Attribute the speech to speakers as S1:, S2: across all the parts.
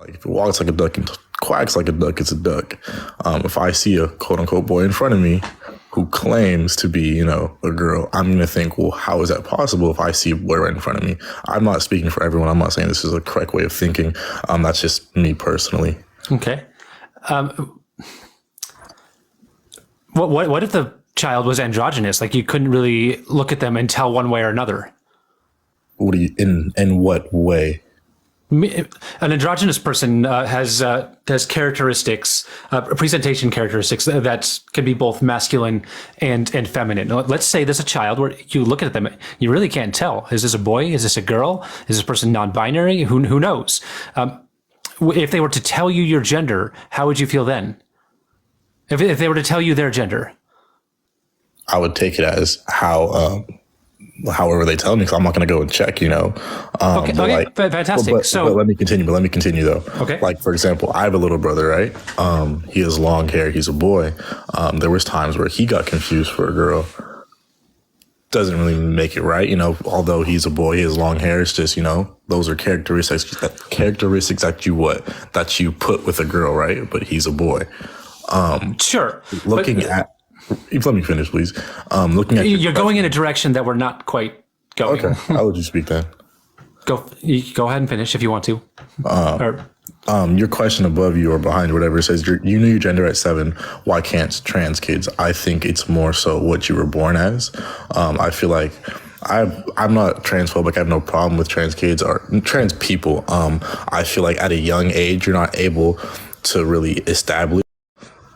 S1: Like if it walks like a duck and quacks like a duck, it's a duck. If I see a quote unquote boy in front of me who claims to be, you know, a girl, I'm going to think, well, how is that possible if I see a boy right in front of me? I'm not speaking for everyone. I'm not saying this is a correct way of thinking. That's just me personally.
S2: Okay. What if the child was androgynous? Like you couldn't really look at them and tell one way or another.
S1: What do you, in what way?
S2: An androgynous person has characteristics, presentation characteristics that can be both masculine and feminine. Let's say there's a child where you look at them, you really can't tell. Is this a boy? Is this a girl? Is this person non-binary? Who knows? If they were to tell you your gender, how would you feel then? If they were to tell you their gender?
S1: I would take it as however they tell me, because I'm not going to go and check, you know.
S2: Okay, like, fantastic.
S1: But let me continue though.
S2: Okay.
S1: Like, for example, I have a little brother, right? He has long hair. He's a boy. There was times where he got confused for a girl. Doesn't really make it right, you know, although he's a boy, he has long hair. It's just, you know, those are characteristics that you put with a girl, right? But he's a boy.
S2: Sure.
S1: Let me finish, please. Looking at
S2: you're going in a direction that we're not quite going.
S1: Okay, I'll let you speak then.
S2: Go ahead and finish if you want to.
S1: Your question above you or behind you, whatever, it says you knew your gender at 7. Why can't trans kids? I think it's more so what you were born as. I feel like I'm not transphobic. I have no problem with trans kids or trans people. I feel like at a young age, you're not able to really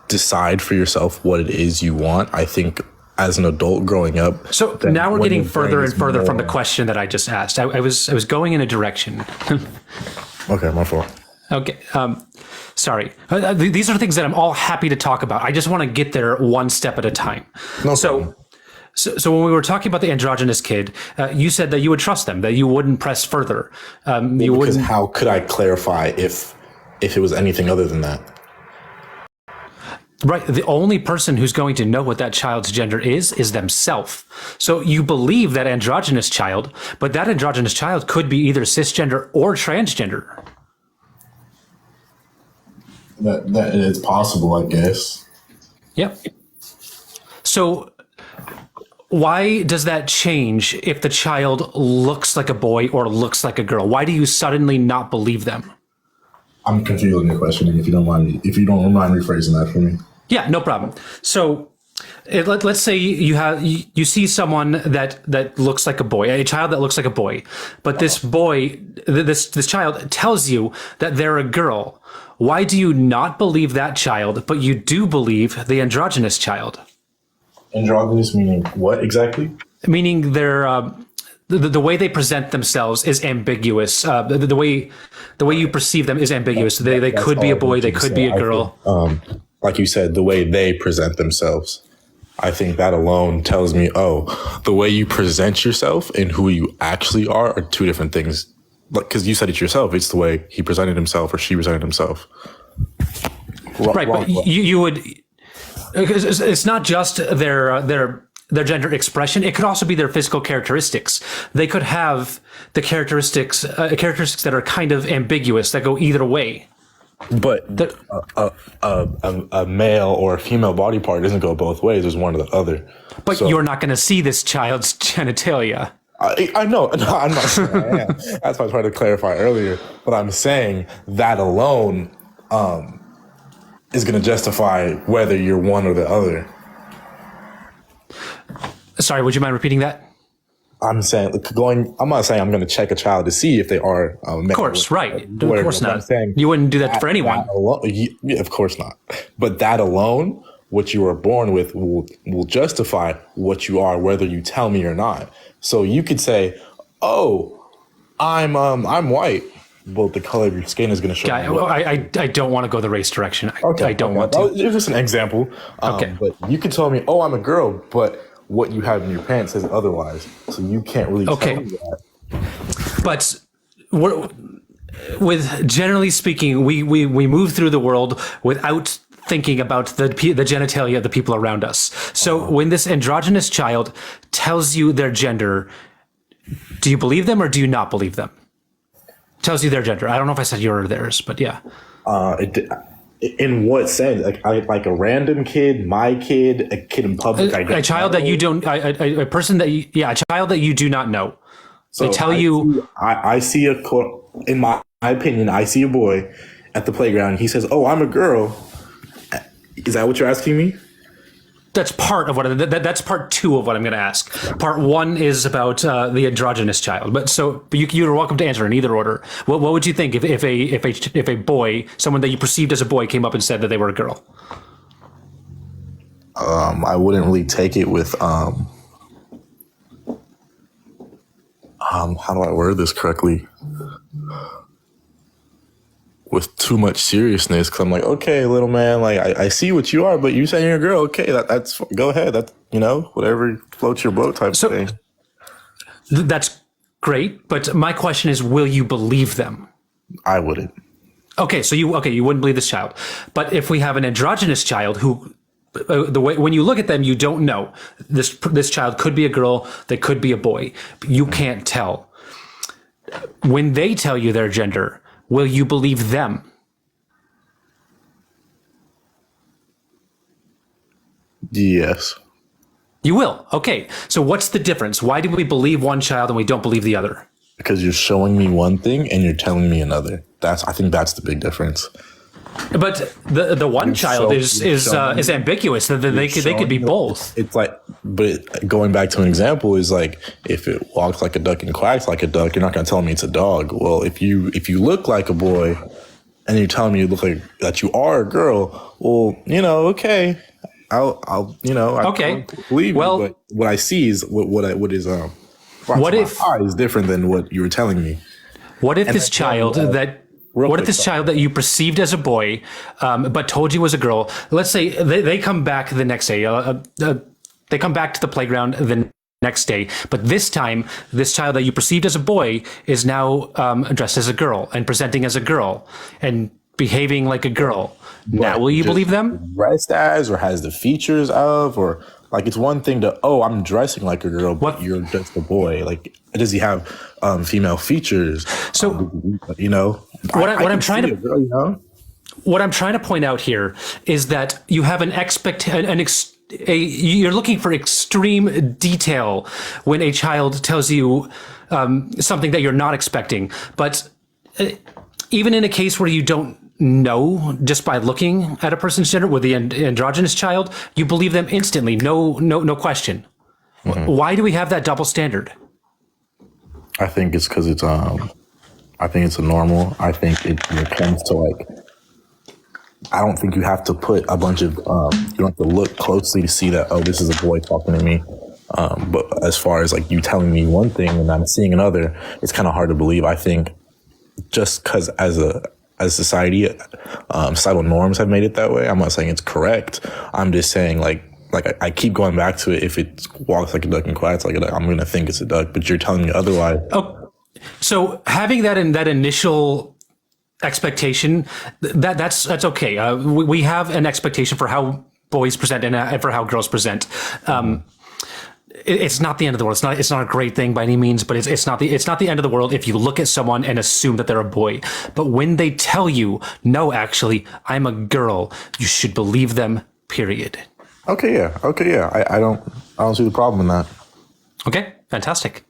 S1: decide for yourself what it is you want. I think as an adult growing up.
S2: So now we're getting further and further from the question that I just asked. I was going in a direction.
S1: Okay, my fault.
S2: Okay. Sorry. These are things that I'm all happy to talk about. I just want to get there one step at a time.
S1: No problem.
S2: So when we were talking about the androgynous kid, you said that you would trust them, that you wouldn't press further.
S1: Because how could I clarify if it was anything other than that?
S2: Right. The only person who's going to know what that child's gender is themselves. So you believe that androgynous child, but that androgynous child could be either cisgender or transgender.
S1: That it's possible, I guess.
S2: Yep. So why does that change if the child looks like a boy or looks like a girl? Why do you suddenly not believe them?
S1: I'm confused on your question. If you don't mind rephrasing that for me.
S2: Yeah, no problem. So let's say you see someone that looks like a boy, a child that looks like a boy, but this child tells you that they're a girl. Why do you not believe that child, but you do believe the androgynous child?
S1: Androgynous meaning what exactly?
S2: Meaning they're the way they present themselves is ambiguous. The way you perceive them is ambiguous. They could be a boy, they could be a girl.
S1: Like you said, the way they present themselves. I think that alone tells me, the way you present yourself and who you actually are two different things. Because you said it yourself. It's the way he presented himself or she presented himself.
S2: Right, but you would. It's not just their gender expression. It could also be their physical characteristics. They could have the characteristics that are kind of ambiguous that go either way.
S1: But a male or a female body part doesn't go both ways. There's one or the other.
S2: But you're not going to see this child's genitalia.
S1: I know. No, I'm not saying I am. That's why I tried to clarify earlier. But I'm saying that alone is going to justify whether you're one or the other.
S2: Sorry, would you mind repeating that?
S1: I'm saying I'm not saying I'm going to check a child to see if they are.
S2: Of course, right. Of course not. I'm saying you wouldn't do that for anyone.
S1: Yeah, of course not. But that alone, what you were born with, will justify what you are, whether you tell me or not. So you could say, I'm white. Well, the color of your skin is going to show.
S2: I don't want to go the race direction. I don't want to.
S1: It was just an example.
S2: Okay.
S1: But you could tell me, I'm a girl, but what you have in your pants says otherwise. So you can't really tell me that.
S2: But generally speaking, we move through the world without thinking about the genitalia of the people around us. So when this androgynous child tells you their gender, do you believe them or do you not believe them? tells you their gender. I don't know if I said your or theirs, but yeah.
S1: In what sense? Like a random kid, my kid, a kid in public.
S2: A child that you don't, a person that you, yeah, a child that you do not know. So they tell you.
S1: I see in my opinion, I see a boy at the playground. He says, "Oh, I'm a girl." Is that what you're asking me?
S2: That's part of what. That's part two of what I'm going to ask. Part one is about the androgynous child. But you're welcome to answer in either order. What would you think if a boy, someone that you perceived as a boy, came up and said that they were a girl?
S1: I wouldn't really take it with how do I word this correctly? With too much seriousness, because I'm like, okay, little man, like I see what you are, but you saying you're a girl, okay, that's go ahead, that's whatever floats your boat type of thing.
S2: That's great, but my question is, will you believe them?
S1: I wouldn't.
S2: Okay, so you wouldn't believe this child, but if we have an androgynous child who, the way when you look at them, you don't know this child could be a girl, they could be a boy, you can't tell. When they tell you their gender, will you believe them?
S1: Yes.
S2: You will. Okay. So what's the difference? Why do we believe one child and we don't believe the other?
S1: Because you're showing me one thing and you're telling me another. I think that's the big difference.
S2: But the one child is ambiguous. They could be both.
S1: It's like, but going back to an example is like, if it walks like a duck and quacks like a duck, you're not going to tell me it's a dog. Well, if you look like a boy and you're telling me you look like that you are a girl, well, okay, I'll
S2: okay,
S1: believe you. But what I see is what is different than what you were telling me.
S2: What if this child child that you perceived as a boy, but told you was a girl, let's say they come back the next day, they come back to the playground the next day, but this time, this child that you perceived as a boy is now dressed as a girl and presenting as a girl and behaving like a girl. Now, will you believe them?
S1: Dressed as, or has the features of, or like it's one thing to, I'm dressing like a girl, but you're just a boy. Like, does he have female features?
S2: So, what I'm trying to point out here is that you have you're looking for extreme detail when a child tells you something that you're not expecting. But even in a case where you don't know just by looking at a person's gender, with the androgynous child, you believe them instantly, no question. Mm-hmm. Why do we have that double standard?
S1: I think it's because it's I think it's a normal. I think when it comes to like, I don't think you have to put a bunch of, you don't have to look closely to see that, this is a boy talking to me. But as far as like you telling me one thing and I'm seeing another, it's kind of hard to believe. I think just because as society, societal norms have made it that way. I'm not saying it's correct. I'm just saying like I keep going back to it. If it walks like a duck and quacks like a duck, I'm going to think it's a duck, but you're telling me otherwise.
S2: Oh. So having that initial expectation, that's okay. We have an expectation for how boys present and for how girls present. It's not the end of the world. It's not a great thing by any means, but it's not the end of the world if you look at someone and assume that they're a boy. But when they tell you, no, actually, I'm a girl, you should believe them. Period.
S1: Okay, yeah. I don't see the problem in that.
S2: Okay, fantastic.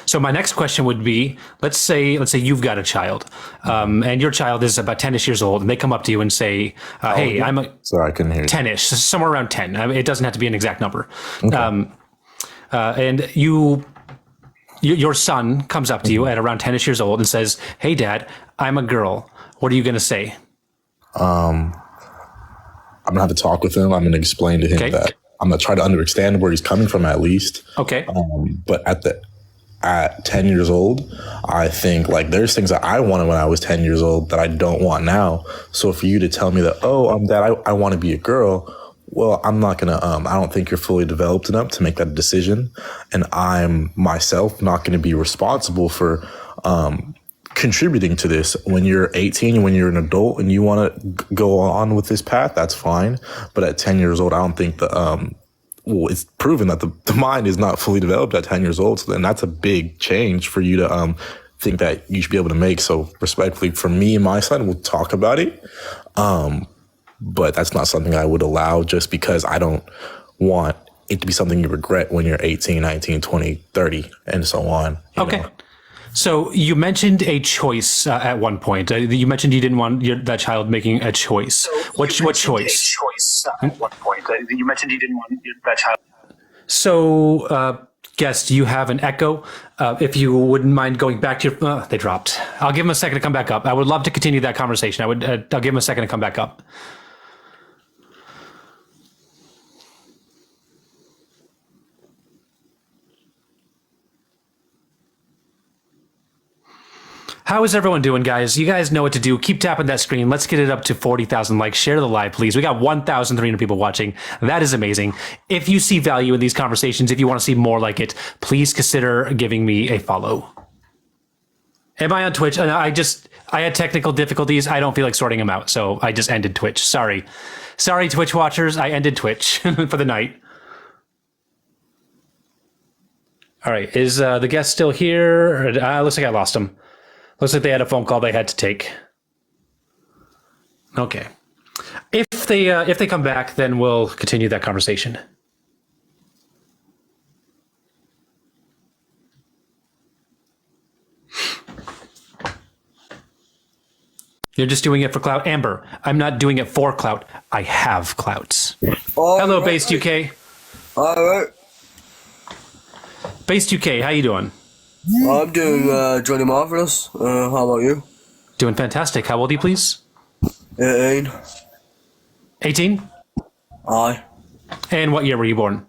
S2: So my next question would be, let's say you've got a child, and your child is about 10-ish years old, and they come up to you and say, hey, I'm a...
S1: Sorry, I couldn't hear you.
S2: 10-ish, somewhere around 10. I mean, it doesn't have to be an exact number.
S1: Okay.
S2: And your son comes up to you at around 10-ish years old and says, hey, Dad, I'm a girl. What are you going to say?
S1: I'm going to have to talk with him. I'm going to explain to him that I'm going to try to understand where he's coming from at least.
S2: Okay.
S1: But at 10 years old, I think like there's things that I wanted when I was 10 years old that I don't want now. So for you to tell me that, Dad, I want to be a girl. Well, I'm not going to, I don't think you're fully developed enough to make that decision. And I'm myself not going to be responsible for, contributing to this. When you're 18, when you're an adult and you want to go on with this path, that's fine. But at 10 years old, I don't think it's proven that the mind is not fully developed at 10 years old. So then that's a big change for you to think that you should be able to make. So respectfully, for me and my side, we'll talk about it. But that's not something I would allow just because I don't want it to be something you regret when you're 18, 19, 20, 30, and so on.
S2: Okay. So you mentioned a choice at one point. You mentioned you didn't want that child making a choice. What choice?
S3: At one point. You mentioned you didn't want that child.
S2: So, guest, you have an echo. If you wouldn't mind going back to your... they dropped. I'll give them a second to come back up. I would love to continue that conversation. I'll give them a second to come back up. How is everyone doing, guys? You guys know what to do. Keep tapping that screen. Let's get it up to 40,000 likes. Share the live, please. We got 1,300 people watching. That is amazing. If you see value in these conversations, if you want to see more like it, please consider giving me a follow. Am I on Twitch? I had technical difficulties. I don't feel like sorting them out, so I just ended Twitch. Sorry, Twitch watchers. I ended Twitch for the night. All right. Is the guest still here? Looks like I lost him. Looks like they had a phone call they had to take. Okay. If they come back, then we'll continue that conversation. You're just doing it for clout. Amber, I'm not doing it for clout. I have clouts. Hello, Based UK.
S4: All right.
S2: Based UK, how you doing?
S4: I'm doing Johnny Marvelous. How about you?
S2: Doing fantastic. How old are you, please?
S4: 18.
S2: 18?
S4: Aye.
S2: And what year were you born?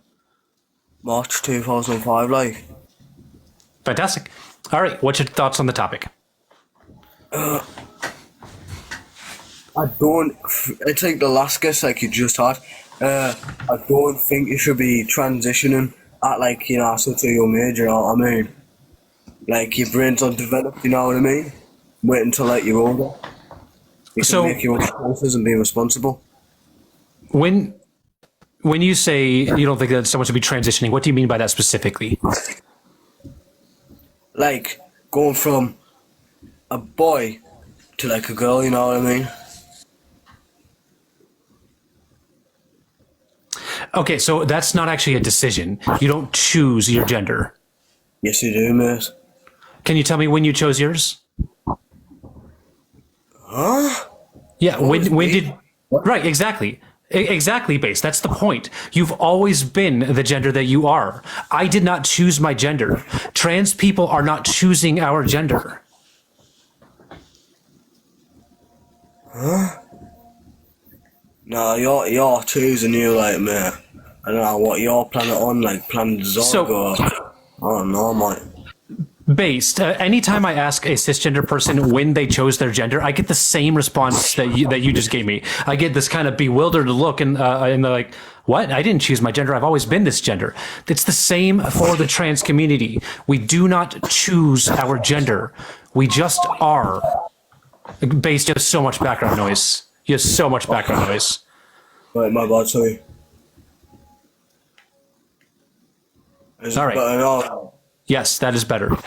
S4: March 2005, like.
S2: Fantastic. All right. What's your thoughts on the topic?
S4: I don't... It's like the last guess like you just had. I don't think you should be transitioning at like, you know, such a young age, you know what I mean? Like, your brain's undeveloped, you know what I mean? Wait until, like, you're older. You can make your own choices and be responsible.
S2: When you say you don't think that someone should be transitioning, what do you mean by that specifically?
S4: Like, going from a boy to, like, a girl, you know what I mean?
S2: Okay, so that's not actually a decision. You don't choose your gender.
S4: Yes, you do, mate.
S2: Can you tell me when you chose yours?
S4: Huh?
S2: Yeah, when did... Right, exactly. Exactly, Base. That's the point. You've always been the gender that you are. I did not choose my gender. Trans people are not choosing our gender.
S4: Huh? No, you're choosing you, like, mate. I don't know what you're planning on, like, planet Zorg or... I don't know, mate.
S2: Based, anytime I ask a cisgender person when they chose their gender, I get the same response that you just gave me. I get this kind of bewildered look, and they're like, "What? I didn't choose my gender. I've always been this gender." It's the same for the trans community. We do not choose our gender. We just are. Based, you have so much background noise. You have so much background noise.
S4: Right, my bad, sorry. Is
S2: All right.
S4: Better now?
S2: Yes, that is better.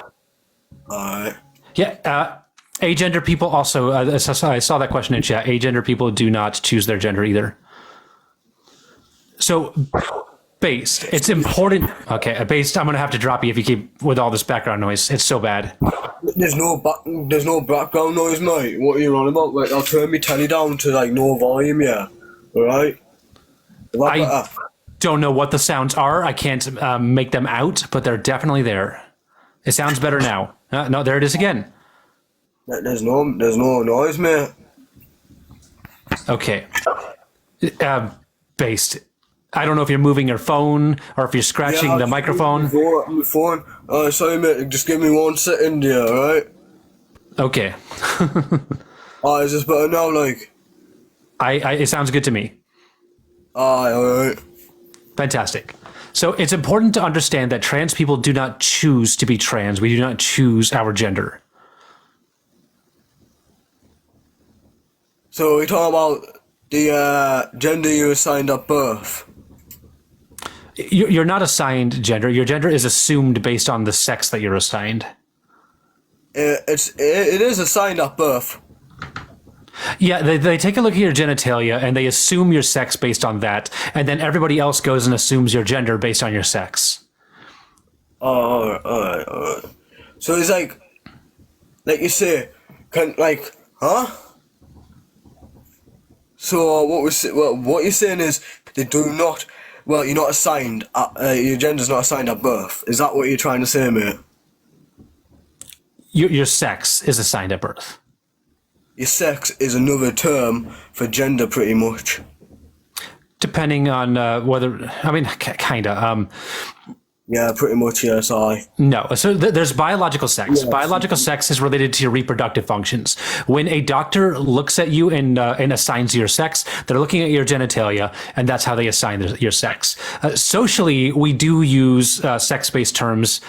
S4: Alright.
S2: Yeah, agender people also, I saw that question in chat. Agender people do not choose their gender either. So, Based, it's important. Okay, Based, I'm going to have to drop you if you keep with all this background noise. It's so bad.
S4: There's no background noise, mate. What are you on about? Like, I'll turn my telly down to, like, no volume, yeah. Alright?
S2: I don't know what the sounds are. I can't make them out, but they're definitely there. It sounds better now. No, there it is again.
S4: There's no noise, mate.
S2: Okay. Based. I don't know if you're moving your phone or if you're scratching the microphone.
S4: My phone. Sorry, mate. Just give me 1 second here, alright?
S2: Okay.
S4: Is this better now, like?
S2: It sounds good to me.
S4: Alright.
S2: Fantastic. So it's important to understand that trans people do not choose to be trans. We do not choose our gender.
S4: So we're talking about the gender you assigned at birth.
S2: You're not assigned gender. Your gender is assumed based on the sex that you're assigned.
S4: it is assigned at birth.
S2: Yeah, they take a look at your genitalia and they assume your sex based on that, and then everybody else goes and assumes your gender based on your sex.
S4: Oh, alright. So it's like you say, huh? So what you're saying is they do not. Well, you're not assigned. Your gender's not assigned at birth. Is that what you're trying to say, mate?
S2: Your sex is assigned at birth.
S4: Your sex is another term for gender, pretty much.
S2: Depending on whether, I mean, kind of.
S4: Yeah, pretty much, yes,
S2: No. So there's biological sex. Yes. Biological sex is related to your reproductive functions. When a doctor looks at you and assigns your sex, they're looking at your genitalia, and that's how they assign your sex. Socially, we do use sex-based terms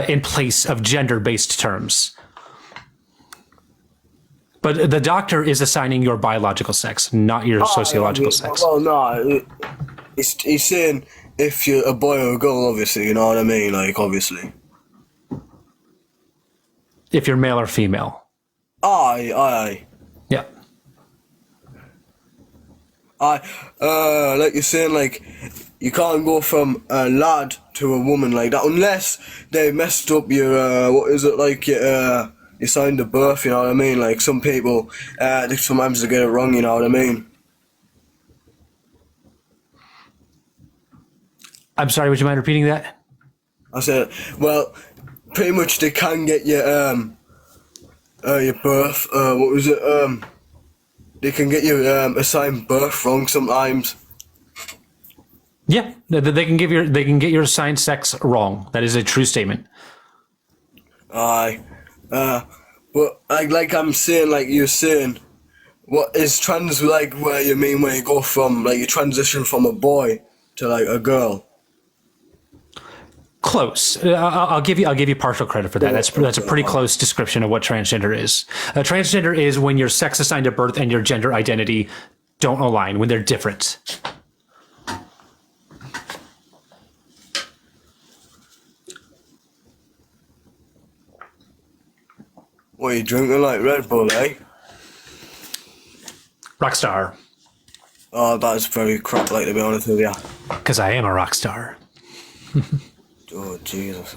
S2: in place of gender-based terms. But the doctor is assigning your biological sex, not your sociological sex.
S4: Well, no, he's saying if you're a boy or a girl, obviously, you know what I mean? Like, obviously.
S2: If you're male or female.
S4: Aye.
S2: Yeah.
S4: Like you're saying, like, you can't go from a lad to a woman like that unless they messed up your, you signed the birth, you know what I mean? Like, some people, sometimes they get it wrong, you know what I mean?
S2: I'm sorry, would you mind repeating that?
S4: I said, well, pretty much they can get your birth, they can get your assigned birth wrong sometimes.
S2: Yeah, they can get your assigned sex wrong. That is a true statement.
S4: Aye. But like I'm saying, like you're saying, what is trans like where you mean where you go from, like you transition from a boy to like a girl?
S2: Close. I'll give you partial credit for that. That's a pretty close description of what transgender is. Transgender is when your sex assigned at birth and your gender identity don't align, when they're different.
S4: What are you drinking, like Red Bull, eh?
S2: Rockstar.
S4: Oh, that's very crap, like, to be honest with you.
S2: Because I am a rock star.
S4: Oh, Jesus.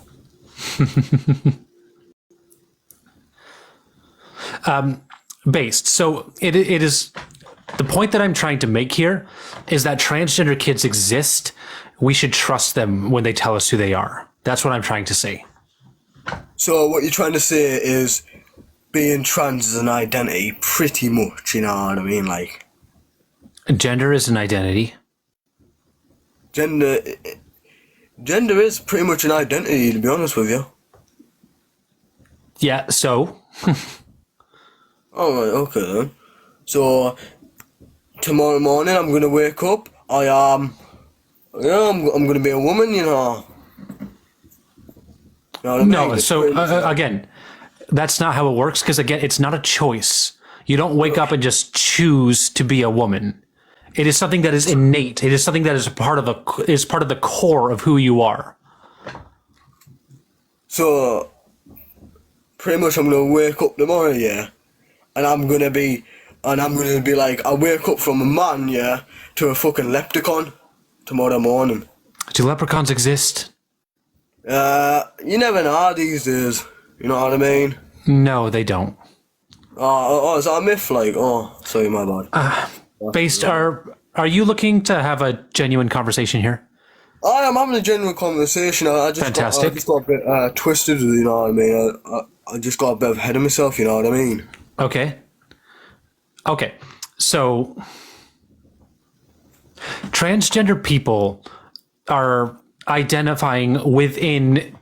S2: Based. So it is, the point that I'm trying to make here is that transgender kids exist. We should trust them when they tell us who they are. That's what I'm trying to say.
S4: So what you're trying to say is being trans is an identity, pretty much, you know what I mean? Like,
S2: gender is an identity.
S4: Gender is pretty much an identity, to be honest with you.
S2: Yeah, so?
S4: Alright, okay then. So, tomorrow morning I'm gonna wake up, I'm gonna be a woman, you know. You know what I mean?
S2: No, so, again, that's not how it works, because again, it's not a choice. You don't wake up and just choose to be a woman. It is something that is innate. It is something that is part of the core of who you are.
S4: So, pretty much I'm gonna wake up tomorrow, yeah, and I'm gonna be like, I wake up from a man, yeah, to a fucking leprechaun tomorrow morning.
S2: Do leprechauns exist?
S4: You never know these days. You know what I mean?
S2: No, they don't.
S4: Oh, is that a myth? Like, oh, sorry, my bad.
S2: Based, are you looking to have a genuine conversation here?
S4: I am having a genuine conversation. I just
S2: Fantastic.
S4: I just got a bit twisted, you know what I mean? I just got a bit ahead of myself, you know what I mean?
S2: Okay. So, transgender people are identifying within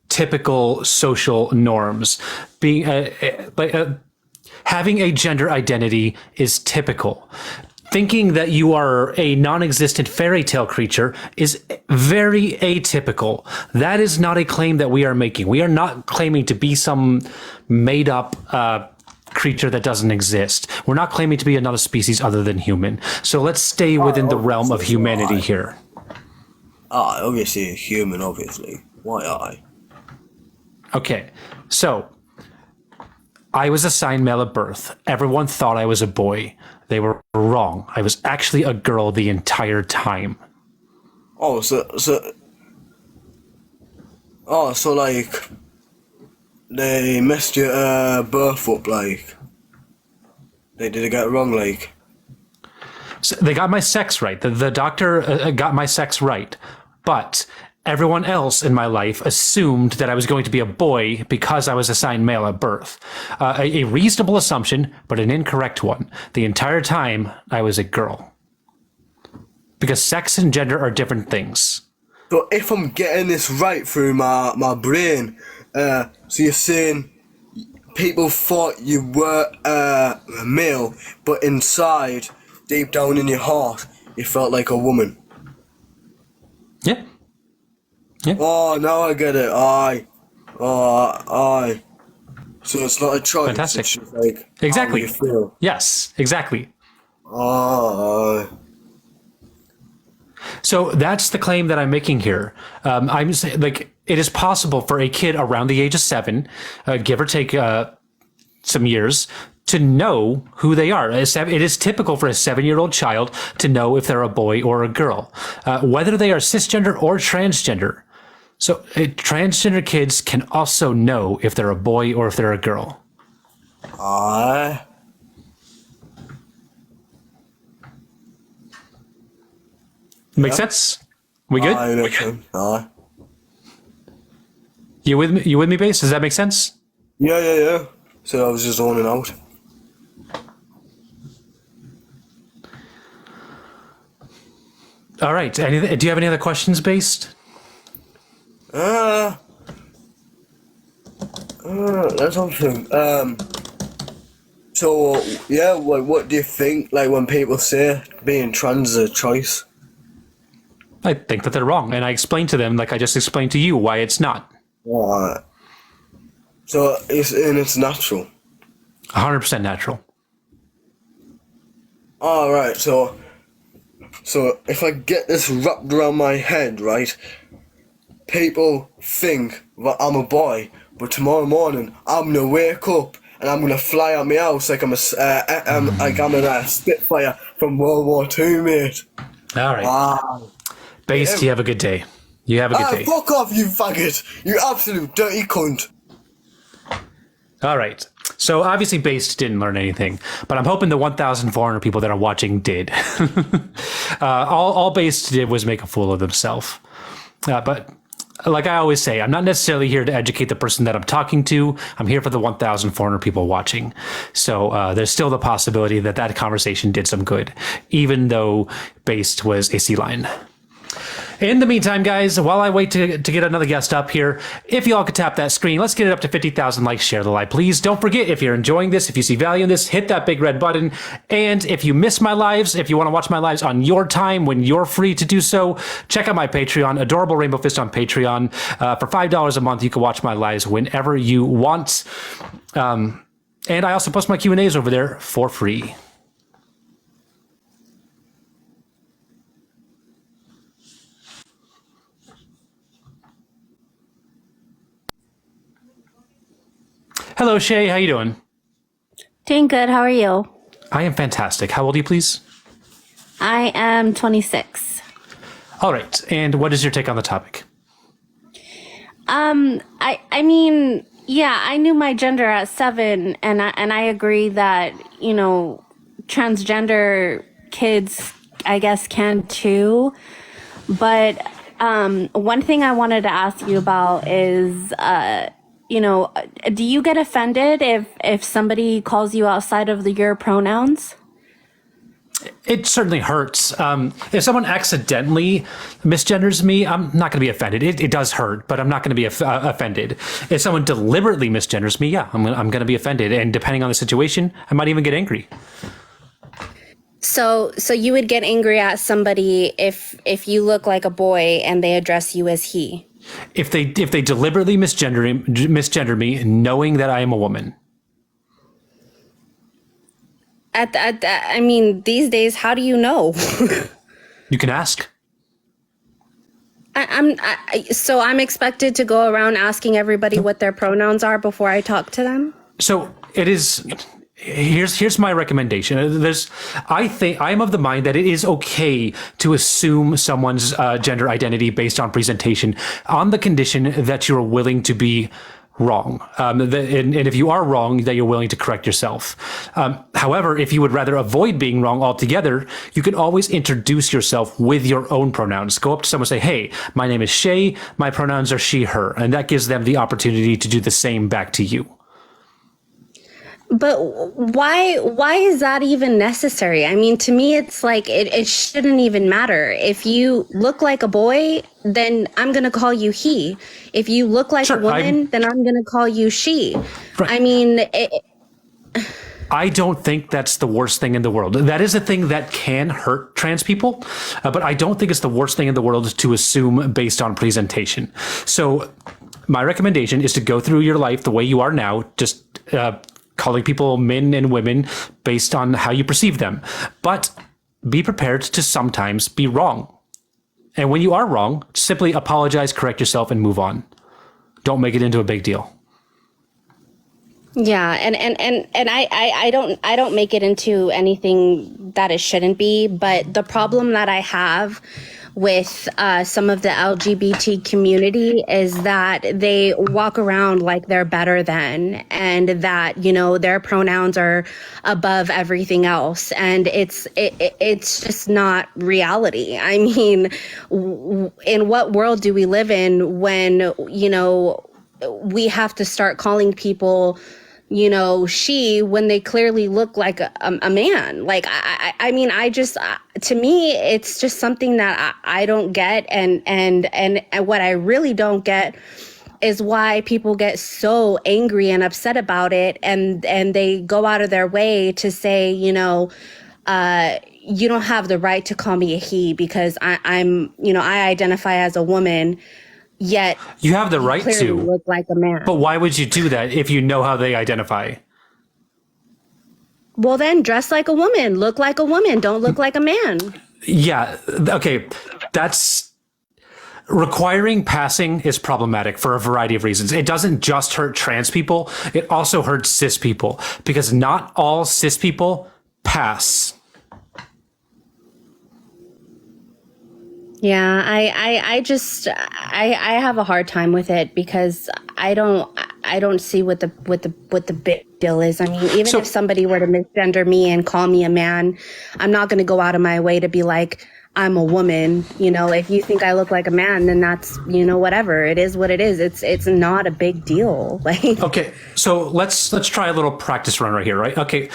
S2: typical social norms. Being having a gender identity is typical. Thinking that you are a non-existent fairy tale creature is very atypical. That is not a claim that we are making. We are not claiming to be some made-up creature that doesn't exist. We're not claiming to be another species other than human. So let's stay within the realm of humanity here.
S4: Obviously a human, obviously. Why I?
S2: Okay, so I was assigned male at birth. Everyone thought I was a boy. They were wrong. I was actually a girl the entire time.
S4: Oh, so like they messed your birth up, like they did get it wrong, like.
S2: So they got my sex right. The doctor got my sex right, but everyone else in my life assumed that I was going to be a boy because I was assigned male at birth. A reasonable assumption, but an incorrect one. The entire time, I was a girl. Because sex and gender are different things.
S4: So if I'm getting this right through my brain, so you're saying people thought you were a male, but inside, deep down in your heart, you felt like a woman.
S2: Yeah. Yeah.
S4: Oh, now I get it. Aye. So it's not a choice.
S2: Fantastic.
S4: It's just like
S2: Exactly.
S4: how you feel.
S2: Yes, exactly.
S4: Oh,
S2: So that's the claim that I'm making here. I'm saying, like, it is possible for a kid around the age of 7, give or take some years, to know who they are. It is typical for a 7-year-old child to know if they're a boy or a girl, whether they are cisgender or transgender. So transgender kids can also know if they're a boy or if they're a girl.
S4: aye.
S2: Make sense? We good?
S4: Aye, aye.
S2: You with me? You with me, Base? Does that make sense?
S4: Yeah. So I was just zoning out.
S2: All right. Do you have any other questions, Based?
S4: That's something. So yeah, what do you think? Like when people say being trans is a choice?
S2: I think that they're wrong, and I explained to them, like I just explained to you, why it's not.
S4: Alright. So it's natural.
S2: 100% natural.
S4: Alright, so if I get this wrapped around my head, right? People think that I'm a boy, but tomorrow morning I'm gonna wake up and I'm gonna fly out my house like I'm a Spitfire from World War II, mate.
S2: All right.
S4: Wow.
S2: Based, you have a good day. You have a good day.
S4: Fuck off, you faggot! You absolute dirty cunt!
S2: All right. So obviously Based didn't learn anything, but I'm hoping the 1,400 people that are watching did. All Based did was make a fool of themselves. But like I always say, I'm not necessarily here to educate the person that I'm talking to. I'm here for the 1,400 people watching. So there's still the possibility that that conversation did some good, even though Based was a sea lion. In the meantime, guys, while I wait to get another guest up here, if you all could tap that screen, let's get it up to 50,000 likes, share the live, please. Don't forget, if you're enjoying this, if you see value in this, hit that big red button. And if you miss my lives, if you want to watch my lives on your time when you're free to do so, check out my Patreon, Adorable Rainbow Fist on Patreon. For $5 a month, you can watch my lives whenever you want. And I also post my Q&As over there for free. Hello, Shay. How you doing?
S5: Doing good. How are you?
S2: I am fantastic. How old are you, please?
S5: I am 26.
S2: All right. And what is your take on the topic?
S5: I mean, yeah, I knew my gender at 7, and I agree that, you know, transgender kids, I guess, can too. But one thing I wanted to ask you about is, you know, do you get offended if somebody calls you outside of your pronouns?
S2: It certainly hurts. If someone accidentally misgenders me, I'm not going to be offended. It does hurt, but I'm not going to be offended. If someone deliberately misgenders me, yeah, I'm going to be offended. And depending on the situation, I might even get angry.
S5: So you would get angry at somebody if you look like a boy and they address you as he?
S2: If they deliberately misgender me, knowing that I am a woman.
S5: I mean, these days, how do you know?
S2: You can ask.
S5: So I'm expected to go around asking everybody what their pronouns are before I talk to them?
S2: So it is. Here's my recommendation. I'm of the mind that it is okay to assume someone's gender identity based on presentation, on the condition that you're willing to be wrong. And if you are wrong, that you're willing to correct yourself. However, if you would rather avoid being wrong altogether, you can always introduce yourself with your own pronouns. Go up to someone and say, hey, my name is Shay. My pronouns are she, her. And that gives them the opportunity to do the same back to you.
S5: But why is that even necessary? I mean, to me, it's like it shouldn't even matter. If you look like a boy, then I'm going to call you he. If you look like a woman, then I'm going to call you she. Right. I mean,
S2: I don't think that's the worst thing in the world. That is a thing that can hurt trans people, but I don't think it's the worst thing in the world to assume based on presentation. So my recommendation is to go through your life the way you are now, just calling people men and women based on how you perceive them. But be prepared to sometimes be wrong. And when you are wrong, simply apologize, correct yourself, and move on. Don't make it into a big deal.
S5: Yeah, and I don't make it into anything that it shouldn't be, but the problem that I have with some of the LGBT community is that they walk around like they're better than, and that, you know, their pronouns are above everything else, and it's just not reality. I mean, in what world do we live in when, you know, we have to start calling people, you know, she, when they clearly look like a man? Like, I mean, to me, it's just something that I don't get. And what I really don't get is why people get so angry and upset about it. And they go out of their way to say, you know, you don't have the right to call me a he because I'm, you know, I identify as a woman. Yet
S2: you have the right to
S5: look like a man.
S2: But why would you do that if you know how they identify?
S5: Well, then dress like a woman, look like a woman, don't look like a man.
S2: Yeah. Okay. That's requiring passing is problematic for a variety of reasons. It doesn't just hurt trans people. It also hurts cis people because not all cis people pass.
S5: Yeah, I have a hard time with it because I don't see what the big deal is. I mean, even if somebody were to misgender me and call me a man, I'm not going to go out of my way to be like, I'm a woman. You know, if you think I look like a man, then that's, you know, whatever. It is what it is. It's not a big deal. Like,
S2: okay, so let's try a little practice run right here, right? Okay,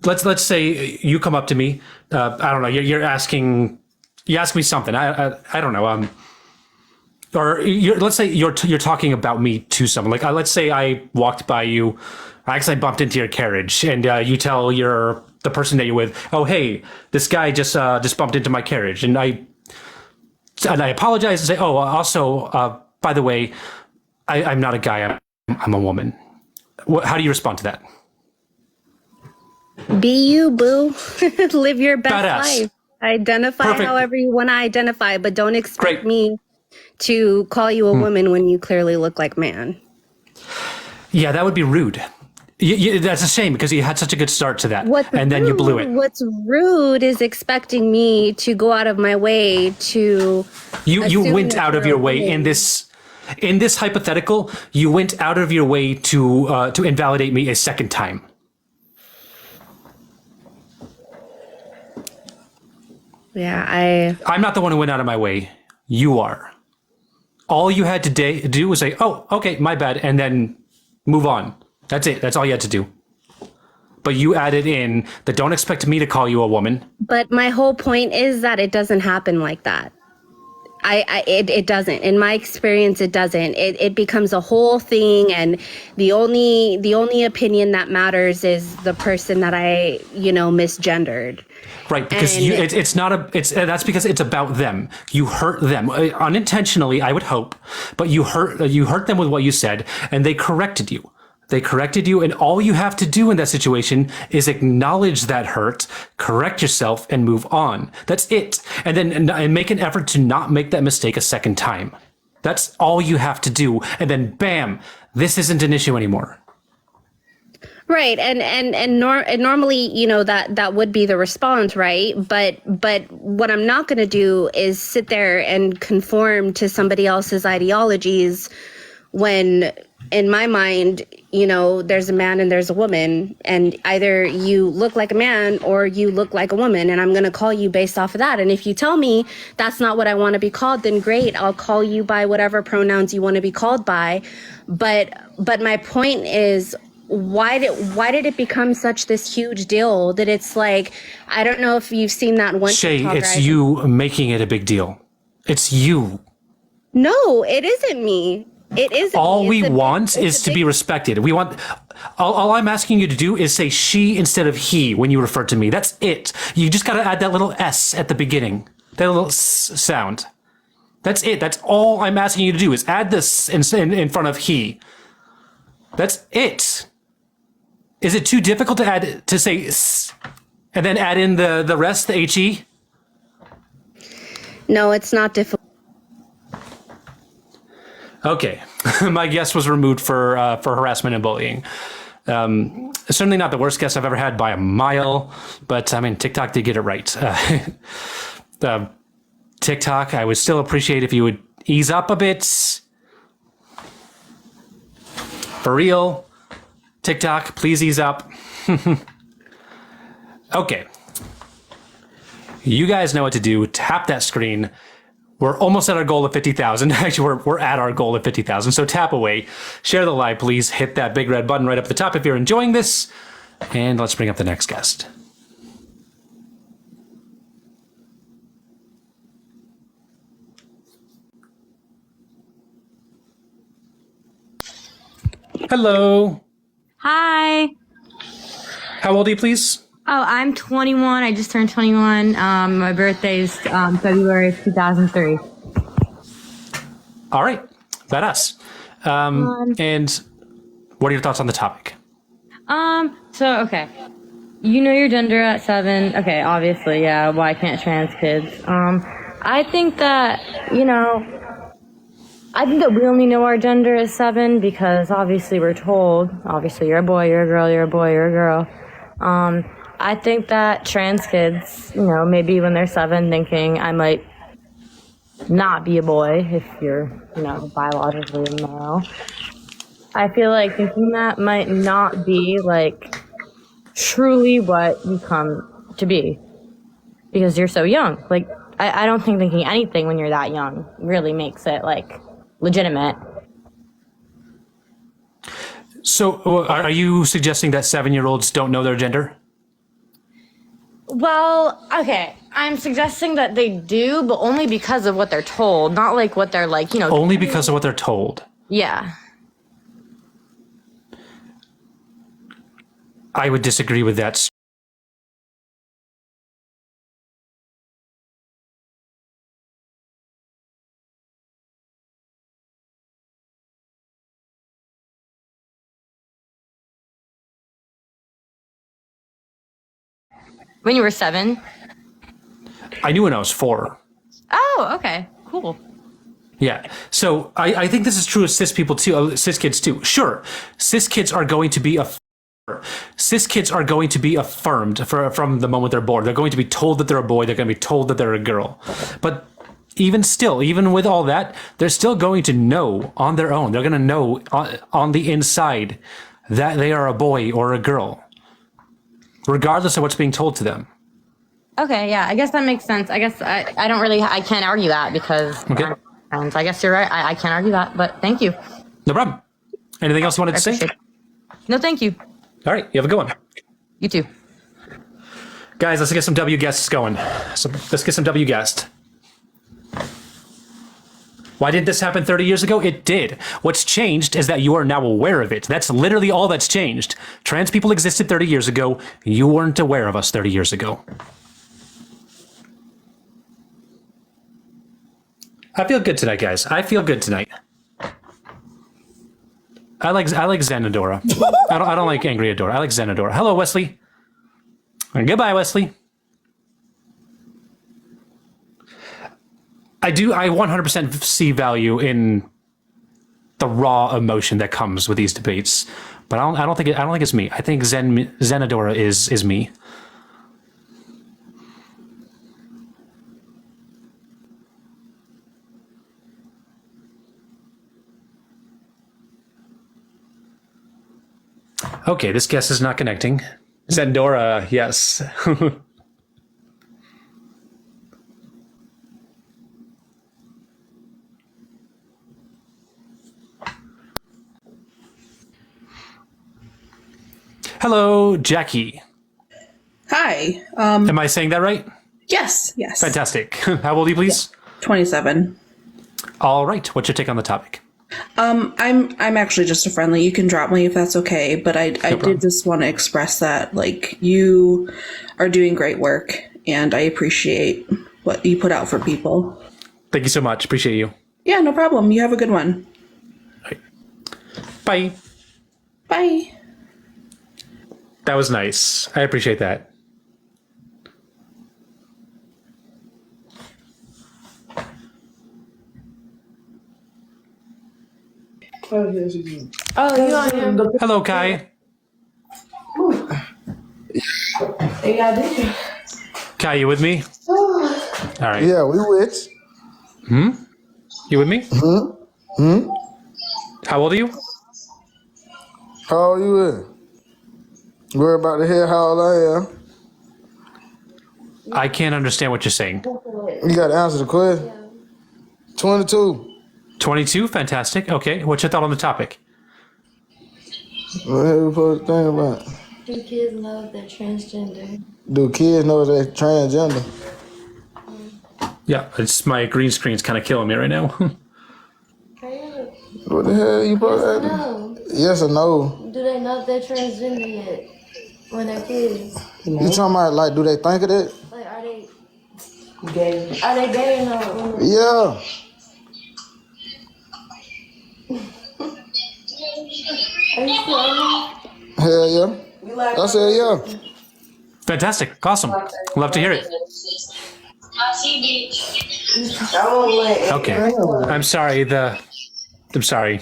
S2: let's say you come up to me. I don't know. You're asking. You ask me something. I don't know. Or let's say you're talking about me to someone. Like let's say I walked by you, I accidentally bumped into your carriage, and you tell the person that you're with, oh hey, this guy just bumped into my carriage, and I apologize and say, oh also by the way, I'm not a guy. I'm a woman. How do you respond to that?
S5: Be you, boo. Live your best
S2: Badass.
S5: life. Identify
S2: Perfect.
S5: however you want to identify, but don't expect me to call you a woman when you clearly look like man.
S2: Yeah, that would be rude. That's a shame because you had such a good start to that, then you blew it.
S5: What's rude is expecting me to go out of my way to.
S2: You went out of your way in this hypothetical. You went out of your way to invalidate me a second time.
S5: Yeah,
S2: I'm not the one who went out of my way. You are. All you had to do was say, oh, okay, my bad, and then move on. That's it. That's all you had to do. But you added in that don't expect me to call you a woman.
S5: But my whole point is that it doesn't happen like that. It doesn't. In my experience, it doesn't. It becomes a whole thing, and the only opinion that matters is the person that I, you know, misgendered.
S2: Right, because that's because it's about them. You hurt them unintentionally, I would hope, but you hurt them with what you said, and they corrected you. They corrected you, and all you have to do in that situation is acknowledge that hurt, correct yourself, and move on. That's it. And then make an effort to not make that mistake a second time. That's all you have to do. And then, bam, this isn't an issue anymore.
S5: Right, and normally, that would be the response, right? But what I'm not going to do is sit there and conform to somebody else's ideologies when, in my mind, there's a man and there's a woman, and either you look like a man or you look like a woman, and I'm going to call you based off of that. And if you tell me that's not what I want to be called, then great, I'll call you by whatever pronouns you want to be called by. But my point is, why did it become such this huge deal that it's like, I don't know if you've seen that one
S2: Shay,
S5: TikTok,
S2: it's
S5: right?
S2: you making it a big deal. It's you.
S5: No, it isn't me. It isn't.
S2: All
S5: me.
S2: we want is to be respected. We want. All I'm asking you to do is say she instead of he when you refer to me. That's it. You just got to add that little S at the beginning, that little sound. That's it. That's all I'm asking you to do is add this in front of he. That's it. Is it too difficult to say s and then add in the rest, the he?
S5: No, it's not difficult.
S2: Okay, my guest was removed for harassment and bullying. Certainly not the worst guest I've ever had by a mile, but I mean, TikTok did get it right. TikTok, I would still appreciate if you would ease up a bit. For real, TikTok, please ease up. Okay. You guys know what to do. Tap that screen. We're almost at our goal of 50,000. Actually, we're at our goal of 50,000. So tap away. Share the live, please. Hit that big red button right up at the top if you're enjoying this. And let's bring up the next guest. Hello.
S6: Hi.
S2: How old are you, please?
S6: Oh, I'm 21. I just turned 21. My birthday is February 2003.
S2: All right. Badass. And what are your thoughts on the topic?
S6: Okay. You know your gender at 7. Okay, obviously, yeah. Why can't trans kids? I think that, I think that we only know our gender at 7 because obviously we're told, obviously you're a boy, you're a girl, you're a boy, you're a girl. I think that trans kids, maybe when they're 7 thinking I might not be a boy if you're, biologically a male. I feel like thinking that might not be truly what you come to be because you're so young. I don't think thinking anything when you're that young really makes it legitimate.
S2: So are you suggesting that 7-year-olds don't know their gender?
S6: Well, okay. I'm suggesting that they do, but only because of what they're told, not what they're
S2: Only because of what they're told.
S6: Yeah.
S2: I would disagree with that.
S6: When you were 7?
S2: I knew when I was 4.
S6: Oh, okay. Cool.
S2: Yeah. So I think this is true of cis people too, cis kids too. Sure. Cis kids are going to be affirmed from the moment they're born. They're going to be told that they're a boy. They're going to be told that they're a girl. But even with all that, they're still going to know on their own. They're going to know on the inside that they are a boy or a girl, regardless of what's being told to them.
S6: Okay, yeah, I guess that makes sense. I guess I don't really, I can't argue that because,
S2: Okay.
S6: And I guess you're right. I can't argue that, but thank you.
S2: No problem. Anything else you wanted to say?
S6: Appreciate it. No, thank you.
S2: All right. You have a good one.
S6: You too.
S2: Guys, let's get some W guests going. So let's get some W guests. Why did this happen 30 years ago? It did. What's changed is that you are now aware of it. That's literally all that's changed. Trans people existed 30 years ago. You weren't aware of us 30 years ago. I feel good tonight, guys. I feel good tonight. I like Zen Adora. I don't like angry Adora. I like Zen Adora. Hello, Wesley. And goodbye, Wesley. I 100% see value in the raw emotion that comes with these debates, But I don't think it's me. I think Adora is me. Okay, this guess is not connecting. Zendora, yes. Hello, Jackie.
S7: Hi.
S2: Am I saying that right?
S7: Yes.
S2: Fantastic. How old are you, please?
S7: 27.
S2: All right. What's your take on the topic?
S7: I'm actually just a friendly. You can drop me if that's okay, but I did just want to express that like you are doing great work and I appreciate what you put out for people.
S2: Thank you so much. Appreciate you.
S7: Yeah, no problem. You have a good one.
S2: Bye.
S7: Bye.
S2: That was nice. I appreciate that.
S8: Oh, you on here?
S2: Hello, Kai. Kai, you with me? All right.
S9: Yeah, we with.
S2: You with me? How old are you?
S9: How old you with? We're about to hear how old I am.
S2: I can't understand what you're saying.
S9: You got to answer the question. 22.
S2: 22? Fantastic. Okay. What's your thought on the topic?
S9: What the hell we supposed to think about?
S8: Do kids know they're transgender?
S9: Do kids know they're transgender?
S2: Yeah, it's my green screen's kind of killing me right now.
S9: What the hell you supposed to
S8: No.
S9: Yes or no?
S8: Do they know they're transgender yet? When they're kids?
S9: You talking about, like, do they think of it?
S8: Like, are they gay? Are they gay or no?
S9: Yeah.
S8: Are you still on
S9: Hell yeah. I said yeah.
S2: Fantastic. Awesome. Love to hear it. Okay. I'm sorry. I'm sorry.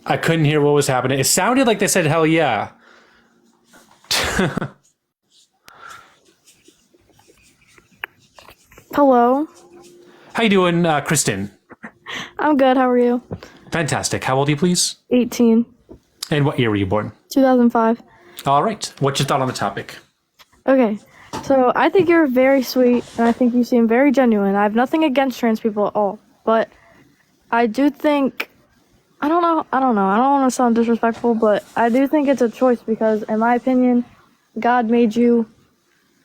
S2: I couldn't hear what was happening. It sounded like they said, hell yeah.
S10: Hello.
S2: How you doing, Kristen?
S10: I'm good. How are you?
S2: Fantastic. How old are you, please?
S10: 18.
S2: And what year were you born?
S10: 2005.
S2: All right. What's your thought on the topic?
S10: Okay. So I think you're very sweet, and I think you seem very genuine. I have nothing against trans people at all, but I do think, I don't know. I don't want to sound disrespectful, but I do think it's a choice because, in my opinion, God made you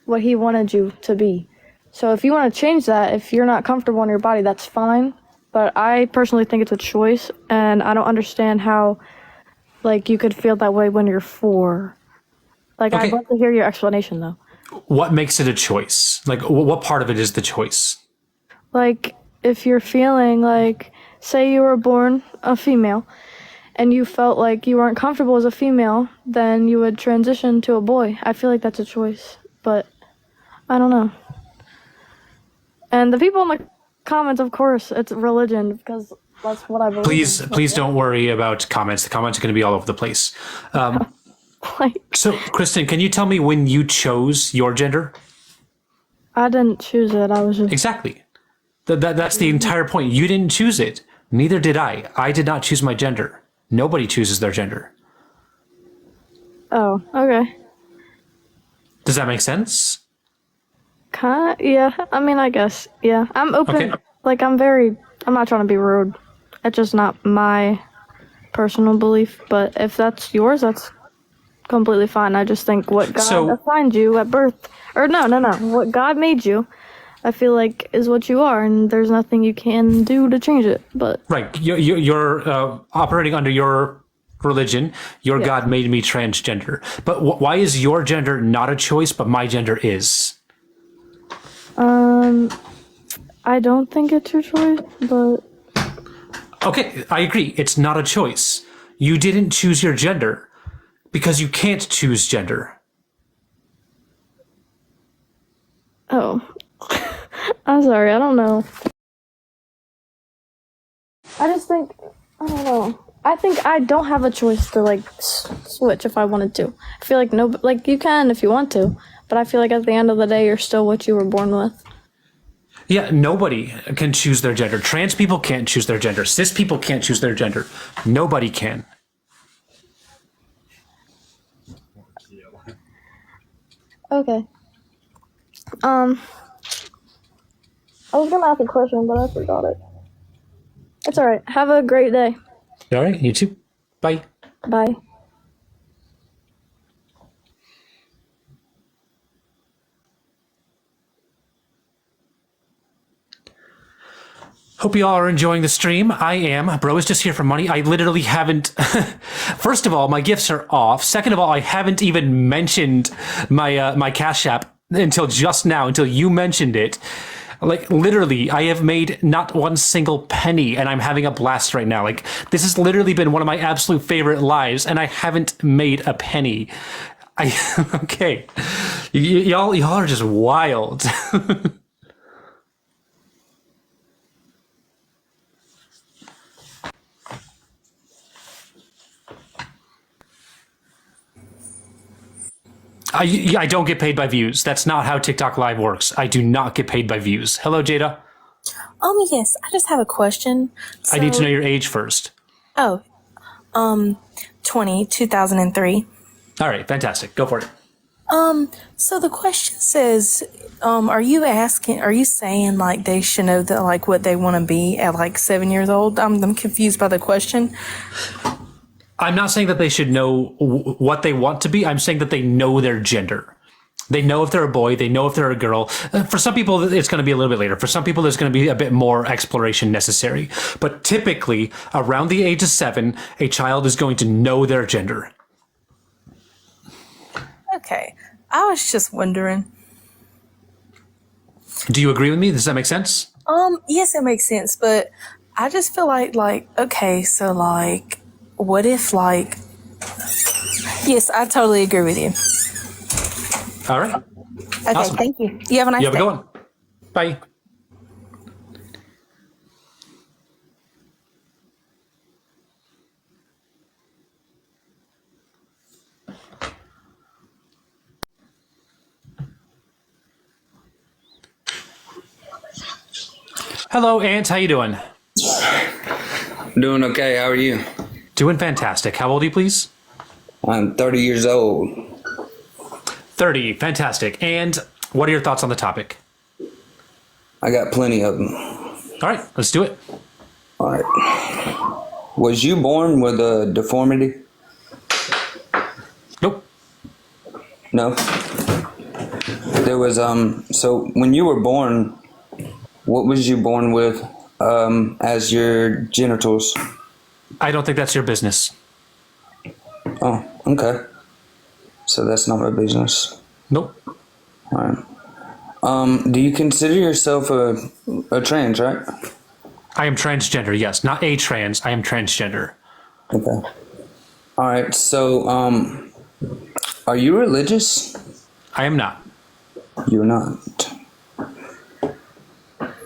S10: what He wanted you to be. So if you want to change that, if you're not comfortable in your body, that's fine. But I personally think it's a choice, and I don't understand how, like, you could feel that way when you're 4. Like,
S2: Okay.
S10: I'd love to hear your explanation, though.
S2: What makes it a choice? Like, what part of it is the choice?
S10: Like, if you're feeling like, say you were born a female, and you felt like you weren't comfortable as a female, then you would transition to a boy. I feel like that's a choice, but I don't know. And the people in the comments, of course, it's religion, because that's what I believe in.
S2: Please don't worry about comments. The comments are going to be all over the place.
S10: Like,
S2: So, Kristen, can you tell me when you chose your gender?
S10: I didn't choose it. I was just...
S2: Exactly. That's the entire point. You didn't choose it. Neither did I. I did not choose my gender. Nobody chooses their gender.
S10: Oh, okay.
S2: Does that make sense?
S10: Yeah, I mean, I guess. Yeah, I'm open.
S2: Okay.
S10: Like, I'm not trying to be rude. It's just not my personal belief. But if that's yours, that's completely fine. I just think what God assigned you at birth, or no, what God made you, I feel like is what you are, and there's nothing you can do to change it. But
S2: Right. You're operating under your religion. Your God made me transgender. But why is your gender not a choice, but my gender is?
S10: I don't think it's your choice, but
S2: Okay, I agree. It's not a choice. You didn't choose your gender because you can't choose gender.
S10: oh, I'm sorry, I don't know. I just think, I don't know. I think I don't have a choice to like switch if I wanted to. I feel like you can if you want to, but I feel like at the end of the day, you're still what you were born with.
S2: Yeah, nobody can choose their gender. Trans people can't choose their gender. Cis people can't choose their gender. Nobody can.
S10: Okay. I was gonna ask a question, but I forgot it. It's all right. Have a great day.
S2: All right, you too. Bye.
S10: Bye.
S2: Hope you all are enjoying the stream. I am. Bro is just here for money. I literally haven't. First of all, my gifts are off. Second of all, I haven't even mentioned my Cash App until just now, until you mentioned it. Like, literally, I have made not one single penny, and I'm having a blast right now. Like, this has literally been one of my absolute favorite lives, and I haven't made a penny. Okay. Y'all are just wild. I don't get paid by views. That's not how TikTok Live works. I do not get paid by views. Hello, Jada.
S11: Yes, I just have a question.
S2: I need to know your age first.
S11: 2003.
S2: All right, fantastic. Go for it.
S11: So the question says, are you saying like they should know that like what they want to be at like 7 years old? I'm confused by the question.
S2: I'm not saying that they should know what they want to be. I'm saying that they know their gender. They know if they're a boy. They know if they're a girl. For some people, it's going to be a little bit later. For some people, there's going to be a bit more exploration necessary. But typically, around the age of 7, a child is going to know their gender.
S11: Okay. I was just wondering.
S2: Do you agree with me? Does that make sense?
S11: Yes, it makes sense. But I just feel like, okay, so like, what if like, yes, I totally agree with you.
S2: All right.
S11: Okay,
S2: Awesome.
S11: Thank you. You have a nice day.
S2: You have a good one. Bye. Hello, Ant. How you doing?
S12: Doing okay. How are you?
S2: Doing fantastic. How old are you, please?
S12: I'm 30 years old.
S2: 30. Fantastic. And what are your thoughts on the topic?
S12: I got plenty of them.
S2: All right, let's do it.
S12: All right. Was you born with a deformity?
S2: Nope.
S12: No? There was, so when you were born, what was you born with as your genitals?
S2: I don't think that's your business.
S12: Oh, okay. So that's not my business.
S2: Nope.
S12: All right. Do you consider yourself a trans, right?
S2: I am transgender, yes. Not a trans. I am transgender.
S12: Okay. All right. So, are you religious?
S2: I am not.
S12: You're not.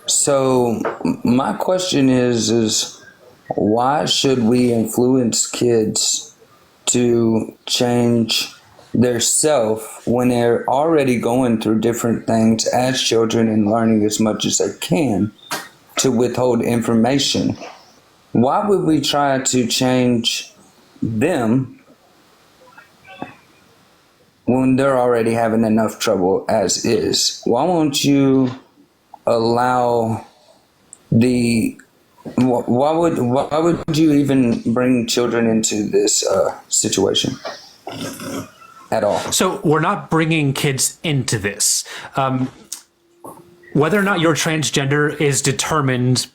S12: So, my question is why should we influence kids to change their self when they're already going through different things as children and learning as much as they can to withhold information? Why would we try to change them when they're already having enough trouble as is? Why won't you allow why would you even bring children into this situation at all?
S2: So we're not bringing kids into this. Whether or not you're transgender is determined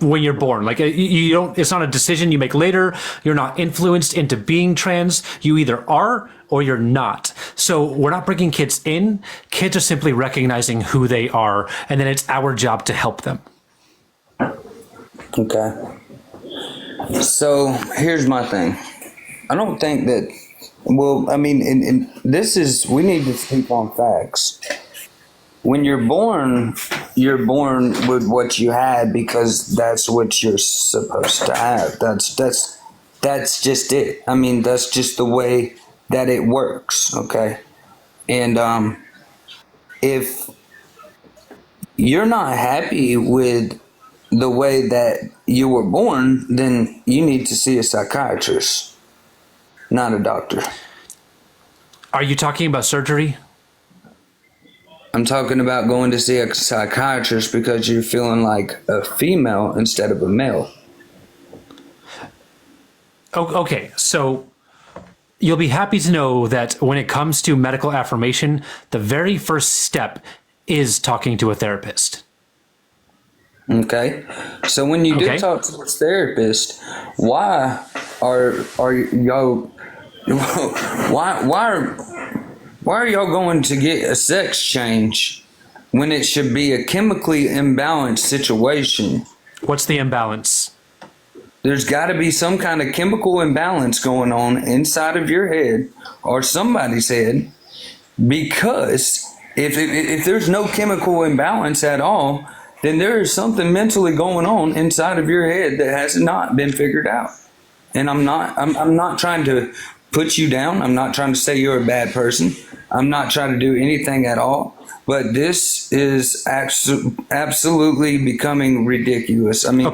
S2: when you're born. Like you don't. It's not a decision you make later. You're not influenced into being trans. You either are or you're not. So we're not bringing kids in. Kids are simply recognizing who they are, and then it's our job to help them.
S12: Okay. So here's my thing. I don't think that, well, I mean, and this is, we need to speak on facts. When you're born, you're born with what you had because that's what you're supposed to have. That's just it. I mean, that's just the way that it works. Okay. And if you're not happy with the way that you were born, then you need to see a psychiatrist, not a doctor.
S2: Are you talking about surgery?
S12: I'm talking about going to see a psychiatrist because you're feeling like a female instead of a male.
S2: Oh, okay, so you'll be happy to know that when it comes to medical affirmation, the very first step is talking to a therapist.
S12: Okay, so when you do talk to this therapist, why are y'all why are y'all going to get a sex change when it should be a chemically imbalanced situation?
S2: What's the imbalance?
S12: There's got to be some kind of chemical imbalance going on inside of your head or somebody's head, because if there's no chemical imbalance at all, then there is something mentally going on inside of your head that has not been figured out. And I'm not trying to put you down. I'm not trying to say you're a bad person. I'm not trying to do anything at all. But this is absolutely becoming ridiculous. I mean,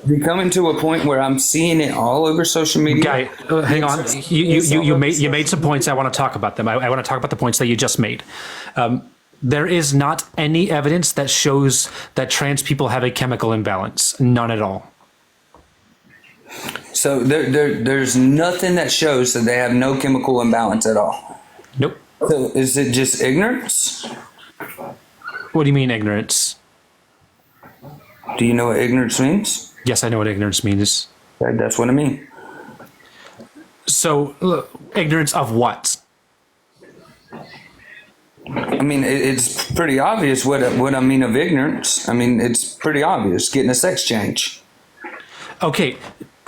S12: becoming to a point where I'm seeing it all over social media.
S2: Guy, hang on. You made some points. I want to talk about them. I want to talk about the points that you just made. There is not any evidence that shows that trans people have a chemical imbalance. None at all.
S12: So there's nothing that shows that they have no chemical imbalance at all.
S2: Nope.
S12: So is it just ignorance?
S2: What do you mean ignorance?
S12: Do you know what ignorance means?
S2: Yes, I know what ignorance means.
S12: Okay, that's what I mean.
S2: So, ignorance of what?
S12: I mean, it's pretty obvious what I mean of ignorance. I mean, it's pretty obvious. Getting a sex change.
S2: Okay,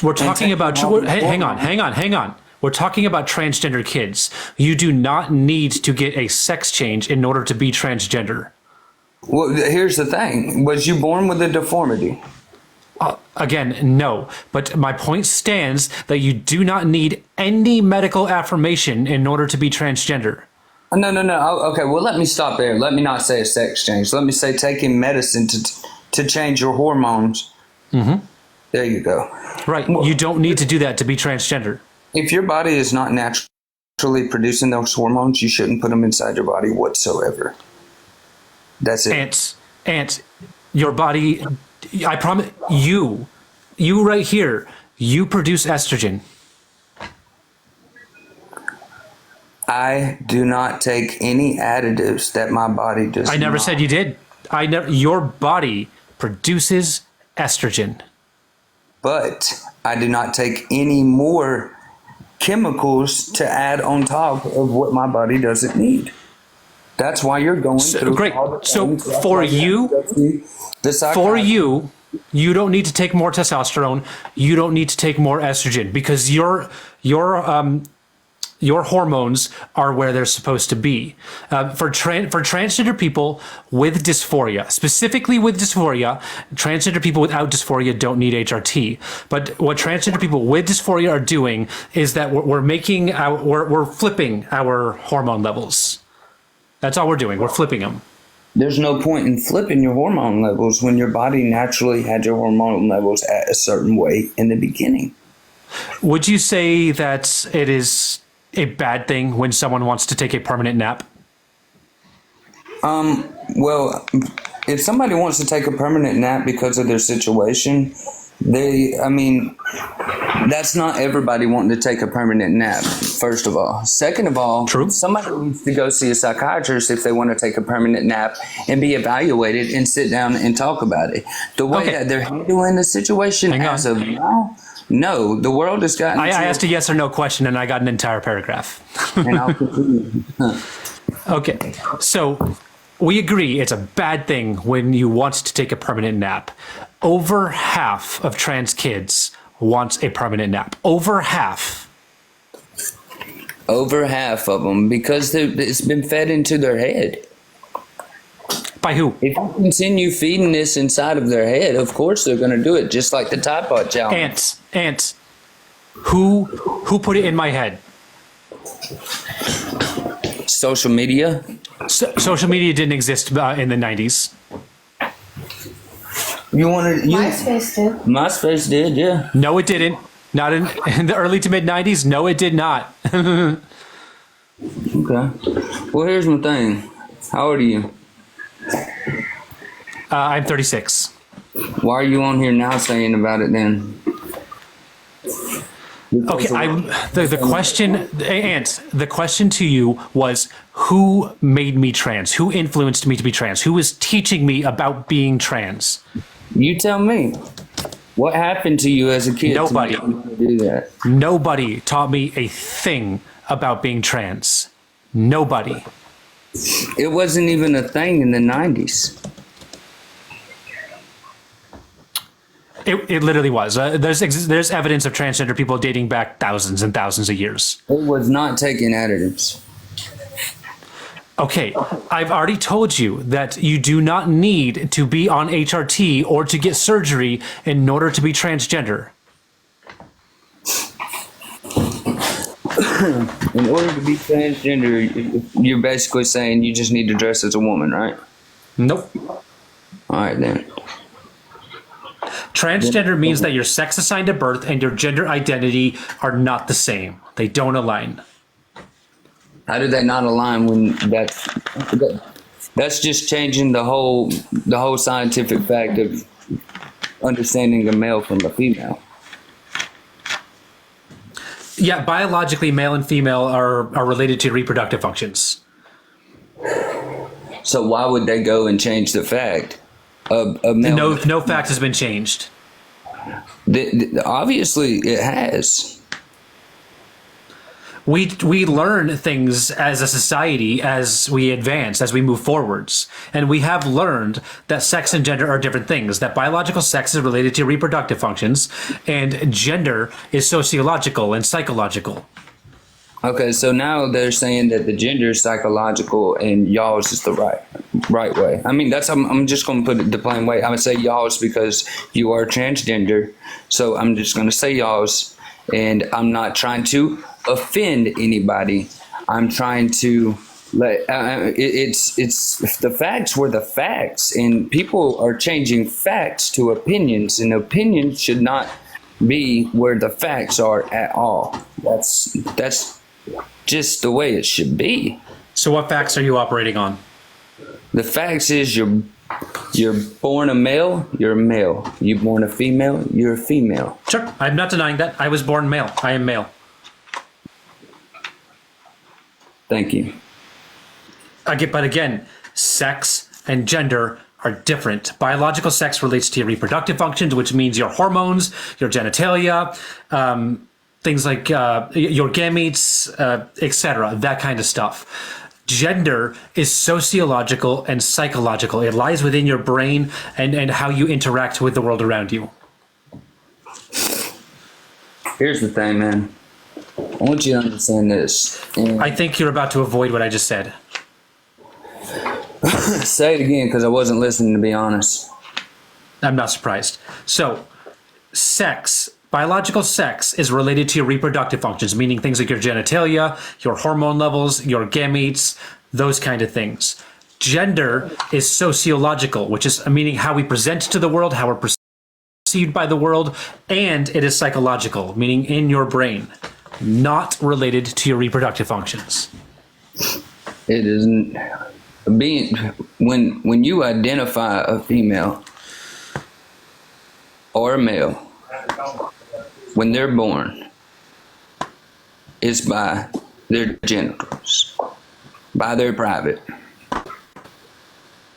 S2: we're talking about... Hang on. We're talking about transgender kids. You do not need to get a sex change in order to be transgender.
S12: Well, here's the thing. Was you born with a deformity?
S2: Again, no. But my point stands that you do not need any medical affirmation in order to be transgender.
S12: No. Okay, well, let me stop there. Let me not say a sex change. Let me say taking medicine to change your hormones.
S2: Mm-hmm.
S12: There you go.
S2: Right. Well, you don't need to do that to be transgender.
S12: If your body is not naturally producing those hormones, you shouldn't put them inside your body whatsoever. That's it.
S2: Ant, your body, I promise you right here, you produce estrogen.
S12: I do not take any additives that my body does.
S2: I never said you did. Your body produces estrogen.
S12: But I do not take any more chemicals to add on top of what my body doesn't need. That's why you're going through.
S2: Great. So for you, you don't need to take more testosterone. You don't need to take more estrogen because your hormones are where they're supposed to be. For transgender people with dysphoria, specifically with dysphoria, transgender people without dysphoria don't need HRT. But what transgender people with dysphoria are doing is that we're flipping our hormone levels. That's all we're doing. We're flipping them.
S12: There's no point in flipping your hormone levels when your body naturally had your hormone levels at a certain way in the beginning.
S2: Would you say that it is a bad thing when someone wants to take a permanent nap?
S12: Well, if somebody wants to take a permanent nap because of their situation, that's not everybody wanting to take a permanent nap, first of all. Second of all, somebody needs to go see a psychiatrist if they want to take a permanent nap and be evaluated and sit down and talk about it. The way that they're handling the situation as of now, no, the world has gotten...
S2: I asked a yes or no question and I got an entire paragraph.
S12: And I'll continue.
S2: Okay, so we agree it's a bad thing when you want to take a permanent nap. Over half of trans kids wants a permanent nap. Over half.
S12: Over half of them, because it's been fed into their head.
S2: By who?
S12: If you continue feeding this inside of their head, of course they're going to do it, just like the Tide Pod challenge.
S2: Ants. Who put it in my head?
S12: Social media.
S2: Social media didn't exist in the 90s.
S11: MySpace did.
S12: MySpace did, yeah.
S2: No, it didn't. Not in the early to mid 90s. No, it did not.
S12: Okay. Well, here's my thing. How old are you?
S2: I'm 36.
S12: Why are you on here now saying about it then?
S2: Okay, the question, Ant, the question to you was, who made me trans? Who influenced me to be trans? Who was teaching me about being trans?
S12: You tell me. What happened to you as a kid?
S2: Nobody.
S12: To make you do that?
S2: Nobody taught me a thing about being trans. Nobody.
S12: It wasn't even a thing in the 90s.
S2: It literally was. There's evidence of transgender people dating back thousands and thousands of years.
S12: It was not taking additives.
S2: Okay, I've already told you that you do not need to be on HRT or to get surgery in order to be transgender.
S12: In order to be transgender, you're basically saying you just need to dress as a woman, right?
S2: Nope.
S12: All right, then.
S2: Transgender means that your sex assigned at birth and your gender identity are not the same. They don't align.
S12: How did that not align when that's just changing the whole scientific fact of understanding a male from a female?
S2: Yeah, biologically, male and female are related to reproductive functions.
S12: So why would they go and change the fact of male?
S2: No fact has been changed.
S12: Obviously, it has.
S2: We learn things as a society as we advance, as we move forwards. And we have learned that sex and gender are different things, that biological sex is related to reproductive functions, and gender is sociological and psychological.
S12: Okay, so now they're saying that the gender is psychological and y'all's is the right way. I mean, I'm just going to put it the plain way. I'm going to say y'all's because you are transgender. So I'm just going to say y'all's, and I'm not trying to offend anybody. I'm trying to it's the facts were the facts, and people are changing facts to opinions, and opinions should not be where the facts are at all. That's just the way it should be.
S2: So what facts are you operating on?
S12: The facts is you're born a male, you're a male. You're born a female, you're a female.
S2: Sure, I'm not denying that. I was born male. I am male.
S12: Thank you.
S2: But again, sex and gender are different. Biological sex relates to your reproductive functions, which means your hormones, your genitalia, things like your gametes, etc., that kind of stuff. Gender is sociological and psychological. It lies within your brain and how you interact with the world around you.
S12: Here's the thing, man. I want you to understand this.
S2: I think you're about to avoid what I just said.
S12: Say it again, because I wasn't listening, to be honest.
S2: I'm not surprised. So, sex, biological sex, is related to your reproductive functions, meaning things like your genitalia, your hormone levels, your gametes, those kind of things. Gender is sociological, which is meaning how we present to the world, how we're perceived by the world, and it is psychological, meaning in your brain, not related to your reproductive functions.
S12: It isn't. When you identify a female or a male, when they're born, it's by their genitals, by their private.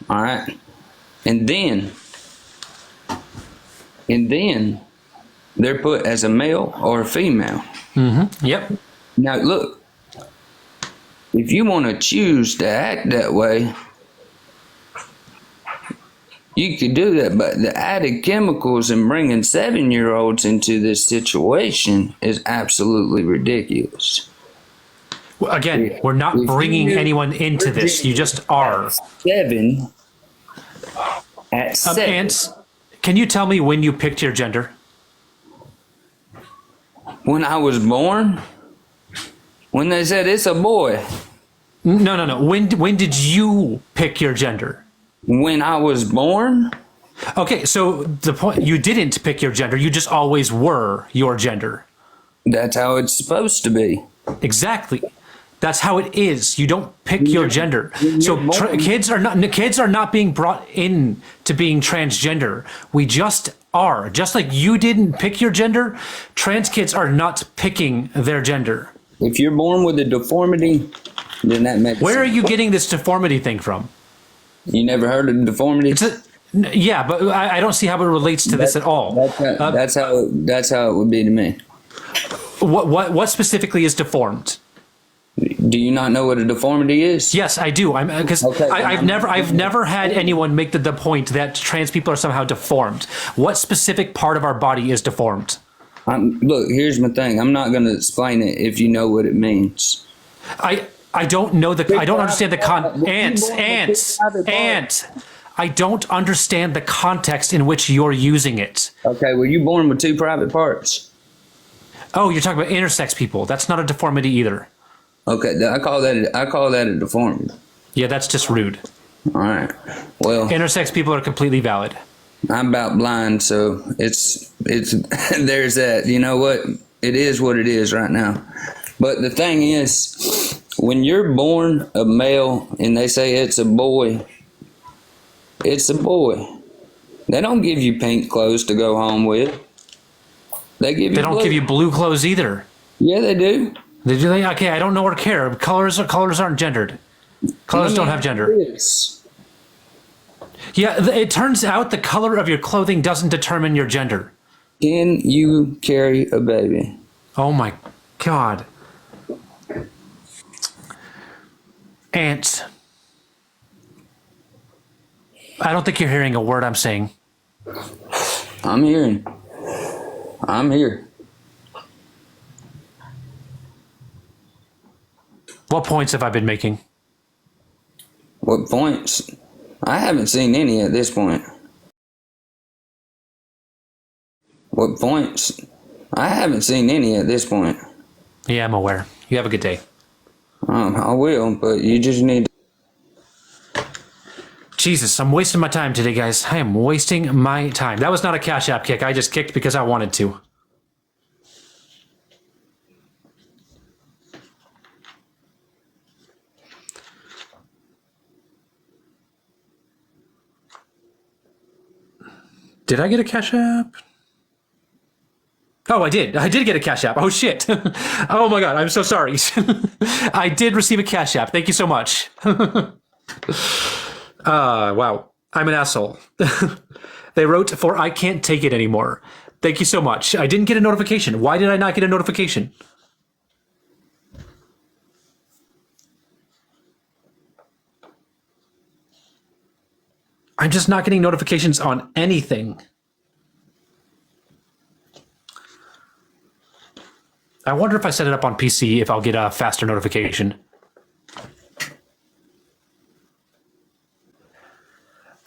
S12: All right, and then they're put as a male or a female.
S2: Mm-hmm. Yep.
S12: Now look. If you want to choose to act that way, you could do that. But the added chemicals and bringing 7-year-olds into this situation is absolutely ridiculous.
S2: Well, again, we're not bringing anyone into this. You just are.
S12: 7, At 7.
S2: Ants, can you tell me when you picked your gender?
S12: When I was born? When they said it's a boy?
S2: No. When did you pick your gender?
S12: When I was born?
S2: Okay, so the point, you didn't pick your gender. You just always were your gender.
S12: That's how it's supposed to be.
S2: Exactly. That's how it is. You don't pick your gender. So kids are not being brought in to being transgender. We just are. Just like you didn't pick your gender, trans kids are not picking their gender.
S12: If you're born with a deformity, then that makes
S2: Where
S12: sense.
S2: are you getting this deformity thing from?
S12: You never heard of deformity?
S2: Yeah, but I don't see how it relates to this at all.
S12: That's how it would be to me.
S2: What specifically is deformed?
S12: Do you not know what a deformity is?
S2: Yes, I do. I've never had anyone make the point that trans people are somehow deformed. What specific part of our body is deformed?
S12: Look, here's my thing. I'm not going to explain it if you know what it means.
S2: I don't know I don't understand the ants. I don't understand the context in which you're using it.
S12: Okay, were you born with 2 private parts?
S2: Oh, you're talking about intersex people. That's not a deformity either.
S12: Okay, I call that a deformity.
S2: Yeah, that's just rude.
S12: All right. Well,
S2: intersex people are completely valid.
S12: I'm about blind, so it's there's that. You know what? It is what it is right now. But the thing is, when you're born a male and they say it's a boy, it's a boy. They don't give you pink clothes to go home with. They don't
S2: give you blue clothes either.
S12: Yeah, they do.
S2: Did you think? Okay, I don't know or care. Colors aren't gendered. Colors don't have gender. Yeah, it turns out the color of your clothing doesn't determine your gender.
S12: Can you carry a baby?
S2: Oh my God. Ants. I don't think you're hearing a word I'm saying.
S12: I'm hearing. I'm here.
S2: What points have I been making?
S12: What points? I haven't seen any at this point. What points? I haven't seen any at this point.
S2: Yeah, I'm aware. You have a good day.
S12: I will, but you just need to...
S2: Jesus, I'm wasting my time today, guys. I am wasting my time. That was not a Cash App kick. I just kicked because I wanted to. Did I get a Cash App? Oh, I did. I did get a Cash App. Oh, shit. Oh, my God. I'm so sorry. I did receive a Cash App. Thank you so much. Wow. I'm an asshole. They wrote for I can't take it anymore. Thank you so much. I didn't get a notification. Why did I not get a notification? I'm just not getting notifications on anything. I wonder if I set it up on PC if I'll get a faster notification.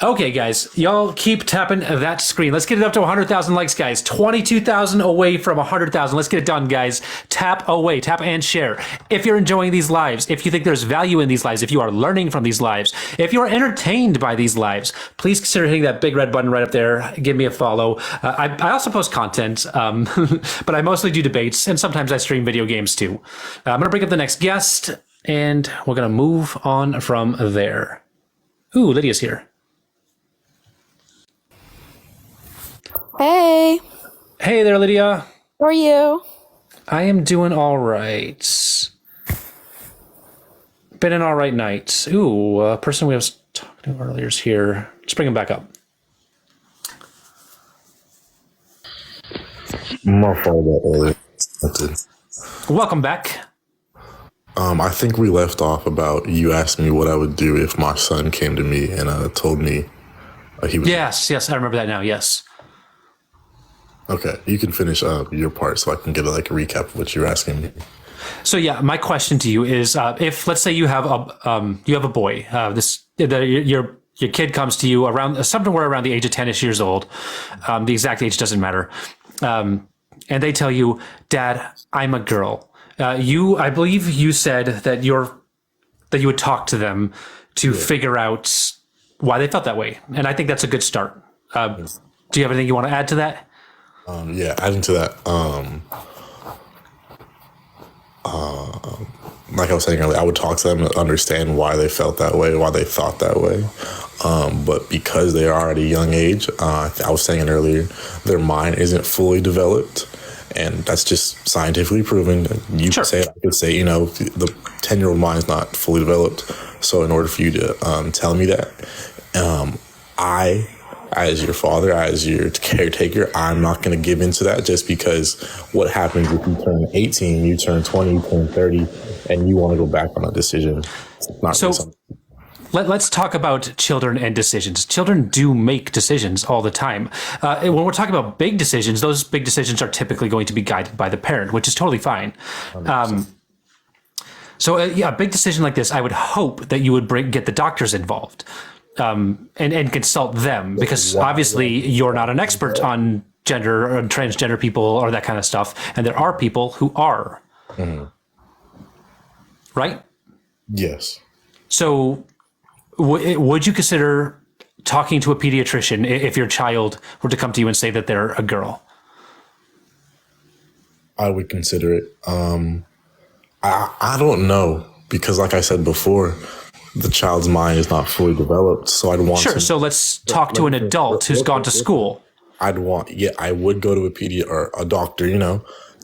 S2: Okay, guys, y'all keep tapping that screen. Let's get it up to 100,000 likes, guys. 22,000 away from 100,000. Let's get it done, guys. Tap away, tap and share. If you're enjoying these lives, if you think there's value in these lives, if you are learning from these lives, if you are entertained by these lives, please consider hitting that big red button right up there. Give me a follow. I also post content, but I mostly do debates, and sometimes I stream video games too. I'm going to bring up the next guest, and we're going to move on from there. Ooh, Lydia's here.
S11: Hey.
S2: Hey there, Lydia.
S11: How are you?
S2: I am doing all right. Been an all right night. Ooh, a person we was talking to earlier is here. Let's bring him back up.
S1: My fault about earlier. That's it.
S2: Welcome back.
S1: I think we left off about you asked me what I would do if my son came to me and told me he was...
S2: Yes, I remember that now, yes.
S1: Okay, you can finish your part so I can get a recap of what you're asking me.
S2: So yeah, my question to you is, if let's say you have a boy, your your kid comes to you around somewhere around the age of 10ish years old. The exact age doesn't matter. And they tell you, Dad, I'm a girl. I believe you said that you would talk to them to figure out why they felt that way. And I think that's a good start. Do you have anything you want to add to that?
S1: Yeah, adding to that, like I was saying earlier, I would talk to them to understand why they felt that way, why they thought that way. But because they are at a young age, I was saying it earlier, their mind isn't fully developed. And that's just scientifically proven. You could say it, I could say, the 10-year-old mind is not fully developed. So in order for you to tell me that, I, as your father, as your caretaker, I'm not going to give into that just because what happens if you turn 18, you turn 20, you turn 30, and you want to go back on a decision. It's not
S2: so let's talk about children and decisions. Children do make decisions all the time. When we're talking about big decisions, those big decisions are typically going to be guided by the parent, which is totally fine. So a big decision like this, I would hope that you would get the doctors involved. And consult them, because obviously you're not an expert on gender or transgender people or that kind of stuff. And there are people who are. Mm-hmm. Right?
S1: Yes.
S2: So would you consider talking to a pediatrician if your child were to come to you and say that they're a girl?
S1: I would consider it. I don't know, because like I said before, the child's mind is not fully developed, so I'd want
S2: to... So let's talk to an adult who's gone to school.
S1: I would go to a or a doctor,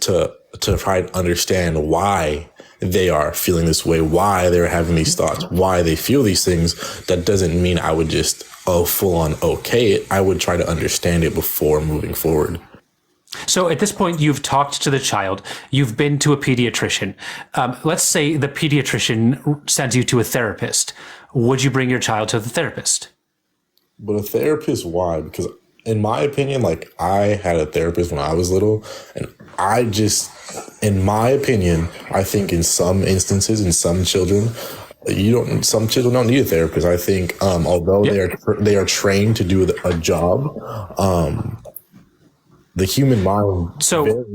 S1: to try to understand why they are feeling this way, why they're having these thoughts, why they feel these things. That doesn't mean I would just, full on okay it. I would try to understand it before moving forward.
S2: So at this point, you've talked to the child, you've been to a pediatrician. Let's say the pediatrician sends you to a therapist. Would you bring your child to the therapist?
S1: But a therapist, why? Because in my opinion, I had a therapist when I was little, and in my opinion, I think in some instances, in some children, some children don't need a therapist. I think, although they are trained to do a job, the human mind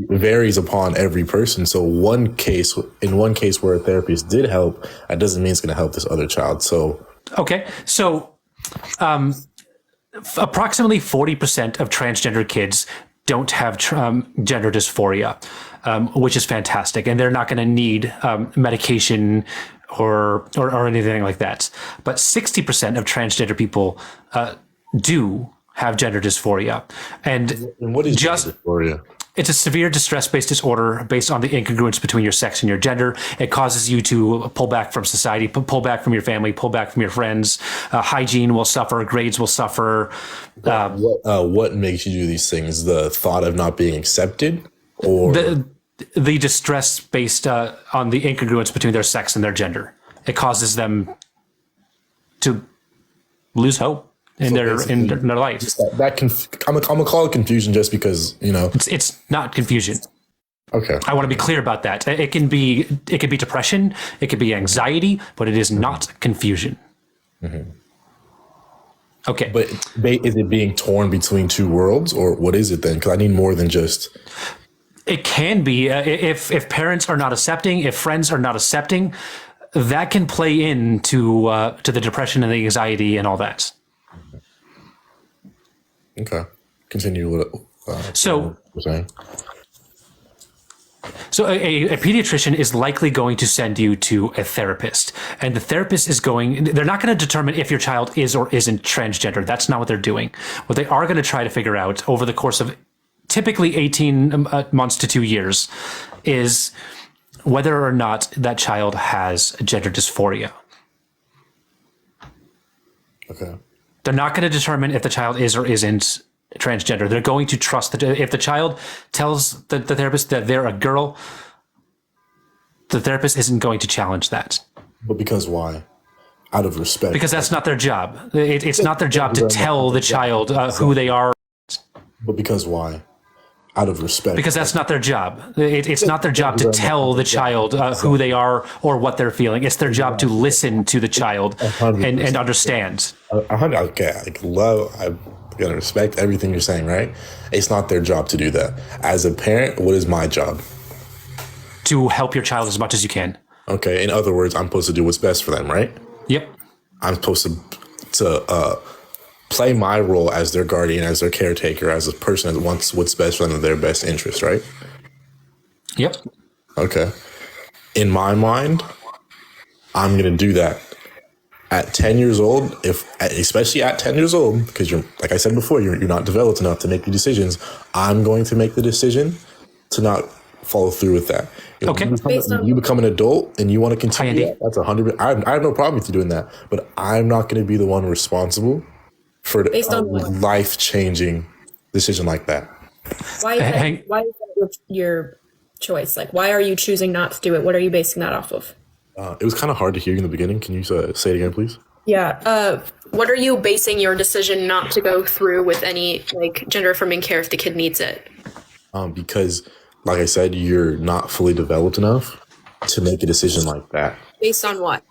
S1: varies upon every person. So in one case where a therapist did help, that doesn't mean it's going to help this other child. So
S2: okay, so approximately 40% of transgender kids don't have gender dysphoria, which is fantastic, and they're not going to need medication or anything like that. But 60% of transgender people do have gender dysphoria. And
S1: what is gender dysphoria?
S2: It's a severe distress-based disorder based on the incongruence between your sex and your gender. It causes you to pull back from society, pull back from your family, pull back from your friends. Hygiene will suffer, grades will suffer.
S1: What makes you do these things? The thought of not being accepted, or
S2: the distress based on the incongruence between their sex and their gender. It causes them to lose hope in their life.
S1: I'm gonna call it confusion just because
S2: it's not confusion.
S1: Okay,
S2: I want to be clear about that. It can be depression, it could be anxiety, but it is not confusion.
S1: Mm-hmm.
S2: Okay,
S1: but is it being torn between two worlds, or what is it then? Because I need more than just.
S2: It can be if parents are not accepting, if friends are not accepting, that can play into to the depression and the anxiety and all that.
S1: Okay, continue with
S2: so
S1: you're saying.
S2: So a pediatrician is likely going to send you to a therapist, and the therapist they're not going to determine if your child is or isn't transgender. That's not what they're doing. What they are going to try to figure out over the course of typically 18 months to 2 years is whether or not that child has gender dysphoria.
S1: Okay.
S2: They're not going to determine if the child is or isn't transgender. They're going to trust that if the child tells the therapist that they're a girl, the therapist isn't going to challenge that.
S1: But because why? Out of respect.
S2: Because that's not their job. It's not their job to tell the child who they are.
S1: But because why? out of respect.
S2: Because that's not their job. It's not their job to tell the child who they are or what they're feeling. It's their job to listen to the child and understand.
S1: Okay, I'm gonna respect everything you're saying, right? It's not their job to do that. As a parent, what is my job?
S2: To help your child as much as you can.
S1: Okay, in other words, I'm supposed to do what's best for them, right?
S2: Yep.
S1: I'm supposed to play my role as their guardian, as their caretaker, as a person that wants what's best for them in their best interest, right?
S2: Yep.
S1: Okay. In my mind, I'm going to do that. At 10 years old, especially at 10 years old, because you're, like I said before, you're not developed enough to make the decisions. I'm going to make the decision to not follow through with that.
S2: Okay.
S1: You become an adult and you want to continue that, that's 100. I have no problem with you doing that, but I'm not going to be the one responsible for a life-changing decision like that.
S13: Why is that your choice? Like, why are you choosing not to do it? What are you basing that off of?
S1: It was kind of hard to hear you in the beginning. Can you say it again, please?
S13: Yeah. What are you basing your decision not to go through with any like gender affirming care if the kid needs it?
S1: Because, like I said, you're not fully developed enough to make a decision like that.
S13: Based on what?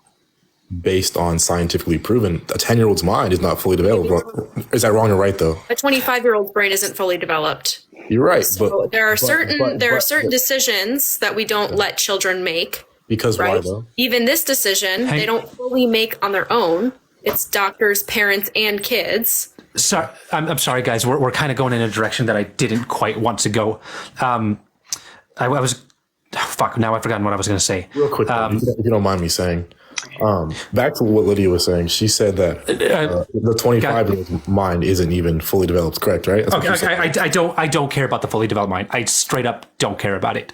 S1: Based on scientifically proven, a 10-year-old's mind is not fully developed. Is that wrong or right, though?
S13: A 25-year-old's brain isn't fully developed.
S1: You're right.
S13: So there are certain decisions that we don't let children make.
S1: Because
S13: right?
S1: Why, though?
S13: Even this decision, they don't fully make on their own. It's doctors, parents, and kids.
S2: Sorry, I'm sorry, guys. We're kind of going in a direction that I didn't quite want to go. I was... Fuck, now I've forgotten what I was going to say.
S1: Real quick, if you don't mind me saying... back to what Lydia was saying, she said that the 25-year-old mind isn't even fully developed, correct, right?
S2: Okay, I don't care about the fully developed mind. I straight up don't care about it.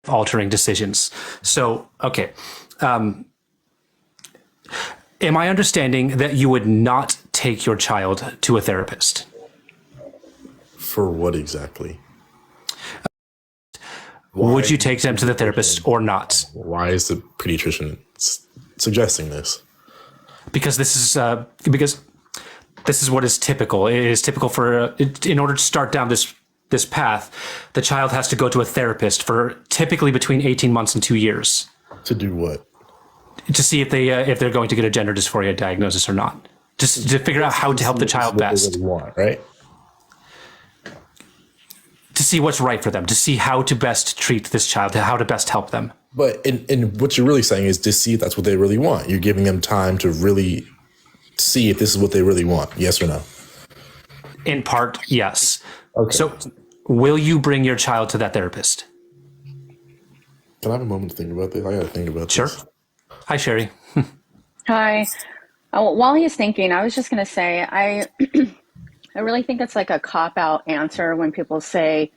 S2: Altering decisions. So, okay. Am I understanding that you would not take your child to a therapist?
S1: For what exactly?
S2: Would you take them to the therapist or not?
S1: Why is the pediatrician suggesting this?
S2: Because this is what is typical. It is typical for in order to start down this path, the child has to go to a therapist for typically between 18 months and 2 years.
S1: To do what?
S2: To see if they're going to get a gender dysphoria diagnosis or not. Just to figure out how to help the child best.
S1: Really want, right?
S2: To see what's right for them, to see how to best treat this child, how to best help them.
S1: But in what you're really saying is to see if that's what they really want. You're giving them time to really see if this is what they really want. Yes or no?
S2: In part, yes.
S1: Okay.
S2: So will you bring your child to that therapist?
S1: Can I have a moment to think about this? I got to think about
S2: this. Sure. Hi, Sherry.
S14: Hi. While he's thinking, I was just going to say, I really think it's like a cop-out answer when people say,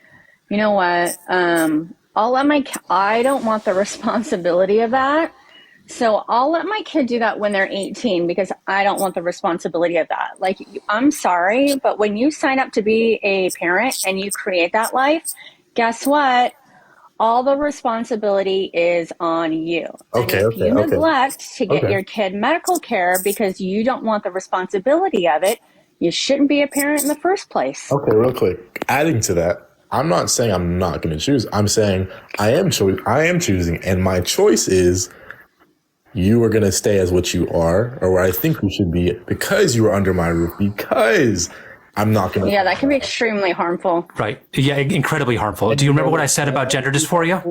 S14: you know what, I don't want the responsibility of that. So I'll let my kid do that when they're 18 because I don't want the responsibility of that. Like, I'm sorry, but when you sign up to be a parent and you create that life, guess what? All the responsibility is on you.
S1: Okay,
S14: and if you neglect to get your kid medical care because you don't want the responsibility of it, you shouldn't be a parent in the first place.
S1: Okay, real quick. Adding to that, I'm not saying I'm not going to choose. I'm saying I am choosing, and my choice is you are going to stay as what you are, or where I think you should be, because you are under my roof, because I'm not going to.
S14: Yeah, that can be extremely harmful.
S2: Right. Yeah, incredibly harmful. Do you remember what I said about gender dysphoria?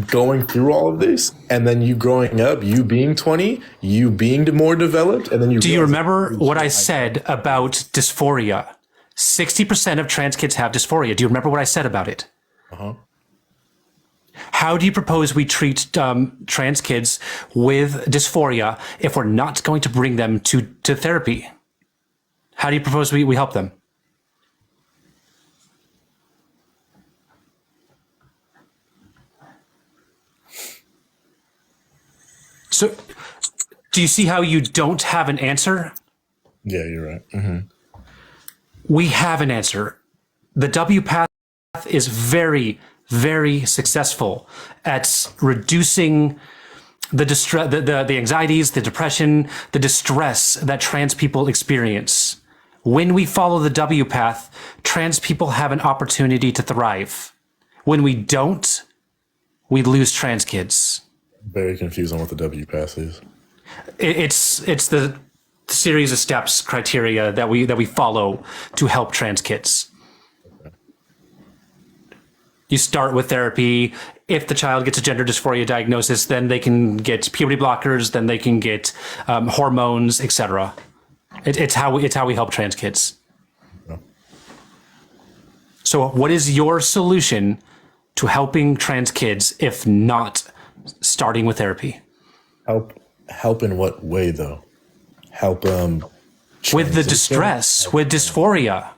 S1: Going through all of this, and then you growing up, you being 20, you being more developed, and then you.
S2: Do you remember what I said about dysphoria? 60% of trans kids have dysphoria. Do you remember what I said about it?
S1: Uh-huh.
S2: How do you propose we treat trans kids with dysphoria if we're not going to bring them to therapy? How do you propose we help them? So, do you see how you don't have an answer?
S1: Yeah, you're right. Mm-hmm.
S2: We have an answer. The W path is very, very successful at reducing the distress, the anxieties, the depression, the distress that trans people experience. When we follow the W path, trans people have an opportunity to thrive. When we don't, we lose trans kids.
S1: Very confused on what the W path is.
S2: It's the series of steps, criteria that we follow to help trans kids. You start with therapy. If the child gets a gender dysphoria diagnosis, then they can get puberty blockers, then they can get hormones, etc. It's how we help trans kids. Yeah. So what is your solution to helping trans kids if not starting with therapy?
S1: Help in what way though? Help
S2: with the distress, with dysphoria.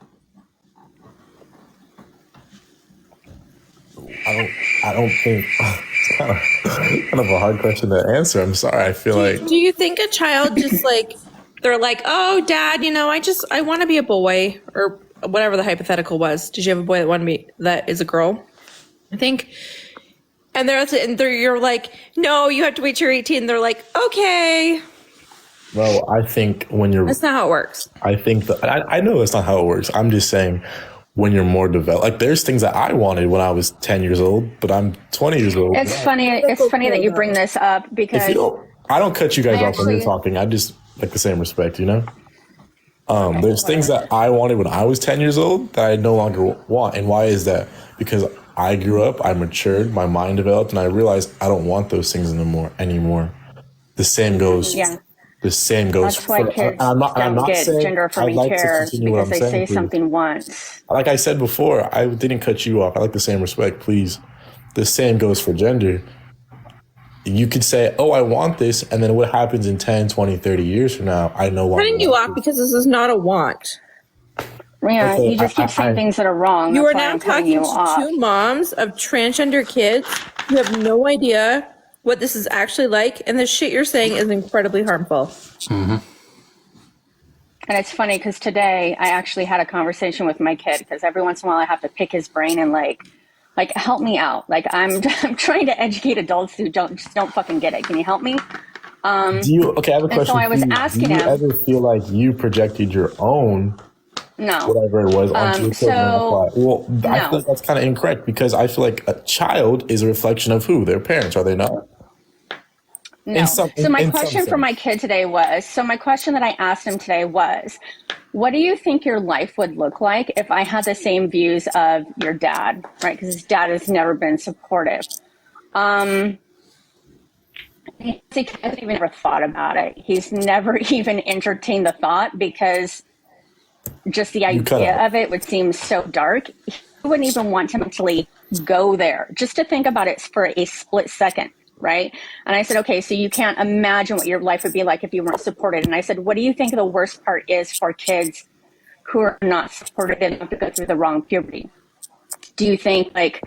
S1: I don't think it's kind of a hard question to answer. I'm sorry. I feel like.
S15: Do you think a child just like they're like, oh, Dad, I want to be a boy, or whatever the hypothetical was. Did you have a boy that is a girl? I think. And you're like, no, you have to wait till you're 18. They're like, okay.
S1: Well, I think when you're.
S15: That's not how it works.
S1: I think I know that's not how it works. I'm just saying. When you're more developed, like there's things that I wanted when I was 10 years old, but I'm 20 years old.
S14: It's funny that you bring this up because
S1: I don't cut you guys off when you're talking. I just like the same respect, There's things that I wanted when I was 10 years old that I no longer want. And why is that? Because I grew up, I matured, my mind developed, and I realized I don't want those things anymore. The same goes. Yeah. The same goes.
S14: That's why kids don't get gender affirming care because they say something once.
S1: Like I said before, I didn't cut you off. I like the same respect, please. The same goes for gender. You could say, oh, I want this. And then what happens in 10, 20, 30 years from now, I no longer
S15: cutting you off because this is not a want.
S14: Yeah, okay, you just keep saying things that are wrong.
S15: You are now talking to two moms of transgender kids who have no idea what this is actually like, and the shit you're saying is incredibly harmful.
S2: Mm-hmm.
S14: And it's funny because today I actually had a conversation with my kid because every once in a while I have to pick his brain and like help me out. Like I'm trying to educate adults who don't fucking get it. Can you help me?
S1: I have a question.
S14: So I was asking him.
S1: Do you ever feel like you projected your own?
S14: No.
S1: Whatever it was onto your children?
S14: No.
S1: I feel like that's kind of incorrect because I feel like a child is a reflection of who? Their parents, are they not?
S14: No. So my question for my kid today was, my question that I asked him today was, what do you think your life would look like if I had the same views of your dad, right? Because his dad has never been supportive. He hasn't even ever thought about it. He's never even entertained the thought because just the idea of it would seem so dark. He wouldn't even want to mentally go there, just to think about it for a split second. Right. And I said, okay, so you can't imagine what your life would be like if you weren't supported. And I said, what do you think the worst part is for kids who are not supported and have to go through the wrong puberty? Do you think like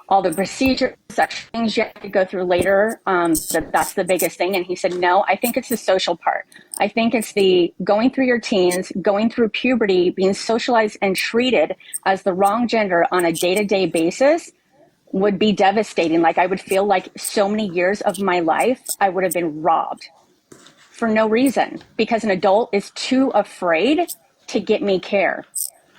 S14: all the procedures, sexual things you have to go through later, that's the biggest thing? And he said, no, I think it's the social part. I think it's the going through your teens, going through puberty, being socialized and treated as the wrong gender on a day-to-day basis would be devastating. Like I would feel like so many years of my life, I would have been robbed for no reason because an adult is too afraid to get me care.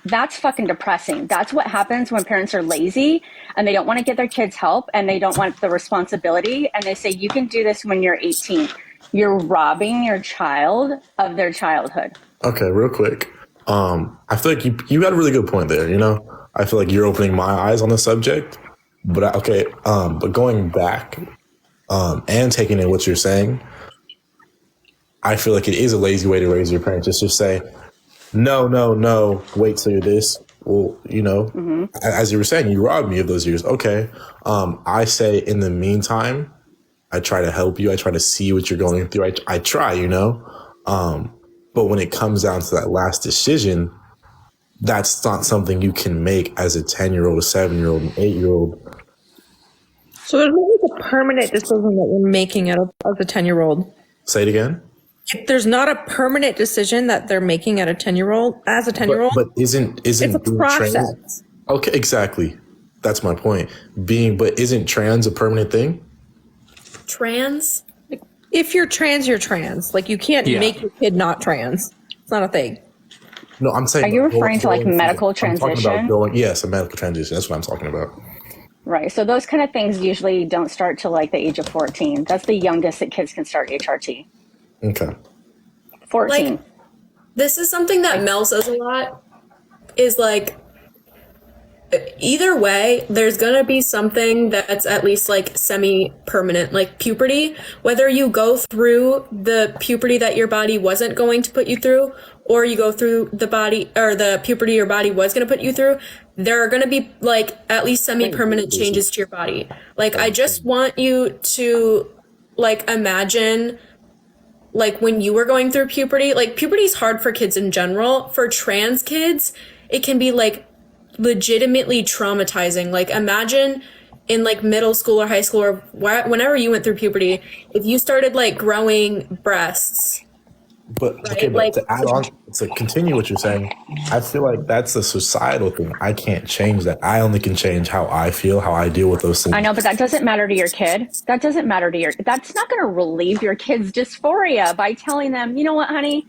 S14: That's fucking depressing. That's what happens when parents are lazy and they don't want to get their kids help and they don't want the responsibility. And they say, you can do this when you're 18. You're robbing your child of their childhood.
S1: Okay, real quick. I feel like you got a really good point there. I feel like you're opening my eyes on the subject. But but going back and taking in what you're saying, I feel like it is a lazy way to raise your parents. Just say, no, wait till you're this. Well, as you were saying, you robbed me of those years. Okay. I say in the meantime, I try to help you. I try to see what you're going through. I try, but when it comes down to that last decision, that's not something you can make as a 10-year-old, a 7-year-old, an 8-year-old.
S15: So there's not like a permanent decision that you're making as a 10-year-old.
S1: Say it again.
S15: If there's not a permanent decision that they're making as a 10-year-old,
S1: but isn't
S15: it's a process.
S1: Okay, exactly. That's my point. But isn't trans a permanent thing?
S15: Trans? If you're trans, you're trans. Like, you can't make your kid not trans. It's not a thing.
S1: No, I'm saying.
S13: Are you referring to like medical
S1: I'm talking
S13: transition?
S1: about going. Yes, a medical transition. That's what I'm talking about.
S13: Right. So those kind of things usually don't start till like the age of 14. That's the youngest that kids can start HRT.
S1: Okay.
S13: 14.
S15: Like, this is something that Mel says a lot, is like, either way, there's gonna be something that's at least like semi-permanent, like puberty. Whether you go through the puberty that your body wasn't going to put you through, or you go through the puberty your body was gonna put you through, there are gonna be like at least semi-permanent changes to your body. Like, I just want you to like imagine like when you were going through puberty. Like, puberty is hard for kids in general. For trans kids, it can be like legitimately traumatizing. Like, imagine in like middle school or high school or whenever you went through puberty, if you started like growing breasts.
S1: But okay, but
S15: Like,
S1: to add on, to continue what you're saying, I feel like that's a societal thing. I can't change that. I only can change how I feel, how I deal with those things.
S13: I know, but that doesn't matter to your kid. That's not going to relieve your kid's dysphoria by telling them, you know what, honey,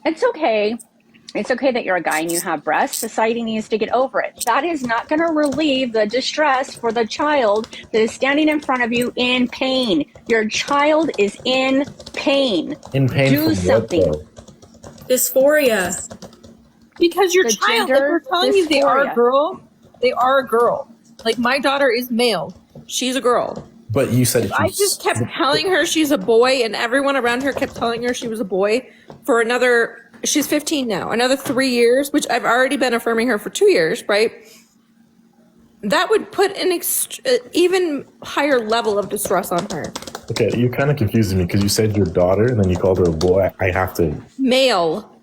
S13: it's okay. It's okay that you're a guy and you have breasts. Society needs to get over it. That is not going to relieve the distress for the child that is standing in front of you in pain. Your child is in pain.
S1: In pain
S13: Do
S1: from
S13: something.
S1: what, though?
S15: Dysphoria.
S8: Because your child, like we're telling you they are a girl, they are a girl. Like, my daughter is male. She's a girl.
S1: But you said
S8: If I just kept telling her she's a boy and everyone around her kept telling her she was a boy for she's 15 now, another 3 years, which I've already been affirming her for 2 years, right? That would put an even higher level of distress on her.
S1: Okay, you kind of confusing me because you said your daughter and then you called her a boy. I have to.
S8: Male.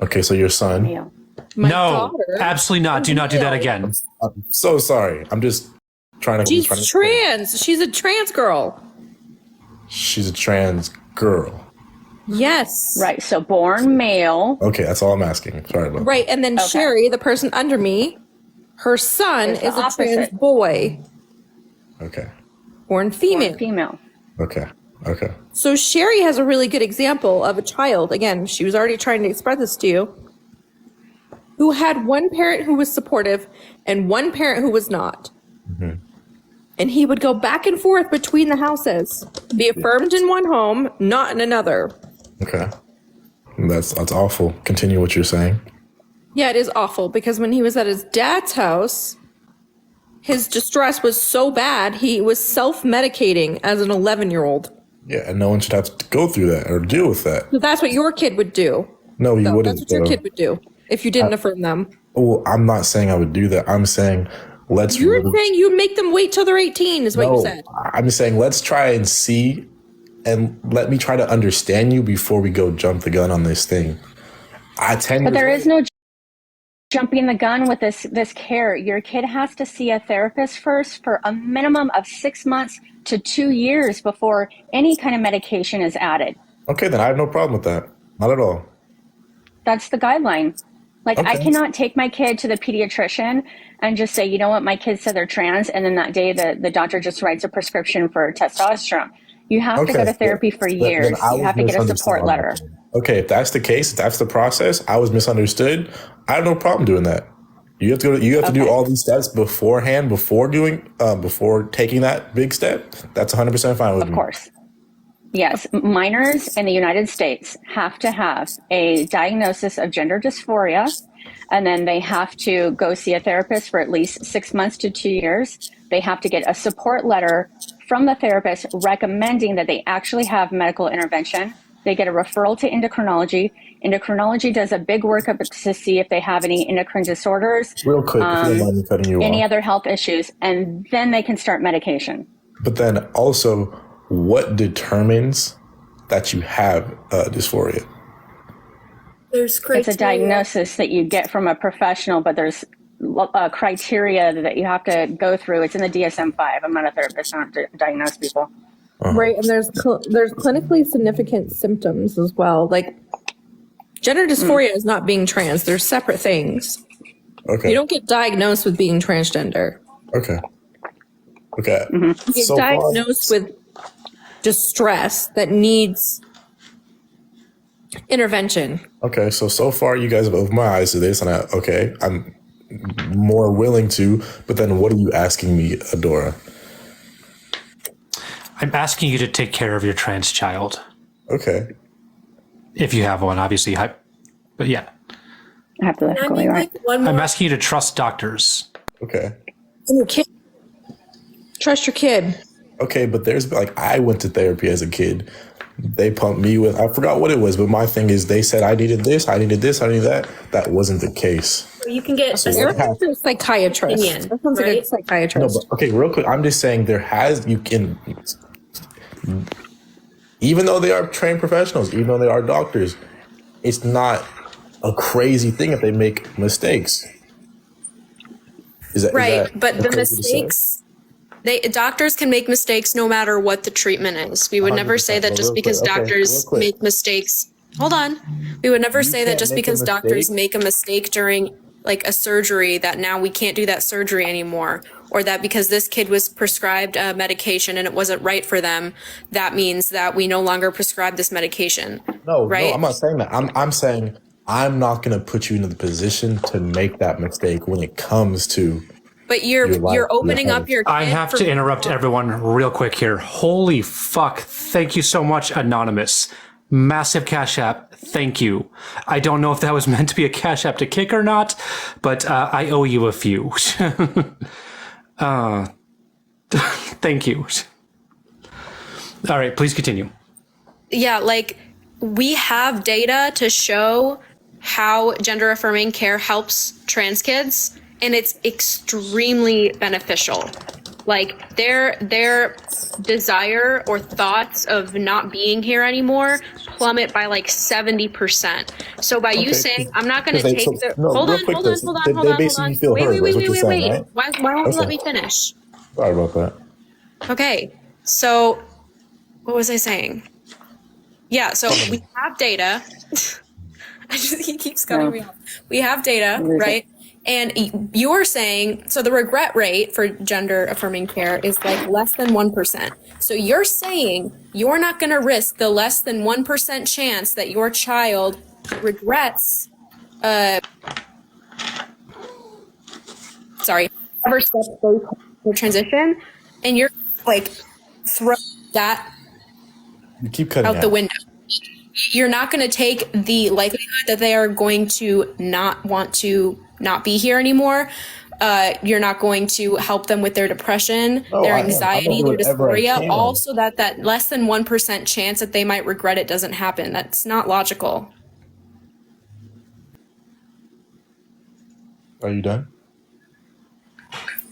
S1: Okay, so your son.
S13: Male.
S2: No,
S8: daughter
S2: absolutely not. Do not do that again.
S1: I'm so sorry. I'm just trying to.
S8: She's trans. She's a trans girl.
S1: She's a trans girl.
S8: Yes.
S13: Right. So born male.
S1: Okay, that's all I'm asking. Sorry about that.
S8: Right, and then Sherry, the person under me, her son is a trans boy.
S1: Okay.
S8: Born female.
S13: Female.
S1: Okay. Okay.
S8: So Sherry has a really good example of a child. Again, she was already trying to express this to you, who had one parent who was supportive and one parent who was not.
S1: Mm-hmm.
S8: And he would go back and forth between the houses, be affirmed in one home, not in another.
S1: Okay. That's awful. Continue what you're saying.
S8: Yeah, it is awful because when he was at his dad's house, his distress was so bad, he was self-medicating as an 11-year-old.
S1: Yeah, and no one should have to go through that or deal with that.
S8: So that's what your kid would do.
S1: No, you wouldn't.
S8: That's what your kid would do if you didn't affirm them.
S1: Well, I'm not saying I would do that. I'm saying
S8: You're saying you'd make them wait till they're 18 is what you said.
S1: I'm just saying let's try and see and let me try to understand you before we go jump the gun on this thing.
S13: But there is no jumping the gun with this care. Your kid has to see a therapist first for a minimum of 6 months to 2 years before any kind of medication is added.
S1: Okay, then I have no problem with that. Not at all.
S13: That's the guideline. Like, I cannot take my kid to the pediatrician and just say, you know what, my kid said they're trans, and then that day the doctor just writes a prescription for testosterone. You have to go to therapy for years. You have to get a support letter.
S1: Okay, if that's the case, if that's the process, I was misunderstood. I have no problem doing that. You have to go. You have to do all these steps beforehand, before taking that big step. That's 100% fine with me.
S13: Of course. Yes, minors in the United States have to have a diagnosis of gender dysphoria, and then they have to go see a therapist for at least 6 months to 2 years. They have to get a support letter from the therapist recommending that they actually have medical intervention. They get a referral to endocrinology. Endocrinology does a big workup to see if they have any endocrine disorders,
S1: Real quick, if you don't mind me cutting you
S13: any
S1: off.
S13: other health issues, and then they can start medication.
S1: But then also, what determines that you have dysphoria?
S15: There's criteria.
S13: It's a diagnosis that you get from a professional, but there's criteria that you have to go through. It's in the DSM-5. I'm not a therapist. I don't diagnose people.
S8: Right, and there's clinically significant symptoms as well. Like, gender dysphoria is not being trans. They're separate things.
S1: Okay.
S8: You don't get diagnosed with being transgender.
S1: Okay. Okay.
S8: You get
S1: So far,
S8: diagnosed with distress that needs intervention.
S1: okay. So far, you guys have opened my eyes to this, and I'm more willing to. But then, what are you asking me, Adora?
S2: I'm asking you to take care of your trans child.
S1: Okay.
S2: If you have one, obviously. But yeah.
S14: Hypothetically, right?
S2: I'm asking you to trust doctors.
S1: Okay.
S8: Your kid. Trust your kid.
S1: Okay, but there's I went to therapy as a kid. They pumped me with, I forgot what it was, but my thing is they said I needed this, I needed this, I needed that. That wasn't the case.
S8: You can get
S1: So what happened?
S8: a psychiatrist.
S15: Opinion,
S8: That sounds like a
S15: right?
S1: No,
S8: psychiatrist.
S1: but okay, real quick. I'm just saying you can, even though they are trained professionals, even though they are doctors, it's not a crazy thing if they make mistakes. Is that
S15: But the
S1: crazy to say?
S15: mistakes, doctors can make mistakes no matter what the treatment is. We would never say
S1: 100%,
S15: that
S1: but
S15: just
S1: real
S15: because
S1: quick, okay,
S15: doctors
S1: real quick.
S15: make mistakes. Hold on. We would never
S1: You
S15: say that
S1: can't
S15: just
S1: make a
S15: because doctors
S1: mistake.
S15: make a mistake during like a surgery that now we can't do that surgery anymore, or that because this kid was prescribed a medication and it wasn't right for them, that means that we no longer prescribe this medication.
S1: No,
S15: right?
S1: I'm not saying that. I'm saying I'm not going to put you into the position to make that mistake when it comes to.
S15: But you're opening up your kid
S2: I have to interrupt everyone real quick here. Holy fuck. Thank you so much, Anonymous. Massive Cash App. Thank you. I don't know if that was meant to be a Cash App to kick or not, but I owe you a few. Thank you. All right, please continue.
S15: Yeah, like we have data to show how gender affirming care helps trans kids, and it's extremely beneficial. Like their desire or thoughts of not being here anymore plummet by like 70%. So by you saying I'm not going to take the hold on.
S1: They basically feel heard. That's what you're saying, right?
S15: Why won't you let me finish?
S1: Sorry about that.
S15: Okay, so what was I saying? Yeah, so we have data. He keeps cutting me off. We have data, right? And you're saying, so the regret rate for gender affirming care is like less than 1%. So you're saying you're not going to risk the less than 1% chance that your child regrets, ever steps through transition, and you're like throw that
S1: You keep cutting
S15: out the window. You're not going to take the likelihood that they are going to not want to not be here anymore. You're not going to help them with their depression, their anxiety, their dysphoria. Also, that less than 1% chance that they might regret it doesn't happen. That's not logical.
S1: Are you done?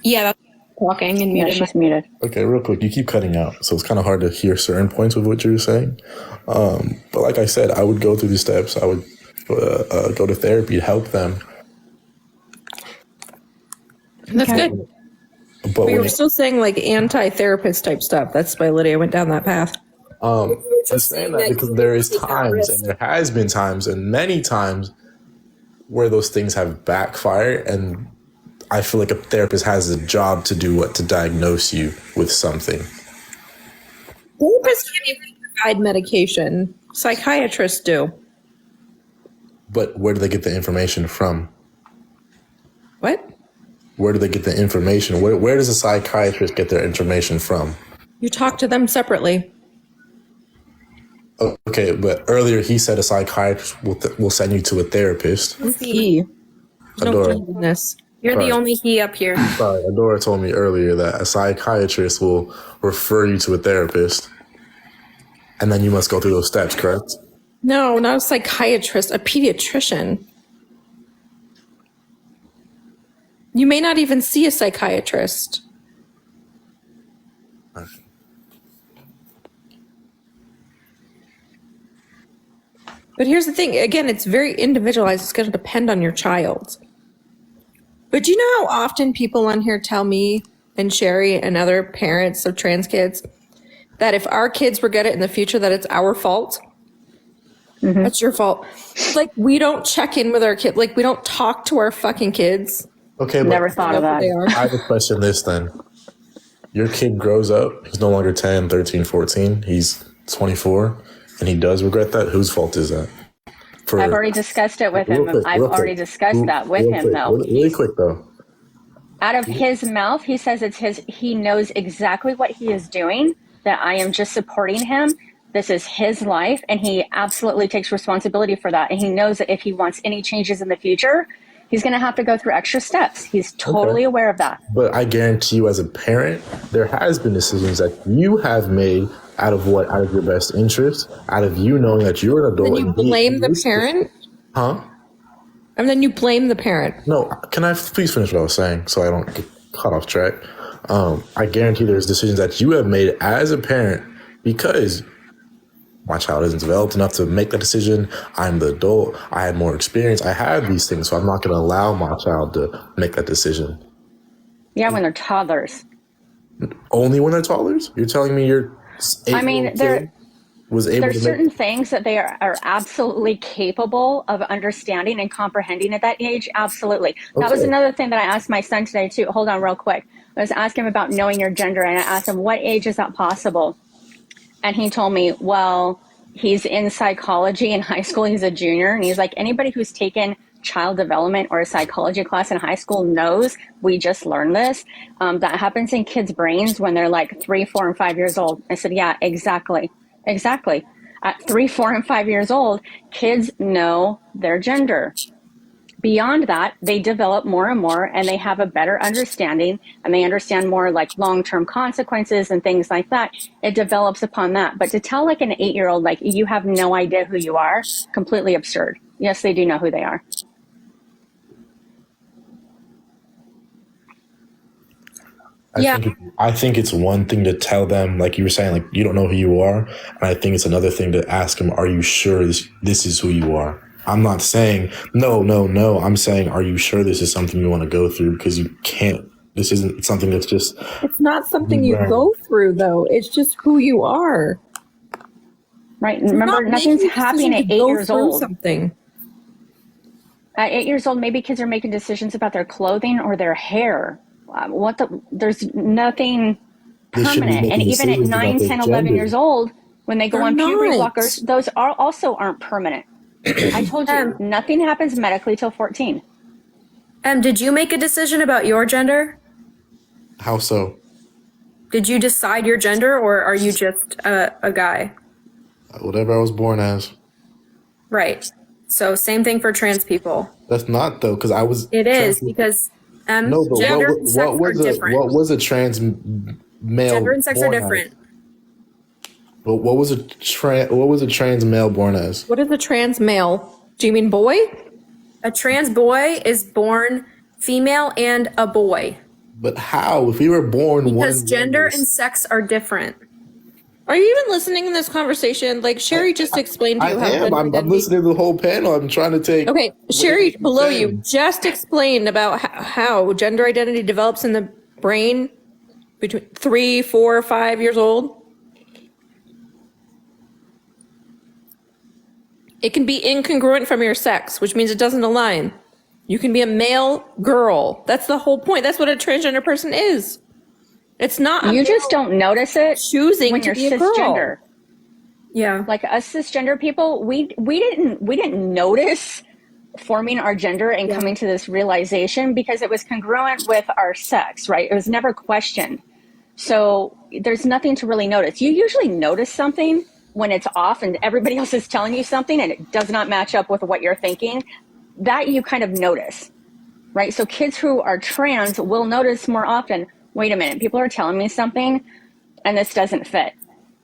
S15: Yeah, that's talking and muted.
S14: She's muted.
S1: Okay, real quick. You keep cutting out, so it's kind of hard to hear certain points of what you're saying. But like I said, I would go through the steps. I would go to therapy to help them.
S8: That's good.
S1: But
S8: We were still saying like anti-therapist type stuff. That's why Lydia went down that path.
S1: I'm saying that because there is times, and there has been times, and many times, where those things have backfired, and I feel like a therapist has a job to do to diagnose you with something.
S8: Therapists can't even provide medication. Psychiatrists do.
S1: But where do they get the information from?
S8: What?
S1: Where do they get the information? Where does a psychiatrist get their information from?
S8: You talk to them separately.
S1: Okay, but earlier he said a psychiatrist will send you to a therapist.
S8: He. No
S1: Adora.
S8: goodness.
S15: You're the only he up here.
S1: Sorry, Adora told me earlier that a psychiatrist will refer you to a therapist, and then you must go through those steps, correct?
S8: No, not a psychiatrist, a pediatrician. You may not even see a psychiatrist. But here's the thing. Again, it's very individualized. It's going to depend on your child. But do you know how often people on here tell me and Sherry and other parents of trans kids that if our kids regret it in the future, that it's our fault? That's your fault. Like, we don't check in with our kid. Like, we don't talk to our fucking kids.
S1: Okay, but
S13: Never thought of that.
S1: I have a question this then. Your kid grows up, he's no longer 10, 13, 14, he's 24, and he does regret that. Whose fault is that?
S13: I've already discussed it with him. I've already discussed that with him, though.
S1: Really quick, though.
S13: Out of his mouth, he says it's his, he knows exactly what he is doing, that I am just supporting him. This is his life, and he absolutely takes responsibility for that. And he knows that if he wants any changes in the future, he's going to have to go through extra steps. He's totally aware of that.
S1: But I guarantee you, as a parent, there has been decisions that you have made out of your best interest, out of you knowing that you're an adult.
S8: Then you blame the parent?
S1: Huh?
S8: And then you blame the parent.
S1: No, can I please finish what I was saying so I don't get caught off track? I guarantee there's decisions that you have made as a parent because my child isn't developed enough to make that decision. I'm the adult. I had more experience. I have these things, so I'm not going to allow my child to make that decision.
S13: Yeah, when they're toddlers.
S1: Only when they're toddlers? You're telling me you're...
S13: I mean, there's certain things that they are absolutely capable of understanding and comprehending at that age. Absolutely. That was another thing that I asked my son today too. Hold on real quick. I was asking him about knowing your gender, and I asked him, what age is that possible? And he told me, well, he's in psychology in high school. He's a junior. And he's like, anybody who's taken child development or a psychology class in high school knows, we just learned this, that happens in kids' brains when they're like 3, 4, and 5 years old. I said, yeah, exactly. At 3, 4, and 5 years old, kids know their gender. Beyond that, they develop more and more, and they have a better understanding, and they understand more like long-term consequences and things like that. It develops upon that. But to tell like an 8-year-old, like, you have no idea who you are, completely absurd. Yes, they do know who they are.
S1: I think it's one thing to tell them, like you were saying, like, you don't know who you are. And I think it's another thing to ask them, are you sure this is who you are? I'm not saying, no. I'm saying, are you sure this is something you want to go through? Because you can't. This isn't something that's just...
S8: It's not something you go through, though. It's just who you are.
S13: Right. Remember, nothing's happening at 8 years old.
S8: Something.
S13: At 8 years old, maybe kids are making decisions about their clothing or their hair. There's nothing permanent. And even at 9, 10, 11 years old, when they go on puberty blockers, those also aren't permanent. I told you, nothing happens medically till 14.
S16: Did you make a decision about your gender?
S1: How so?
S16: Did you decide your gender, or are you just a guy?
S1: Whatever I was born as.
S16: Right. So same thing for trans people.
S1: That's not, though, because I was...
S16: It is, because
S1: no, but
S16: gender and sex are different.
S1: What was a trans male?
S16: Gender and sex are different.
S1: But what was a trans male born as?
S8: What is a trans male? Do you mean boy?
S16: A trans boy is born female and a boy.
S1: But how? If we were born
S16: because gender and sex are different.
S8: Are you even listening in this conversation? Like Sherry just explained to you how gender
S1: I'm listening to the whole panel. I'm trying to take...
S8: Okay, Sherry below you just explained about how gender identity develops in the brain between 3, 4, 5 years old. It can be incongruent from your sex, which means it doesn't align. You can be a male girl. That's the whole point. That's what a transgender person is. It's not.
S13: You just don't notice it
S8: choosing
S13: when
S8: to
S13: you're
S8: be a
S13: cisgender.
S8: girl.
S16: Yeah.
S13: Like us cisgender people, we didn't notice forming our gender and coming to this realization because it was congruent with our sex, right? It was never questioned. So there's nothing to really notice. You usually notice something when it's off and everybody else is telling you something and it does not match up with what you're thinking. That you kind of notice, right? So kids who are trans will notice more often, wait a minute, people are telling me something and this doesn't fit.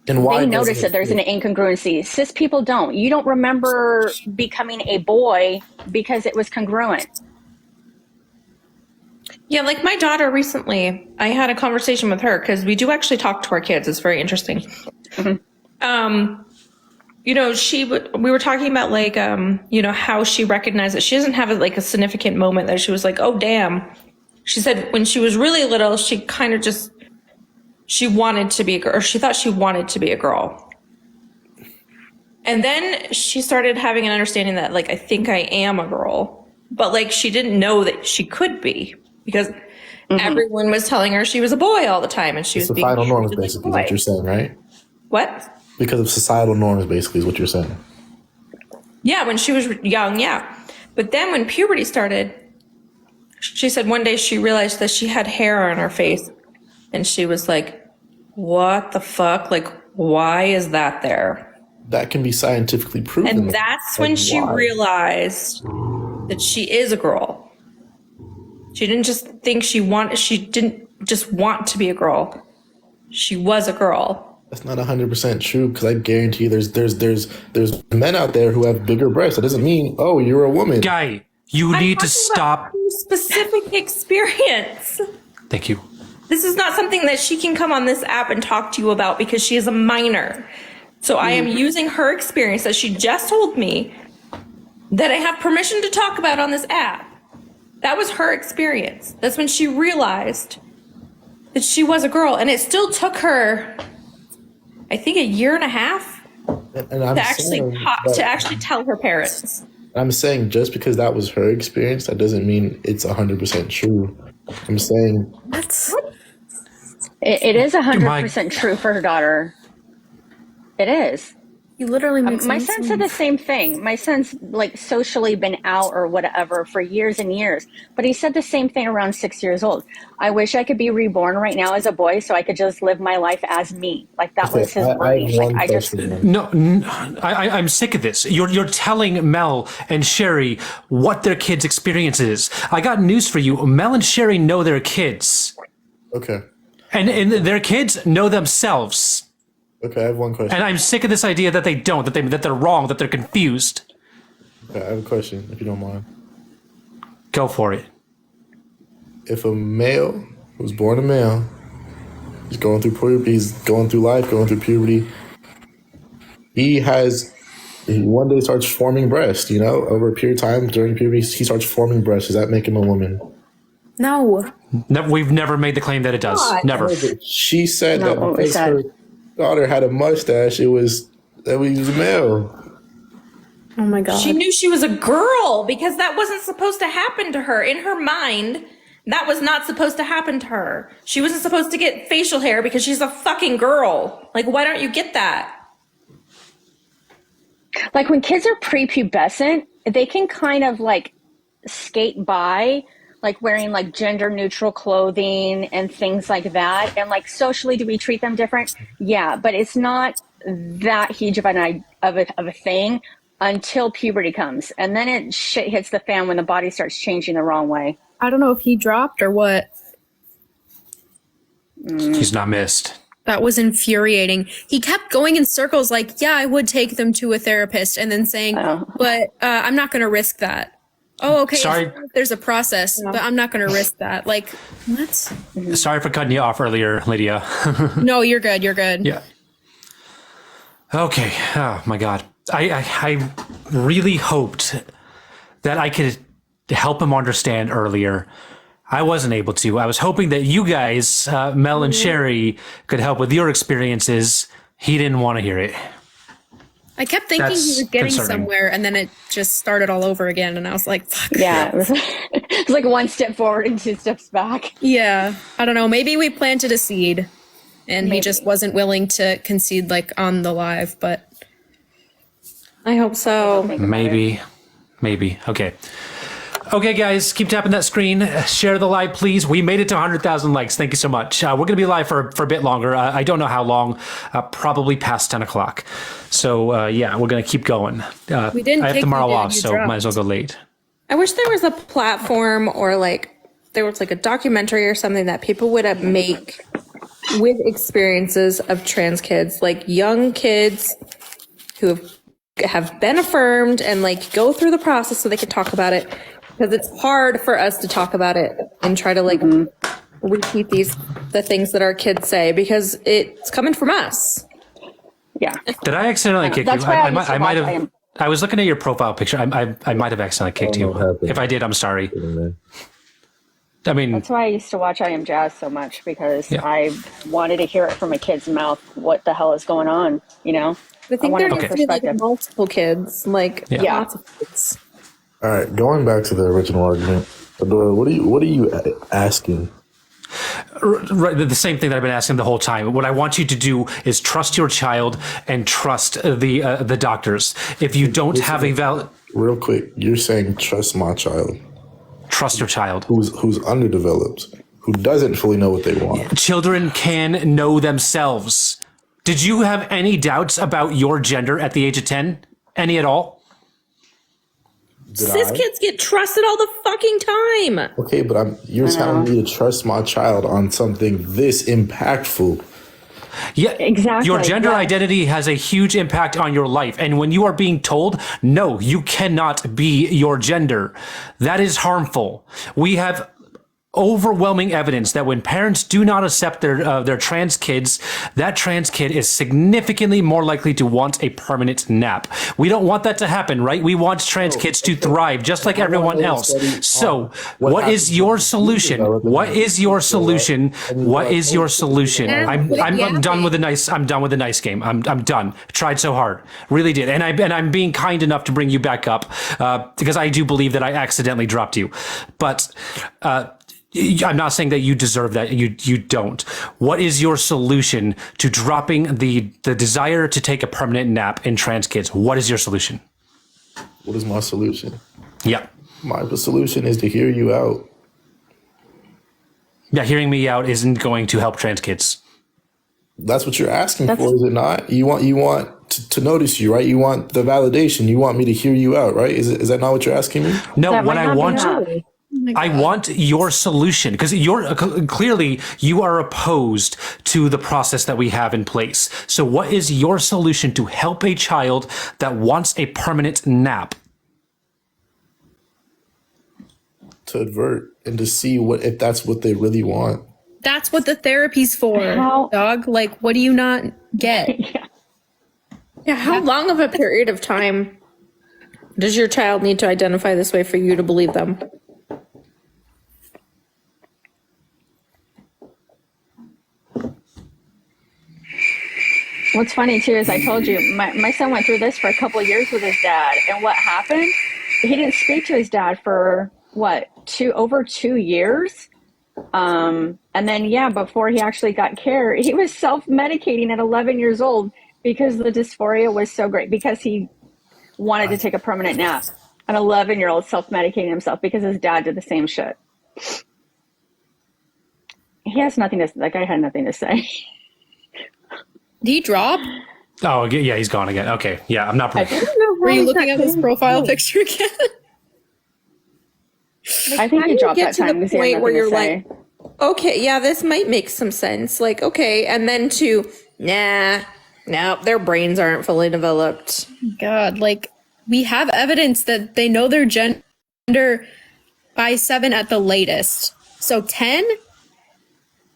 S1: And why
S13: they notice that there's an incongruency. Cis people don't. You don't remember becoming a boy because it was congruent.
S8: Yeah, like my daughter recently, I had a conversation with her because we do actually talk to our kids. It's very interesting. Mm-hmm. You know, we were talking about like, you know, how she recognized that she doesn't have like a significant moment that she was like, oh, damn. She said when she was really little, she kind of just, she wanted to be a girl, or she thought she wanted to be a girl. And then she started having an understanding that like, I think I am a girl, but like, she didn't know that she could be. because everyone was telling her she was a boy all the time, and she was being
S1: Societal norms,
S8: treated like a
S1: basically, is what
S8: boy.
S1: you're saying, right?
S8: What?
S1: Because of societal norms, basically, is what you're saying.
S8: Yeah, when she was young, yeah. But then when puberty started, she said one day she realized that she had hair on her face, and she was like, what the fuck? Like, why is that there?
S1: That can be scientifically proven.
S8: And that's when she realized that she is a girl. She didn't just think she didn't just want to be a girl. She was a girl.
S1: That's not 100% true, because I guarantee you there's men out there who have bigger breasts. That doesn't mean, oh, you're a woman.
S2: Guy, you need to stop.
S8: Specific experience.
S2: Thank you.
S8: This is not something that she can come on this app and talk to you about because she is a minor. So I am using her experience that she just told me that I have permission to talk about on this app. That was her experience. That's when she realized that she was a girl. And it still took her, I think, a year and a half to actually tell her parents.
S1: I'm saying just because that was her experience, that doesn't mean it's 100% true. I'm saying
S14: It is 100% true for her daughter. It is.
S16: You literally makes
S14: my
S16: me
S14: son
S16: seem-
S14: said the same thing. My son's like socially been out or whatever for years and years, but he said the same thing around 6 years old. I wish I could be reborn right now as a boy so I could just live my life as me. Like that was his belief.
S2: I'm sick of this. You're telling Mel and Sherry what their kids' experience is. I got news for you. Mel and Sherry know their kids.
S1: Okay.
S2: And their kids know themselves.
S1: Okay, I have one question.
S2: And I'm sick of this idea that they don't, that they're wrong, that they're confused.
S1: Okay, I have a question, if you don't mind.
S2: Go for it.
S1: If a male who's born a male, he's going through puberty, he's going through life, going through puberty, he one day starts forming breasts, over a period of time during puberty, he starts forming breasts. Does that make him a woman?
S16: No.
S2: We've never made the claim that it does.
S16: God.
S2: Never.
S1: She said that because her daughter had a mustache, that he was a male.
S16: Oh my God.
S8: She knew she was a girl because that wasn't supposed to happen to her. In her mind, that was not supposed to happen to her. She wasn't supposed to get facial hair because she's a fucking girl. Like, why don't you get that?
S14: Like when kids are prepubescent, they can kind of like skate by, like wearing like gender neutral clothing and things like that. And like socially, do we treat them different? Yeah, but it's not that huge of a thing until puberty comes. And then shit hits the fan when the body starts changing the wrong way.
S16: I don't know if he dropped or what.
S2: He's not missed.
S16: That was infuriating. He kept going in circles like, yeah, I would take them to a therapist, and then saying, but I'm not going to risk that. Oh, okay.
S2: Sorry.
S16: There's a process, but I'm not going to risk that. Like, what?
S2: Sorry for cutting you off earlier, Lydia.
S16: No, you're good. You're good.
S2: Yeah. Okay. Oh my God. I really hoped that I could help him understand earlier. I wasn't able to. I was hoping that you guys, Mel and Sherry, could help with your experiences. He didn't want to hear it.
S16: I kept thinking he was getting somewhere, and then it just started all over again, and I was like, fuck.
S14: Yeah, it was like one step forward and 2 steps back.
S16: Yeah. I don't know. Maybe we planted a seed, and he just wasn't willing to concede, like, on the live, but
S8: I hope so.
S2: Maybe. Okay. Okay, guys, keep tapping that screen. Share the live, please. We made it to 100,000 likes. Thank you so much. We're going to be live for a bit longer. I don't know how long. Probably past 10 o'clock. So, yeah, we're going to keep going.
S8: We didn't
S2: I have
S8: kick
S2: tomorrow
S8: you,
S2: off,
S8: you
S2: so
S8: dropped.
S2: might as well go late.
S8: I wish there was a platform or like there was like a documentary or something that people would make with experiences of trans kids, like young kids who have been affirmed and like go through the process so they can talk about it. Because it's hard for us to talk about it and try to like repeat the things that our kids say because it's coming from us.
S14: Yeah.
S2: Did I accidentally kick you? I might have. I was looking at your profile picture. I might have accidentally kicked you. If I did, I'm sorry. I mean,
S14: that's why I used to watch I Am Jazz so much because I wanted to hear it from a kid's mouth. What the hell is going on? I
S8: think there needs to be like multiple kids, like lots of kids.
S1: All right, going back to the original argument, Adora, what are you asking?
S2: Right, the same thing that I've been asking the whole time. What I want you to do is trust your child and trust the doctors. If you don't have a valid,
S1: real quick, you're saying trust my child.
S2: Trust your child,
S1: who's underdeveloped, who doesn't fully know what they want.
S2: Children can know themselves. Did you have any doubts about your gender at the age of 10? Any at all?
S8: Cis kids get trusted all the fucking time.
S1: Okay, but you're telling me to trust my child on something this impactful.
S2: Yeah,
S14: exactly.
S2: Your gender identity has a huge impact on your life. And when you are being told, no, you cannot be your gender, that is harmful. We have overwhelming evidence that when parents do not accept their trans kids, that trans kid is significantly more likely to want a permanent nap. We don't want that to happen, right? We want trans kids to thrive just like everyone else. So what is your solution? What is your solution? What is your solution? I'm done with the nice game. I'm done. Tried so hard. Really did. And I'm being kind enough to bring you back up because I do believe that I accidentally dropped you. But I'm not saying that you deserve that. You don't. What is your solution to dropping the desire to take a permanent nap in trans kids? What is your solution?
S1: What is my solution?
S2: Yeah.
S1: My solution is to hear you out.
S2: Yeah, hearing me out isn't going to help trans kids.
S1: That's what you're asking for, is it not? You want to notice you, right? You want the validation. You want me to hear you out, right? Is that not what you're asking me?
S2: No, what I want. I want your solution because clearly you are opposed to the process that we have in place. So what is your solution to help a child that wants a permanent nap?
S1: To advert and to see if that's what they really want.
S16: That's what the therapy's for, dog. Like, what do you not get?
S8: Yeah, how long of a period of time does your child need to identify this way for you to believe them?
S14: What's funny too is I told you my son went through this for a couple of years with his dad, and what happened? He didn't speak to his dad for over 2 years, and then before he actually got care, he was self-medicating at 11 years old because the dysphoria was so great because he wanted to take a permanent nap. An 11-year-old self-medicating himself because his dad did the same shit. He has nothing to. That guy had nothing to say.
S16: Did he drop?
S2: Oh, yeah, he's gone again. Okay, yeah, I'm not.
S16: Were you looking at his profile picture again?
S14: I think he dropped that time
S8: to the point where you're like, okay, yeah, this might make some sense. Like, okay, and then no, their brains aren't fully developed.
S16: God, like we have evidence that they know their gender by 7 at the latest. So 10.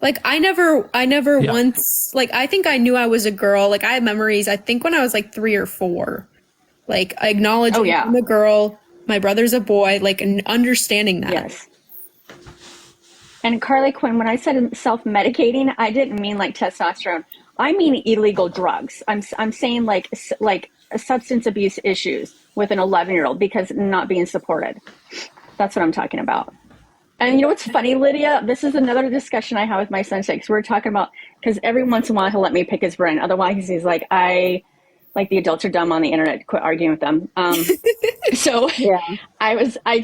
S16: Like I never once, like, I think I knew I was a girl. Like I have memories, I think when I was like 3 or 4, like I acknowledge I'm a girl, my brother's a boy, like understanding that.
S14: Yes. And Carly Quinn, when I said self-medicating, I didn't mean like testosterone. I mean illegal drugs. I'm saying like substance abuse issues with an 11-year-old because not being supported. That's what I'm talking about. And you know what's funny, Lydia? This is another discussion I have with my son today. We're talking about, because every once in a while he'll let me pick his brain. Otherwise, he's like, the adults are dumb on the internet. Quit arguing with them. So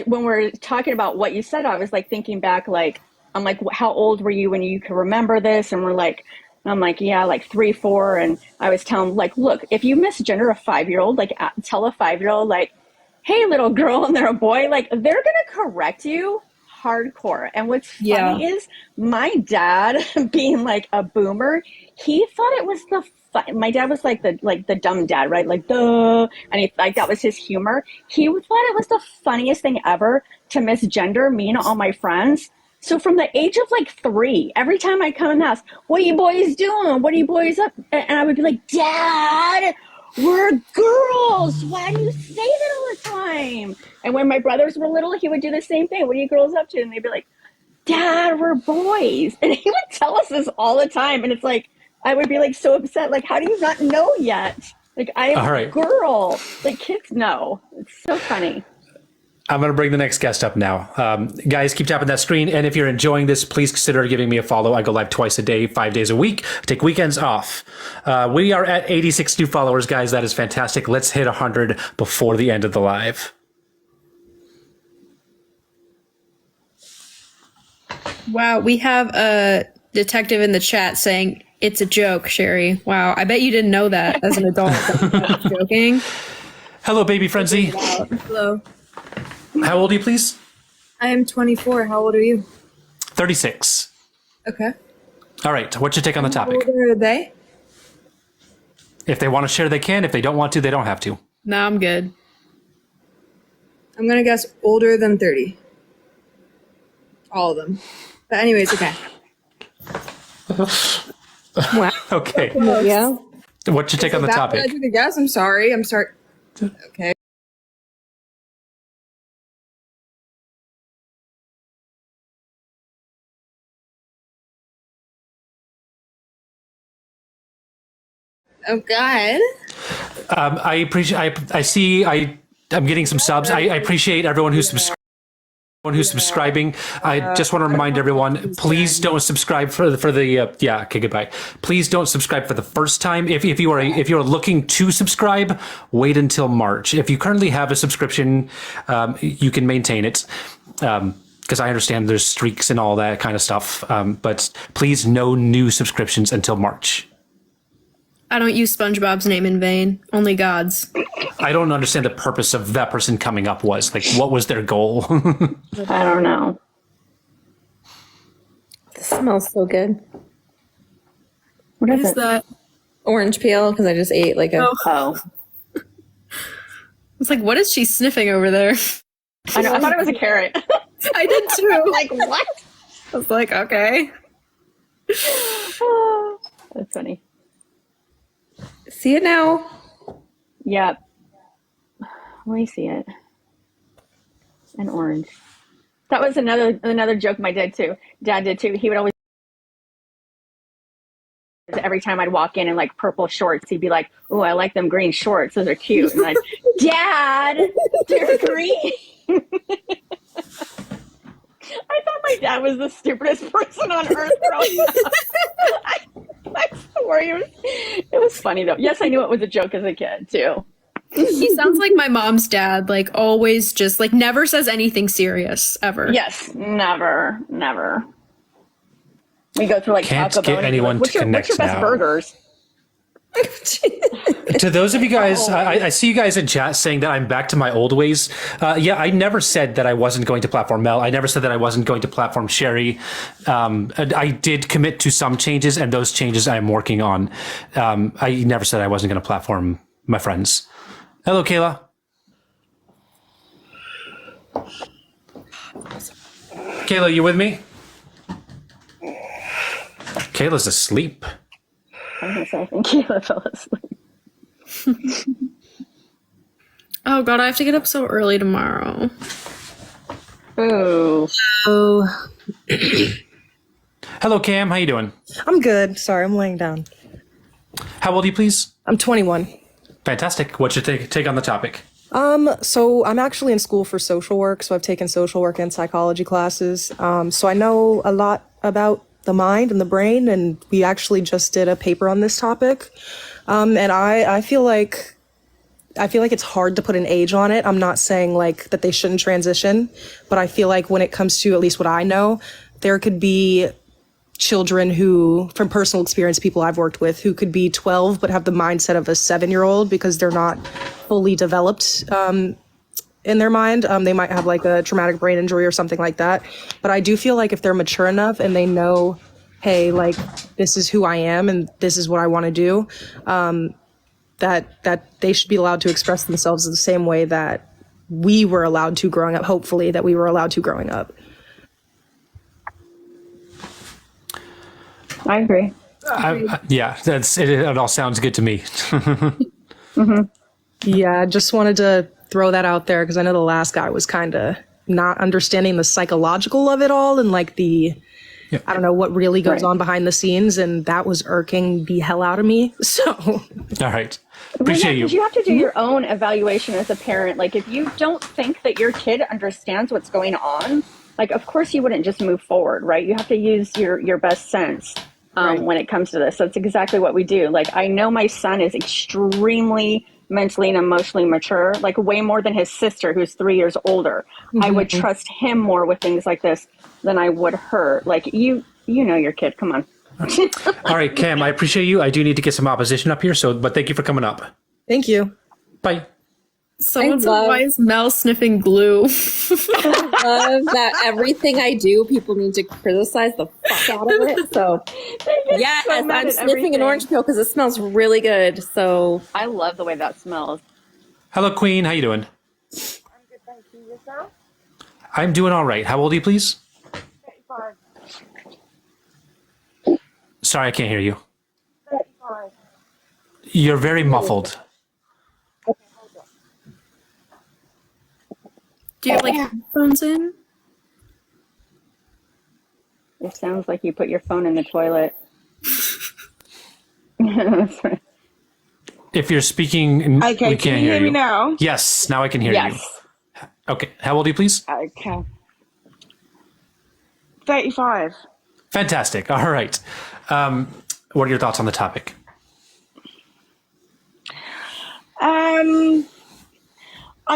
S14: when we're talking about what you said, I was like thinking back, like, I'm like, how old were you when you could remember this? And I'm like, yeah, like 3, 4. And I was telling, like, look, if you misgender a 5-year-old, like tell a 5-year-old, like, hey, little girl, and they're a boy, like they're going to correct you hardcore. And what's funny is my dad being like a boomer, he thought it was my dad was like the dumb dad, right? Like duh, and he like that was his humor. He thought it was the funniest thing ever to misgender me and all my friends. So from the age of like 3, every time I come in the house, what are you boys doing? What are you boys up? And I would be like, Dad, we're girls. Why do you say that all the time? And when my brothers were little, he would do the same thing. What are you girls up to? And they'd be like, Dad, we're boys. And he would tell us this all the time. And it's like, I would be like so upset. Like, how do you not know yet? Like, I'm a girl. Like, kids know. It's so funny.
S2: I'm going to bring the next guest up now. Guys, keep tapping that screen. And if you're enjoying this, please consider giving me a follow. I go live twice a day, 5 days a week. I take weekends off. We are at 86 new followers, guys. That is fantastic. Let's hit 100 before the end of the live.
S16: Wow, we have a detective in the chat saying it's a joke, Sherry. Wow, I bet you didn't know that as an adult. That was joking.
S2: Hello, baby frenzy.
S17: Hello.
S2: How old are you, please?
S17: I am 24. How old are you?
S2: 36.
S17: Okay.
S2: All right. What's your take on the
S17: How
S2: topic?
S17: old are they?
S2: If they want to share, they can. If they don't want to, they don't have to.
S16: No, I'm good.
S17: I'm gonna guess older than 30. All of them. But anyways, okay.
S16: Wow.
S2: Okay.
S17: Yeah.
S2: What's your take on the topic?
S17: I took a guess. I'm sorry. Okay. Oh God.
S2: I appreciate. I'm getting some subs. I appreciate everyone who's subscribing. I just want to remind everyone: please don't subscribe for the. Yeah. Okay. Goodbye. Please don't subscribe for the first time. If you are looking to subscribe, wait until March. If you currently have a subscription, you can maintain it. Because I understand there's streaks and all that kind of stuff. But please, no new subscriptions until March.
S16: I don't use SpongeBob's name in vain. Only God's.
S2: I don't understand the purpose of that person coming up was. Like, what was their goal?
S14: I don't know.
S8: This smells so good.
S14: What
S8: What
S14: is
S8: is
S14: it?
S8: that? Orange peel, because I just ate like a.
S14: Oh.
S16: It's like, what is she sniffing over there?
S14: I know. I thought it was a carrot.
S16: I did too.
S14: Like, what?
S16: I was like, okay.
S14: That's funny.
S8: See it now?
S14: Yep. Let me see it. An orange. That was another joke my dad did too. He would always, every time I'd walk in like purple shorts, he'd be like, "Oh, I like them green shorts. Those are cute." And I'd, "Dad, they're green." I thought my dad was the stupidest person on earth growing up. I swear it was funny though. Yes, I knew it was a joke as a kid too.
S16: He sounds like my mom's dad, like always just like never says anything serious ever.
S14: Yes, never. We go through like
S2: Can't
S14: Taco Bell
S2: get
S14: and he's
S2: anyone
S14: like,
S2: to
S14: what's your best
S2: connect now."
S14: burgers?
S2: To those of you guys, I see you guys in chat saying that I'm back to my old ways. Yeah, I never said that I wasn't going to platform Mel. I never said that I wasn't going to platform Sherry. I did commit to some changes, and those changes I am working on. I never said I wasn't going to platform my friends. Hello, Kayla. Kayla, you with me? Kayla's asleep.
S14: I'm gonna say I think Kayla fell asleep.
S16: Oh God, I have to get up so early tomorrow.
S14: Ooh.
S18: Oh,
S2: Hello, Cam. How you doing?
S18: I'm good. Sorry, I'm laying down.
S2: How old are you, please?
S18: I'm 21.
S2: Fantastic. What's your take on the topic?
S18: So I'm actually in school for social work, so I've taken social work and psychology classes. So I know a lot about the mind and the brain, and we actually just did a paper on this topic. And I feel like it's hard to put an age on it. I'm not saying like that they shouldn't transition, but I feel like when it comes to at least what I know, there could be children who, from personal experience, people I've worked with, who could be 12 but have the mindset of a 7-year-old because they're not fully developed in their mind. They might have like a traumatic brain injury or something like that. But I do feel like if they're mature enough and they know, hey, like this is who I am and this is what I want to do, that they should be allowed to express themselves the same way that we were allowed to growing up, hopefully, that we were allowed to growing up.
S14: I agree.
S2: Yeah, it all sounds good to me.
S14: Mm-hmm.
S18: Yeah, I just wanted to throw that out there because I know the last guy was kind of not understanding the psychological of it all and like the I don't know what really goes
S13: Right.
S18: on behind the scenes, and that was irking the hell out of me. So,
S2: All right.
S13: Well, yeah,
S2: Appreciate you.
S13: because you have to do your own evaluation as a parent. Like, if you don't think that your kid understands what's going on, like, of course you wouldn't just move forward, right? You have to use your best sense when it comes to this. So it's exactly what we do. Like, I know my son is extremely mentally and emotionally mature, like way more than his sister, who's 3 years older. I would trust him more with things like this than I would her. Like, you know your kid. Come on.
S2: All right, Cam, I appreciate you. I do need to get some opposition up here, but thank you for coming up.
S18: thank you.
S2: Bye.
S16: Someone said, why is Mel sniffing glue?
S8: I love that everything I do, people need to criticize the fuck out of it. So, yes,
S13: so mad
S8: I'm
S13: at
S8: sniffing
S13: everything.
S8: an orange peel because it smells really good. So,
S13: I love the way that smells.
S2: Hello, Queen. How you doing?
S19: I'm good, thank you. Yourself?
S2: I'm doing all right. How old are you, please?
S19: 35.
S2: Sorry, I can't hear you.
S19: 35.
S2: You're very muffled.
S19: Okay, hold on.
S16: Do you have like headphones in?
S13: It sounds like you put your phone in the toilet.
S2: If you're speaking,
S19: Okay,
S2: we
S19: can
S2: can't
S19: you hear me
S2: you.
S19: now?
S2: Yes, now I can hear
S13: Yes.
S2: you. Okay, how old are you, please?
S19: Okay. 35.
S2: Fantastic. All right. What are your thoughts on the topic?
S19: I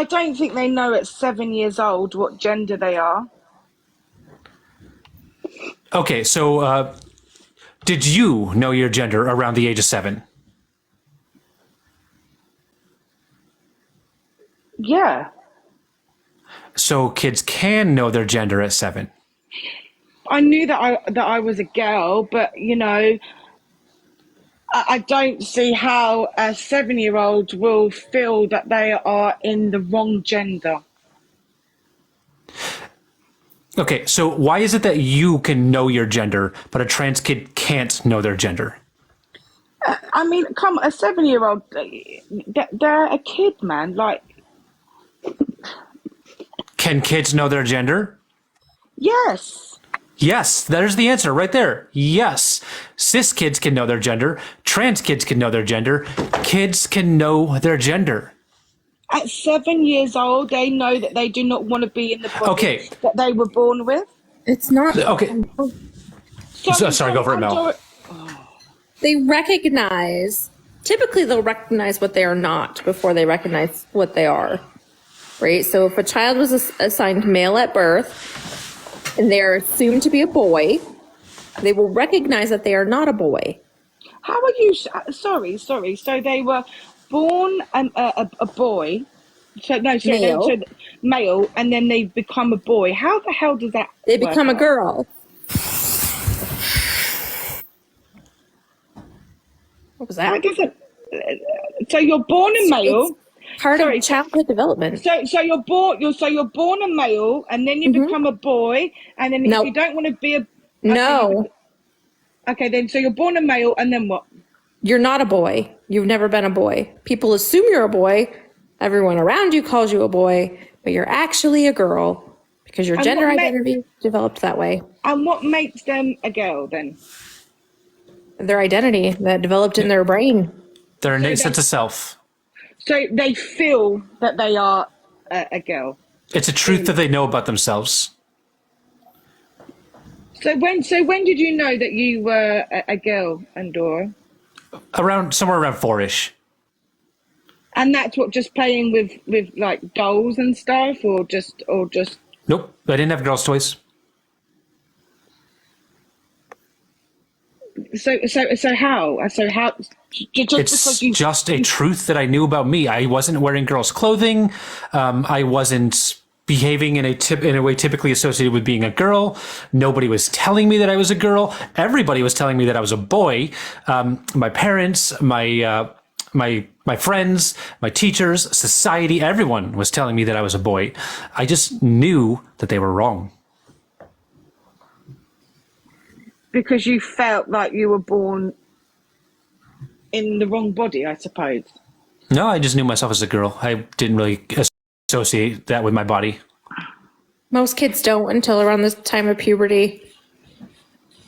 S19: don't think they know at 7 years old what gender they are.
S2: Okay, so did you know your gender around the age of 7?
S19: Yeah.
S2: So kids can know their gender at 7.
S19: I knew that I was a girl, but you know, I don't see how a 7-year-old will feel that they are in the wrong gender.
S2: Okay, so why is it that you can know your gender, but a trans kid can't know their gender?
S19: I mean, come, a 7-year-old, they're a kid, man. Like,
S2: Can kids know their gender?
S19: yes.
S2: Yes, there's the answer right there. Yes. Cis kids can know their gender. Trans kids can know their gender. Kids can know their gender.
S19: At 7 years old, they know that they do not want to be in the body that they were born with.
S8: it's not.
S2: Okay. Sorry, go for it, Mel.
S8: They recognize, typically, they'll recognize what they are not before they recognize what they are. Right? So if a child was assigned male at birth and they're assumed to be a boy, they will recognize that they are not a boy.
S19: How are you? Sorry. So they were born a boy.
S8: Male.
S19: Male, and then they become a boy. How the hell does that?
S8: They
S19: work
S8: become a
S19: out?
S8: girl. What was that?
S19: That doesn't. So you're born a male.
S8: Part of childhood development.
S19: So you're born. You're born a male, and then you become a boy, and then if you don't want to be a okay, then so you're born a male, and then what?
S8: You're not a boy. You've never been a boy. People assume you're a boy. Everyone around you calls you a boy, but you're actually a girl because your gender identity developed that way.
S19: And what makes them a girl then?
S8: Their identity that developed in their brain.
S2: Their innate sense of self.
S19: So they feel that they are a girl.
S2: It's a truth that they know about themselves.
S19: So when did you know that you were a girl, Adora?
S2: Somewhere around 4-ish.
S19: And that's what, just playing with like dolls and stuff, or just.
S2: Nope, I didn't have girls' toys.
S19: So how?
S2: It's just a truth that I knew about me. I wasn't wearing girls' clothing. I wasn't behaving in a way typically associated with being a girl. Nobody was telling me that I was a girl. Everybody was telling me that I was a boy. My parents, my friends, my teachers, society, everyone was telling me that I was a boy. I just knew that they were wrong.
S19: Because you felt like you were born in the wrong body, I suppose.
S2: No, I just knew myself as a girl. I didn't really associate that with my body.
S8: Most kids don't until around the time of puberty.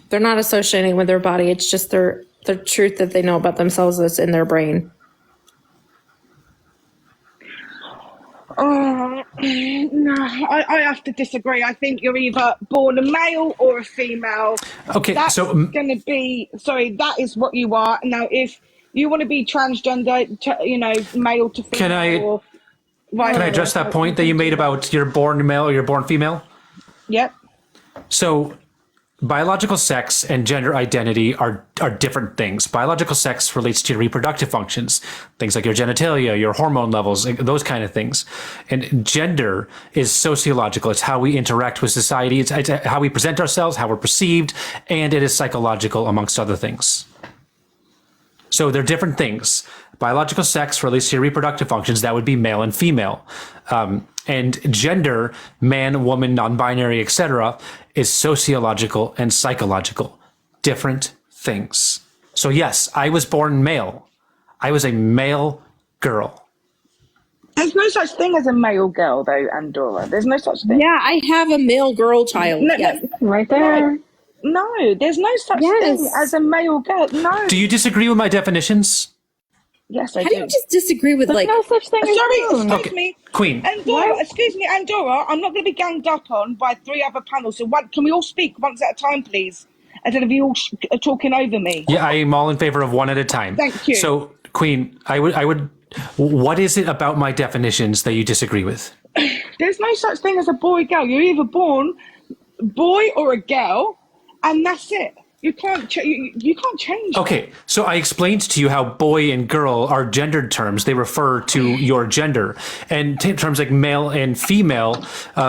S8: They're not associating with their body. It's just the truth that they know about themselves that's in their brain.
S19: Oh, no, I have to disagree. I think you're either born a male or a female.
S2: Okay,
S19: That's
S2: so
S19: going to be, sorry, that is what you are. Now, if you want to be transgender, male to female,
S2: can I address that point that you made about you're born male or you're born female?
S19: Yep.
S2: So biological sex and gender identity are different things. Biological sex relates to your reproductive functions, things like your genitalia, your hormone levels, those kind of things. And gender is sociological. It's how we interact with society. It's how we present ourselves, how we're perceived, and it is psychological, amongst other things. So they're different things. Biological sex relates to your reproductive functions. That would be male and female. And gender, man, woman, non-binary, etc., is sociological and psychological. Different things. So yes, I was born male. I was a male girl.
S19: There's no such thing as a male girl, though, Adora. There's no such thing.
S8: Yeah, I have a male girl child.
S19: No,
S8: yes.
S14: Right there.
S19: No, there's no such thing as a male girl. No.
S2: Do you disagree with my definitions?
S19: Yes, I
S8: How
S19: do.
S8: do you just disagree with
S14: There's no such thing as
S19: Sorry,
S14: moon.
S19: excuse me.
S2: Queen.
S19: Adora, excuse me, Adora, I'm not going to be ganged up on by 3 other panels. So can we all speak once at a time, please? Instead of you all talking over me.
S2: Yeah, I am all in favor of one at a time.
S19: Thank you.
S2: So, Queen, I would. What is it about my definitions that you disagree with?
S19: There's no such thing as a boy-girl. You're either born boy or a girl, and that's it. You can't you can't change.
S2: Okay, so I explained to you how boy and girl are gendered terms. They refer to your gender. And terms like male and female,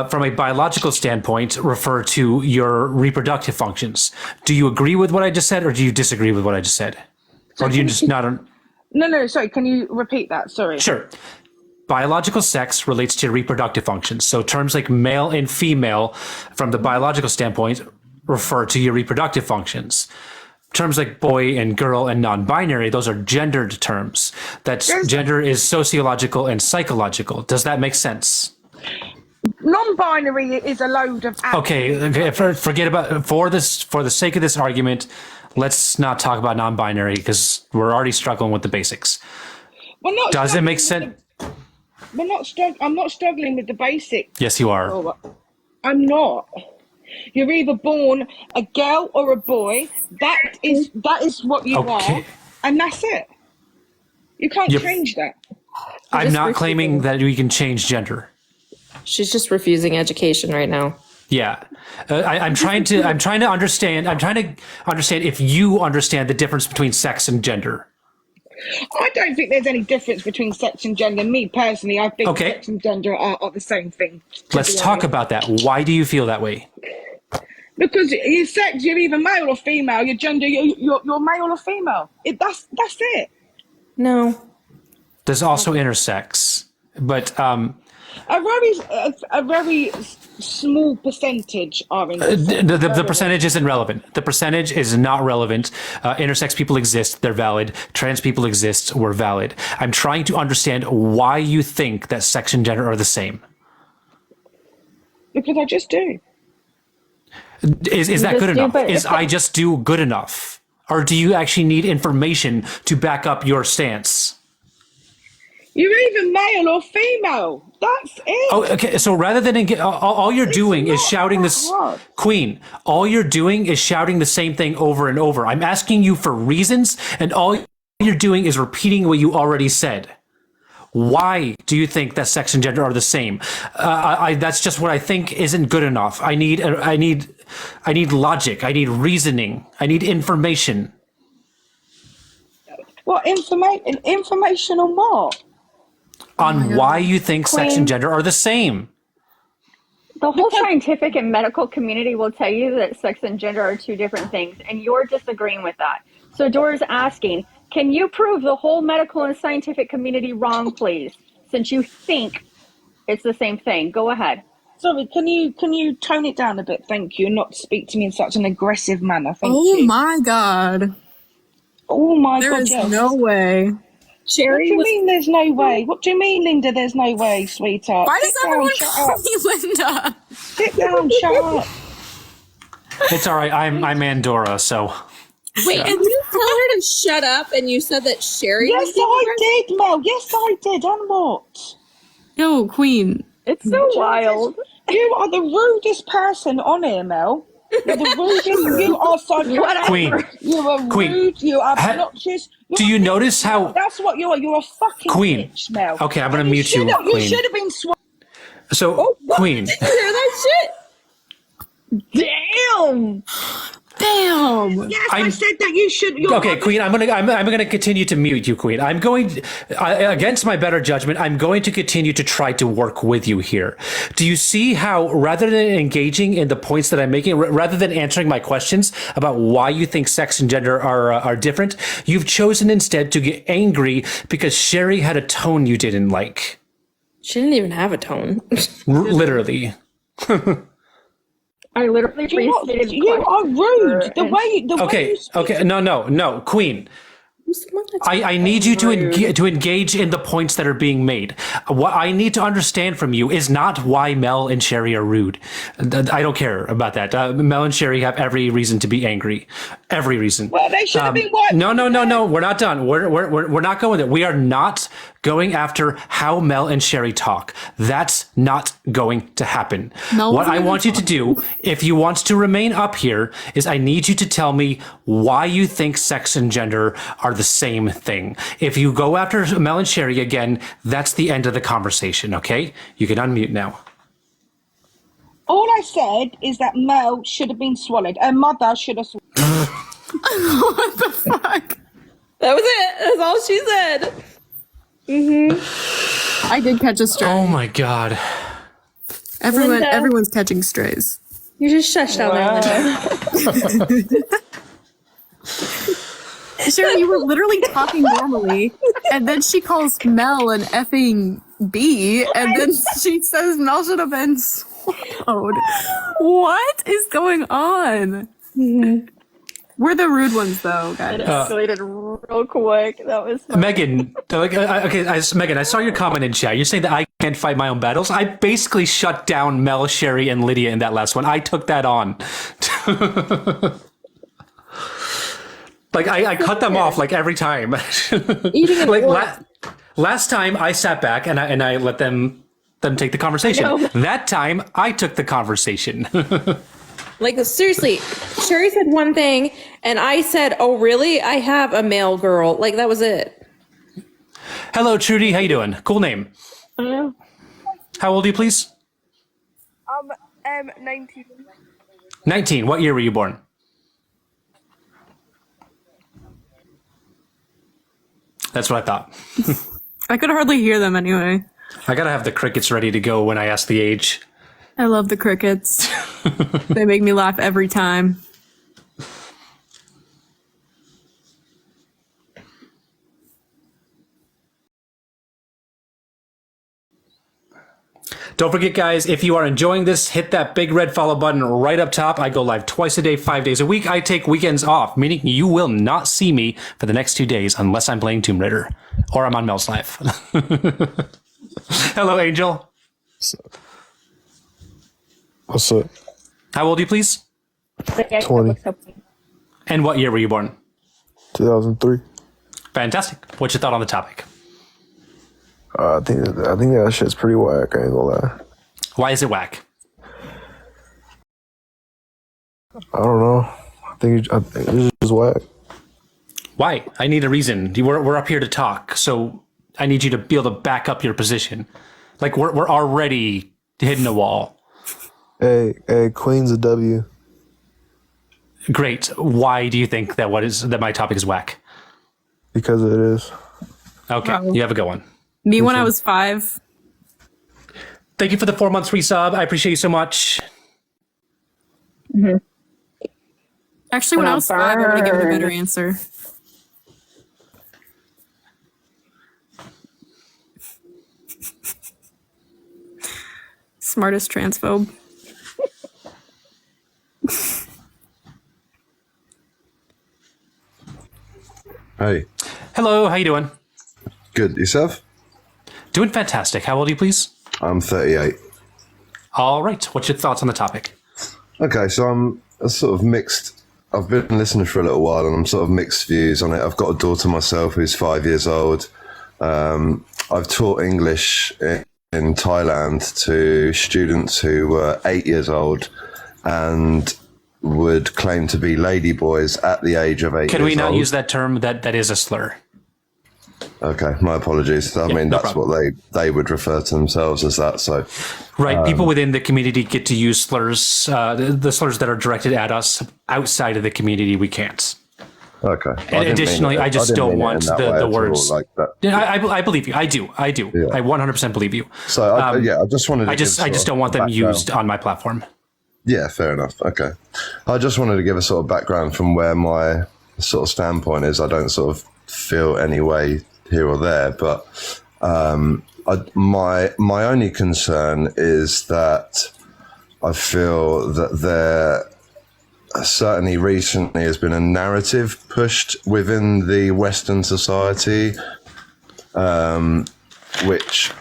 S2: from a biological standpoint, refer to your reproductive functions. Do you agree with what I just said, or do you disagree with what I just said? Or do you just not...
S19: No, sorry, can you repeat that? Sorry.
S2: Sure. Biological sex relates to reproductive functions. So terms like male and female, from the biological standpoint, refer to your reproductive functions. Terms like boy and girl and non-binary, those are gendered terms. Gender is sociological and psychological. Does that make sense?
S19: Non-binary is a load of...
S2: Okay, forget about... For the sake of this argument, let's not talk about non-binary because we're already struggling with the basics. Does it make sense?
S19: I'm not struggling with the basics.
S2: Yes, you are.
S19: I'm not. You're either born a girl or a boy. That is what you are, and that's it. You can't change that.
S2: I'm not claiming that we can change gender.
S8: She's just refusing education right now.
S2: Yeah, I'm trying to understand. I'm trying to understand if you understand the difference between sex and gender.
S19: I don't think there's any difference between sex and gender. Me personally, I think sex and gender are the same thing.
S2: Let's talk about that. Why do you feel that way?
S19: Because your sex, you're either male or female. Your gender, you're male or female. That's it.
S8: No.
S2: There's also intersex, but
S19: a very small percentage are intersex.
S2: The percentage isn't relevant. The percentage is not relevant. Intersex people exist. They're valid. Trans people exist. We're valid. I'm trying to understand why you think that sex and gender are the same.
S19: Because I just do.
S2: Is that good enough? Is I just do good enough? Or do you actually need information to back up your stance?
S19: You're either male or female. That's it.
S2: Oh, okay. So rather than all you're doing is shouting this, Queen. All you're doing is shouting the same thing over and over. I'm asking you for reasons, and all you're doing is repeating what you already said. Why do you think that sex and gender are the same? That's just what I think isn't good enough. I need logic. I need reasoning. I need information.
S19: What information on what?
S2: On why you think sex and gender are the same.
S14: The whole scientific and medical community will tell you that sex and gender are two different things, and you're disagreeing with that. So Dora's asking, can you prove the whole medical and scientific community wrong, please? Since you think it's the same thing. Go ahead.
S19: Sorry, can you tone it down a bit? Thank you. Not speak to me in such an aggressive manner. Thank you.
S17: Oh my God.
S19: Oh my
S17: God.
S19: God,
S17: There is no way.
S19: What do you mean there's no way? What do you mean, Linda, there's no way, sweetheart?
S17: Why does everyone
S19: shut
S17: call
S19: up.
S17: me Linda?
S19: Sit down, shut up.
S2: It's all right. I'm Adora, so.
S8: Wait, and you tell her to shut up, and you said that Sherry.
S19: Yes, I did, Mel. Yes, I did. And what?
S20: Yo, Queen.
S21: It's so wild.
S19: You are the rudest person on here, Mel. You're the rudest. You are so
S2: Queen.
S19: You are
S2: Queen.
S19: rude. You are obnoxious.
S2: Do you notice how?
S19: That's what you are. You're a fucking
S2: Queen.
S19: bitch, Mel.
S2: Okay, I'm gonna mute you,
S19: You
S2: Queen.
S19: should have been
S2: So, Queen.
S8: Did you hear that shit?
S19: Damn.
S20: Damn.
S19: Yes, I said that you should.
S2: Okay, Queen. I'm gonna continue to mute you, Queen. I'm going against my better judgment. I'm going to continue to try to work with you here. Do you see how, rather than engaging in the points that I'm making, rather than answering my questions about why you think sex and gender are different, you've chosen instead to get angry because Sherry had a tone you didn't like.
S8: She didn't even have a tone.
S2: Literally.
S21: I literally restated.
S19: You are rude. The way
S2: Okay. No, Queen. I need you to engage in the points that are being made. What I need to understand from you is not why Mel and Sherry are rude. I don't care about that. Mel and Sherry have every reason to be angry. Every reason.
S19: Well, they should have been what?
S2: No. We're not done. We're not going there. We are not going after how Mel and Sherry talk. That's not going to happen. What I want you to do, if you want to remain up here, is I need you to tell me why you think sex and gender are the same thing. If you go after Mel and Sherry again, that's the end of the conversation, okay? You can unmute now.
S19: All I said is that Mel should have been swallowed. Her mother should have swallowed.
S20: What the fuck?
S8: That was it. That's all she said.
S20: I did catch a stray.
S2: Oh my god.
S20: Everyone's catching strays.
S8: You just shushed down there.
S20: Sherry, you were literally talking normally, and then she calls Mel an effing B, and then she says Mel should have been swallowed. What is going on? We're the rude ones, though, guys.
S21: It escalated real quick. That was funny.
S2: Megan, Megan, I saw your comment in chat. You're saying that I can't fight my own battles. I basically shut down Mel, Sherry, and Lydia in that last one. I took that on. Like I cut them off like every time. Last time I sat back and I let them take the conversation. That time I took the conversation.
S8: Like, seriously, Sherry said one thing, and I said, "Oh, really? I have a male girl." Like, that was it.
S2: Hello, Trudy. How you doing? Cool name.
S21: Hello.
S2: How old are you, please?
S21: 19.
S2: 19. What year were you born? That's what I thought.
S20: I could hardly hear them anyway.
S2: I gotta have the crickets ready to go when I ask the age.
S20: I love the crickets. They make me laugh every time.
S2: Don't forget, guys, if you are enjoying this, hit that big red follow button right up top. I go live twice a day, 5 days a week. I take weekends off, meaning you will not see me for the next 2 days unless I'm playing Tomb Raider or I'm on Mel's live. Hello, Angel.
S9: What's up?
S2: How old are you, please?
S9: 20.
S2: And what year were you born?
S9: 2003.
S2: Fantastic. What's your thought on the topic?
S9: I think that shit's pretty whack. I ain't gonna lie.
S2: Why is it whack?
S9: I don't know. I think it's just whack.
S2: Why? I need a reason. We're up here to talk, so I need you to be able to back up your position. Like we're already hitting a wall.
S9: Hey, Queen's a W.
S2: Great. Why do you think that my topic is whack?
S9: Because it is.
S2: Okay, you have a good one.
S20: Me when I was 5.
S2: Thank you for the 4 months resub. I appreciate you so much.
S20: Mm-hmm. Actually, when I was 5, I would have given a better answer. Smartest transphobe.
S22: Hey.
S2: Hello, how you doing?
S22: Good. Yourself?
S2: Doing fantastic. How old are you, please?
S22: I'm 38.
S2: All right. What's your thoughts on the topic?
S22: Okay, so a sort of mixed. I've been listening for a little while, and I'm sort of mixed views on it. I've got a daughter myself who's 5 years old. I've taught English in Thailand to students who were 8 years old and would claim to be ladyboys at the age of 8 years old.
S2: Can we not use that term? That is a slur.
S22: Okay, my apologies. I mean, that's
S2: problem.
S22: what they would refer to themselves as that. So,
S2: Right. People within the community get to use slurs, the slurs that are directed at us. Outside of the community, we can't.
S22: Okay.
S2: And additionally, I just don't want the words.
S22: like that.
S2: Yeah, I believe you. I do.
S22: Yeah.
S2: I 100% believe you.
S22: So, I just wanted to
S2: I just don't want them used on my platform.
S22: Yeah, fair enough. Okay. I just wanted to give a sort of background from where my sort of standpoint is. I don't sort of feel any way here or there, but my only concern is that I feel that there certainly recently has been a narrative pushed within the Western society, which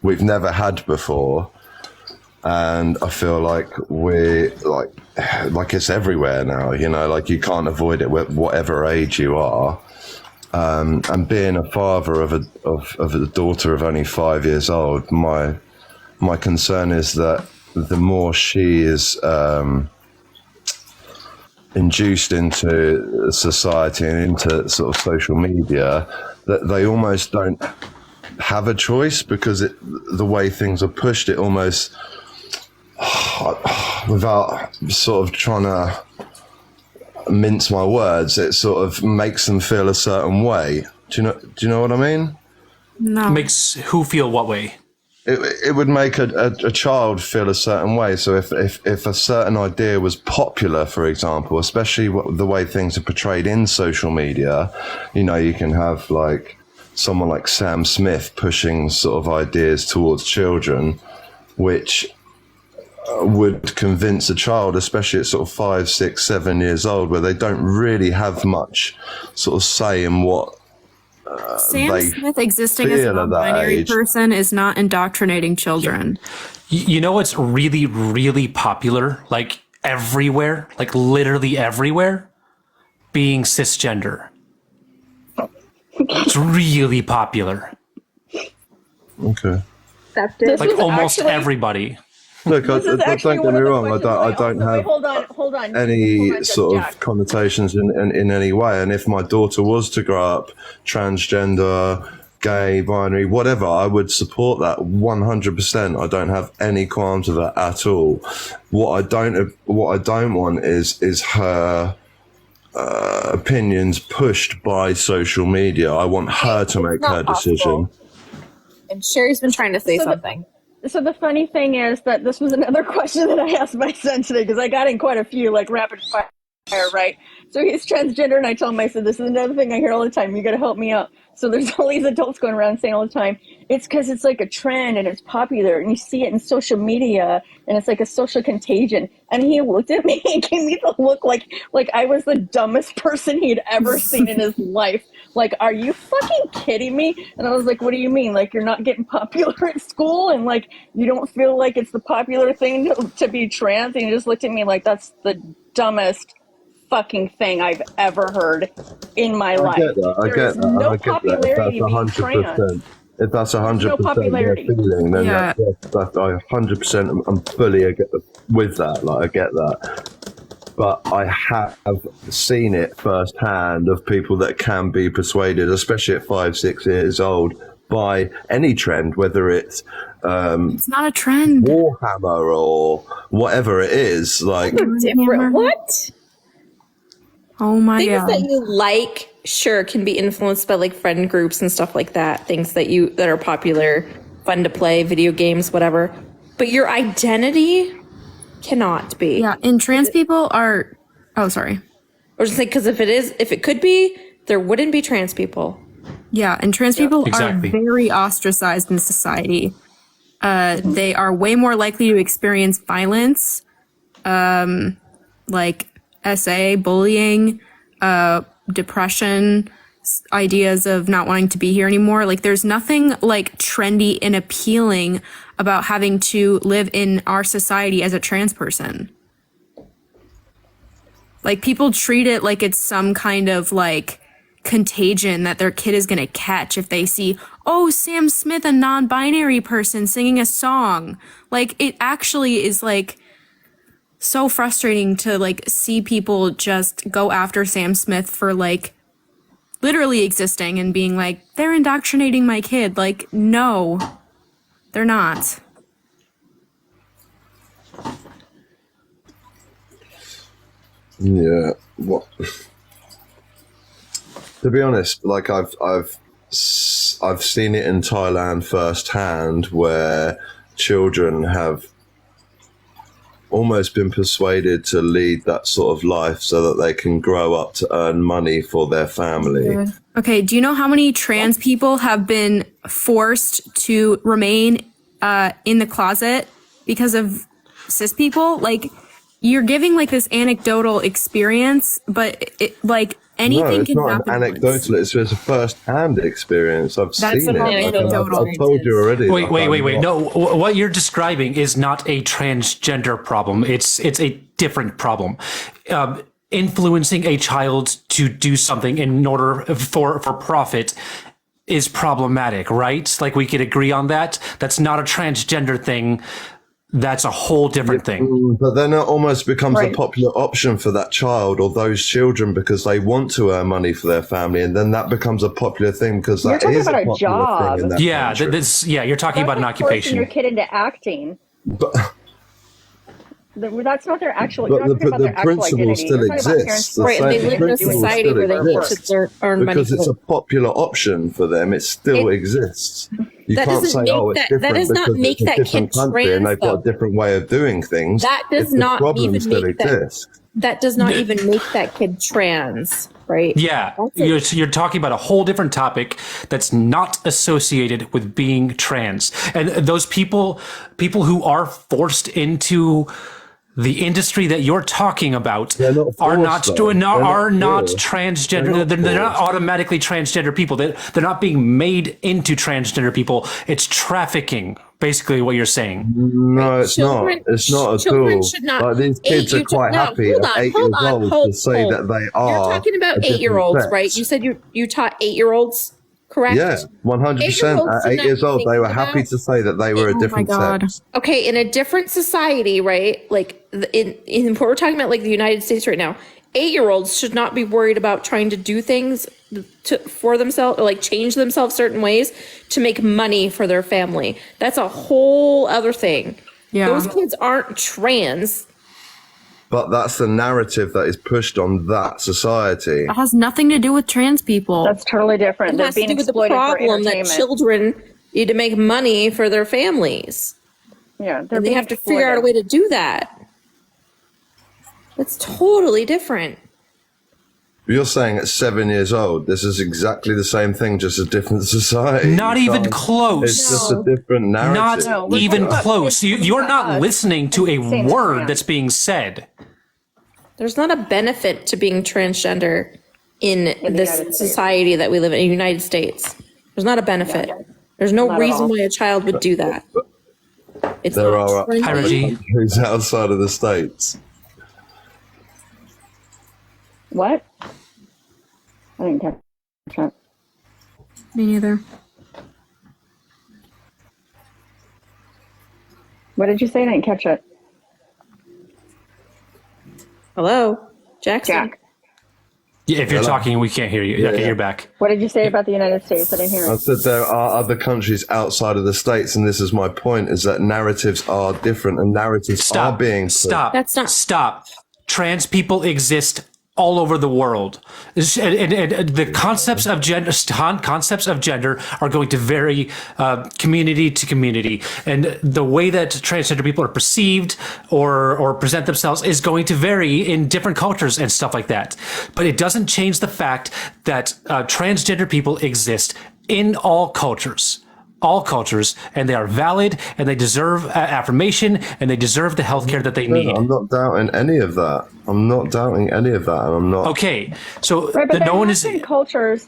S22: we've never had before. And I feel like we're like it's everywhere now, you know, like you can't avoid it whatever age you are. And being a father of a daughter of only 5 years old, my concern is that the more she is induced into society and into sort of social media, that they almost don't have a choice, because the way things are pushed, it almost, without sort of trying to mince my words, it sort of makes them feel a certain way. Do you know what I mean?
S2: No. Makes who feel what way?
S22: It would make a child feel a certain way. So if a certain idea was popular, for example, especially the way things are portrayed in social media, you know, you can have like someone like Sam Smith pushing sort of ideas towards children, which would convince a child, especially at sort of 5, 6, 7 years old, where they don't really have much sort of say in what
S20: Sam Smith existing as a non-binary person is not indoctrinating children.
S2: You know what's really, really popular, like everywhere, like literally everywhere? Being cisgender. It's really popular.
S22: Okay.
S2: Like almost everybody.
S22: Look, don't get me wrong. I don't have
S14: hold on.
S22: any sort of connotations in any way. And if my daughter was to grow up transgender, gay, binary, whatever, I would support that 100%. I don't have any qualms with that at all. What I don't want is her opinions pushed by social media. I want her to make her decision.
S8: And Sherry's been trying to say something.
S14: So the funny thing is that this was another question that I asked my son today, because I got in quite a few, like rapid fire, right? So he's transgender, and I told him, I said, this is another thing I hear all the time. You got to help me out. So there's all these adults going around saying all the time, it's because it's like a trend and it's popular, and you see it in social media, and it's like a social contagion. And he looked at me and gave me the look like I was the dumbest person he'd ever seen in his life. Like, are you fucking kidding me? And I was like, what do you mean? Like, you're not getting popular at school, and like you don't feel like it's the popular thing to be trans? And he just looked at me like, that's the dumbest fucking thing I've ever heard in my life.
S22: I get that.
S14: No popularity being trans.
S22: If that's 100% their feeling, then that's 100%. I'm fully with that. Like, I get that. But I have seen it firsthand of people that can be persuaded, especially at 5, 6 years old, by any trend, whether it's
S20: not a trend,
S22: Warhammer or whatever it is. Like
S8: different. What?
S20: Oh my
S8: God.
S20: God.
S8: Things that you like, sure, can be influenced by like friend groups and stuff like that. Things that are popular, fun to play, video games, whatever. But your identity cannot be.
S20: Yeah, and trans people are. Oh, sorry.
S8: I was just saying, because if it could be, there wouldn't be trans people.
S20: Yeah, and trans people are very ostracized in society. They are way more likely to experience violence, like SA, bullying, depression, ideas of not wanting to be here anymore. Like, there's nothing like trendy and appealing about having to live in our society as a trans person.
S16: Like people treat it like it's some kind of like contagion that their kid is going to catch if they see, oh, Sam Smith, a non-binary person singing a song. Like it actually is like so frustrating to like see people just go after Sam Smith for like literally existing and being like, they're indoctrinating my kid. Like, no, they're not.
S22: Yeah. What? To be honest, like I've seen it in Thailand firsthand, where children have almost been persuaded to lead that sort of life so that they can grow up to earn money for their family.
S16: Okay, do you know how many trans people have been forced to remain in the closet because of cis people? Like, you're giving like this anecdotal experience, but like anything can happen.
S22: Not an anecdotal. It's a first-hand experience. I've
S16: That's
S22: seen it. I've told you already.
S2: Wait. No, what you're describing is not a transgender problem. It's a different problem. Influencing a child to do something in order for profit is problematic, right? Like we could agree on that. That's not a transgender thing. That's a whole different thing.
S22: But then it almost becomes a popular option for that child or those children because they want to earn money for their family, and then that becomes a popular thing because that is a popular
S14: job.
S22: thing in that country.
S2: You're talking about an occupation.
S14: Forcing your kid into acting. That's not their actual.
S22: But
S14: You're not talking about
S22: the
S14: their actual
S22: principle
S14: identity.
S22: still
S14: You're talking about
S22: exists.
S14: parents- Right,
S22: The
S14: they live in a
S22: principle
S14: society
S22: still
S14: where they
S22: exists.
S14: earn money
S22: because
S14: for
S22: it's
S14: it.
S22: a popular option for them. It still exists. You
S15: That
S22: can't
S15: doesn't
S22: say,
S15: make
S22: "Oh, it's
S15: that-
S22: different,"
S15: that does not
S22: because
S15: make
S22: it's a
S15: that
S22: different
S15: kid
S22: country and
S15: trans,
S22: they've got a
S15: though.
S22: different way of doing things.
S15: That does
S22: The
S15: not
S22: problem
S15: even
S22: still
S15: make that.
S22: exists.
S15: That does not even make that kid trans, right?
S2: Yeah, you're talking about a whole different topic that's not associated with being trans. And those people who are forced into the industry that you're talking about are not transgender. They're not automatically transgender people. They're not being made into transgender people. It's trafficking, basically what you're saying.
S22: No, it's not. It's not at all.
S15: should not-
S22: Like these kids are quite happy at 8 years old to say that they are.
S15: You're talking about
S22: a different
S15: 8-year-olds,
S22: sex.
S15: right? You said you taught 8-years, correct?
S22: Yeah, 100%.
S15: 8-year-olds
S22: At
S15: should
S22: 8 years
S15: not
S22: old,
S15: think
S22: they were happy
S15: about-
S22: to say that they were a different sex.
S15: Okay, in a different society, right? Like in what we're talking about, like the United States right now, 8-year-olds should not be worried about trying to do things for themselves, or like change themselves certain ways to make money for their family. That's a whole other thing.
S16: Yeah.
S15: Those kids aren't trans.
S22: But that's the narrative that is pushed on that society.
S16: It has nothing to do with trans people.
S14: That's totally different.
S15: It
S14: They're
S15: has to
S14: being
S15: do with the
S14: exploited for
S15: problem that
S14: entertainment.
S15: children need to make money for their families.
S14: Yeah, they're
S15: And they
S14: being
S15: have to figure out a way to do that. That's totally different.
S22: You're saying at 7 years old, this is exactly the same thing, just a different society.
S2: Not
S22: You
S2: even
S22: can't-
S2: close.
S22: It's just a different narrative.
S2: Not even close. You're not listening to a word that's being said.
S15: There's not a benefit to being transgender in this society that we live in, the United States. There's not a benefit. There's no
S22: Not at
S15: reason
S22: all.
S15: why a child would do that. It's
S22: There
S15: not
S22: are
S15: friendly.
S22: countries outside of the States.
S14: What? I didn't catch that.
S16: Me neither.
S14: What did you say? I didn't catch it.
S15: Hello, Jackson.
S14: Jack.
S2: Yeah, if you're
S22: Hello?
S2: talking, we can't hear you.
S22: Yeah,
S2: Okay,
S22: yeah.
S2: you're back.
S14: What did you say about the United States? I didn't hear
S22: I
S14: it.
S22: said there are other countries outside of the States, and this is my point, is that narratives are different and narratives are being pushed.
S2: Stop. Trans people exist all over the world. And the concepts of gender are going to vary community to community, and the way that transgender people are perceived or present themselves is going to vary in different cultures and stuff like that. But it doesn't change the fact that transgender people exist in all cultures. And they are valid, and they deserve affirmation, and they deserve the healthcare that they need.
S22: I'm not doubting any of that. And I'm not.
S2: Okay, so
S14: Right, but
S2: no one
S14: there
S2: is.
S14: have been cultures.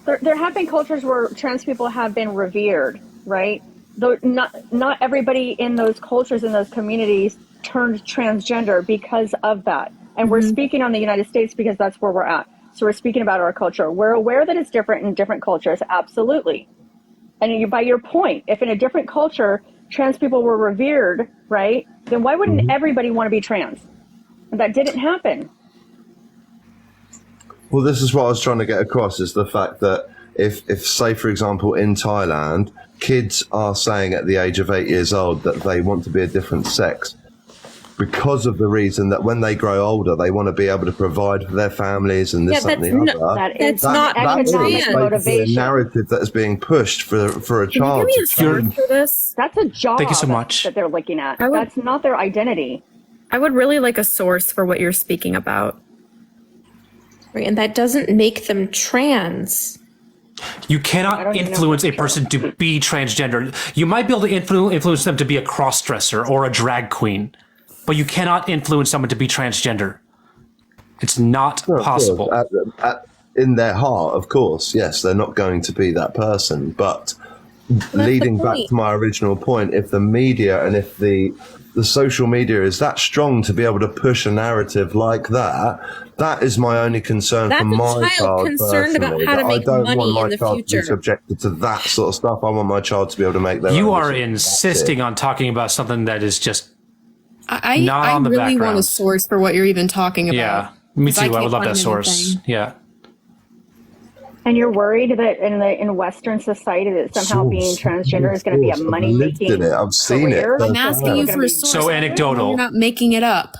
S14: There have been cultures where trans people have been revered, right? Though not everybody in those cultures in those communities turned transgender because of that.
S13: And we're speaking on the United States because that's where we're at. So we're speaking about our culture. We're aware that it's different in different cultures, absolutely. And by your point, if in a different culture, trans people were revered, right, then why wouldn't everybody want to be trans? And that didn't happen.
S22: Well, this is what I was trying to get across, is the fact that if say, for example, in Thailand, kids are saying at the age of 8 years old that they want to be a different sex because of the reason that when they grow older, they want to be able to provide for their families and this, that, and the other.
S13: That's not economic motivation.
S22: A narrative that is being pushed for a child.
S13: That's a job.
S2: Thank you so much.
S13: That they're looking at. That's not their identity.
S3: I would really like a source for what you're speaking about.
S16: Right, and that doesn't make them trans.
S2: You cannot influence a person to be transgender. You might be able to influence them to be a cross-dresser or a drag queen, but you cannot influence someone to be transgender. It's not possible.
S22: In their heart, of course, yes, they're not going to be that person. But leading back to my original point, if the media and if the social media is that strong to be able to push a narrative like that, that is my only concern for my child
S16: concerned about
S22: personally.
S16: how to
S22: I
S16: make
S22: don't
S16: money
S22: want
S16: in
S22: my
S16: the
S22: child to
S16: future.
S22: be subjected to that sort of stuff. I want my child to be able to make their own
S2: You are
S22: decisions.
S2: insisting on talking about something that is just
S3: I
S2: not on the
S3: really want a
S2: background.
S3: source for what you're even talking about.
S2: Yeah, me
S3: 'Cause
S2: too. I would
S3: can't
S2: love that
S3: find
S2: source.
S3: anything.
S2: Yeah.
S13: And you're worried that in Western society that somehow being transgender is going to be a money-making
S22: lived in it. I've seen it.
S13: career?
S3: I'm asking you for a source.
S2: So anecdotal.
S3: You're not making it up.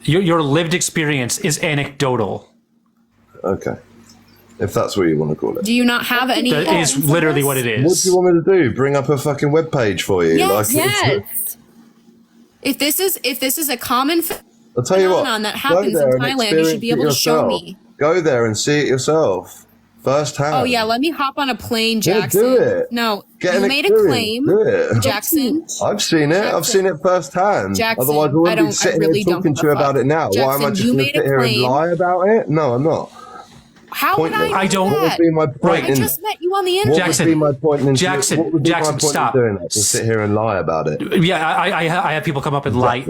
S2: Your lived experience is anecdotal.
S22: Okay. If that's what you want to call it.
S3: Do you not have any?
S2: That is literally what it is.
S22: What do you want me to do? Bring up a fucking webpage for you?
S3: Yes. If this is a common
S22: I'll tell you what.
S3: phenomenon that
S22: go
S3: happens
S22: there
S3: in
S22: and
S3: Thailand, you should be able to
S22: experience it
S3: show
S22: yourself.
S3: me.
S22: Go there and see it yourself, firsthand.
S3: Oh yeah, let me hop on a plane,
S22: Yeah,
S3: Jackson.
S22: do it.
S3: No,
S22: Get
S3: you
S22: an
S3: made a
S22: experience.
S3: claim,
S22: Do it.
S3: Jackson.
S22: I've seen it. I've seen it firsthand.
S3: Jackson,
S22: Otherwise, I wouldn't
S3: I
S22: be sitting
S3: really
S22: here
S3: don't
S22: talking
S3: give
S22: to you
S3: a
S22: about
S3: fuck.
S22: it now. Why am I
S3: Jackson,
S22: just
S3: you
S22: going to
S3: made
S22: sit
S3: a
S22: here and
S3: claim.
S22: lie about it? No, I'm not.
S3: How would
S22: Pointless.
S3: I know
S22: What
S3: that?
S22: would be my point
S3: I
S22: in
S3: just met you on the
S22: what
S3: internet.
S22: would be my point in
S2: Jackson,
S22: what would be
S2: Jackson,
S22: my point
S2: stop.
S22: in doing that? To sit here and lie about it.
S2: Yeah, I have people come up and lie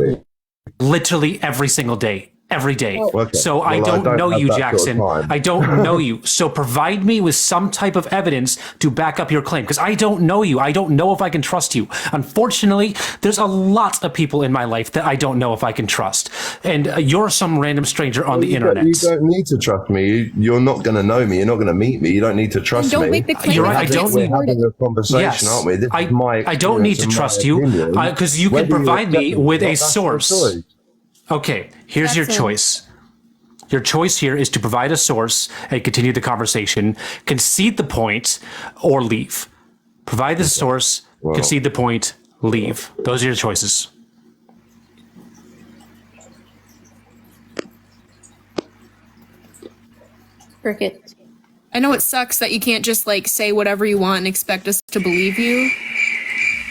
S2: literally every single day. Every day.
S22: Okay.
S2: So I
S22: Well,
S2: don't know
S22: have
S2: you,
S22: that
S2: Jackson.
S22: sort of time.
S2: I don't know you. So provide me with some type of evidence to back up your claim, because I don't know you. I don't know if I can trust you. Unfortunately, there's a lot of people in my life that I don't know if I can trust. And you're some random stranger on the internet.
S22: You don't need to trust me. You're not going to know me. You're not going to meet me. You don't need to trust
S3: Don't
S22: me.
S3: make the claim
S2: You're right.
S22: We're having a conversation,
S2: Yes.
S22: aren't we? This
S2: I-
S22: is my
S2: I don't need to
S22: experience and my
S2: trust you,
S22: opinion.
S2: because you can
S22: Whether
S2: provide me
S22: accept it or
S2: with
S22: not,
S2: a
S22: that's your
S2: source.
S22: choice.
S2: Okay, here's your
S3: Jackson.
S2: choice. Your choice here is to provide a source and continue the conversation, concede the point, or leave. Provide the source,
S22: Well.
S2: concede the point, leave. Those are your choices.
S16: Cricket.
S3: I know it sucks that you can't just like say whatever you want and expect us to believe you.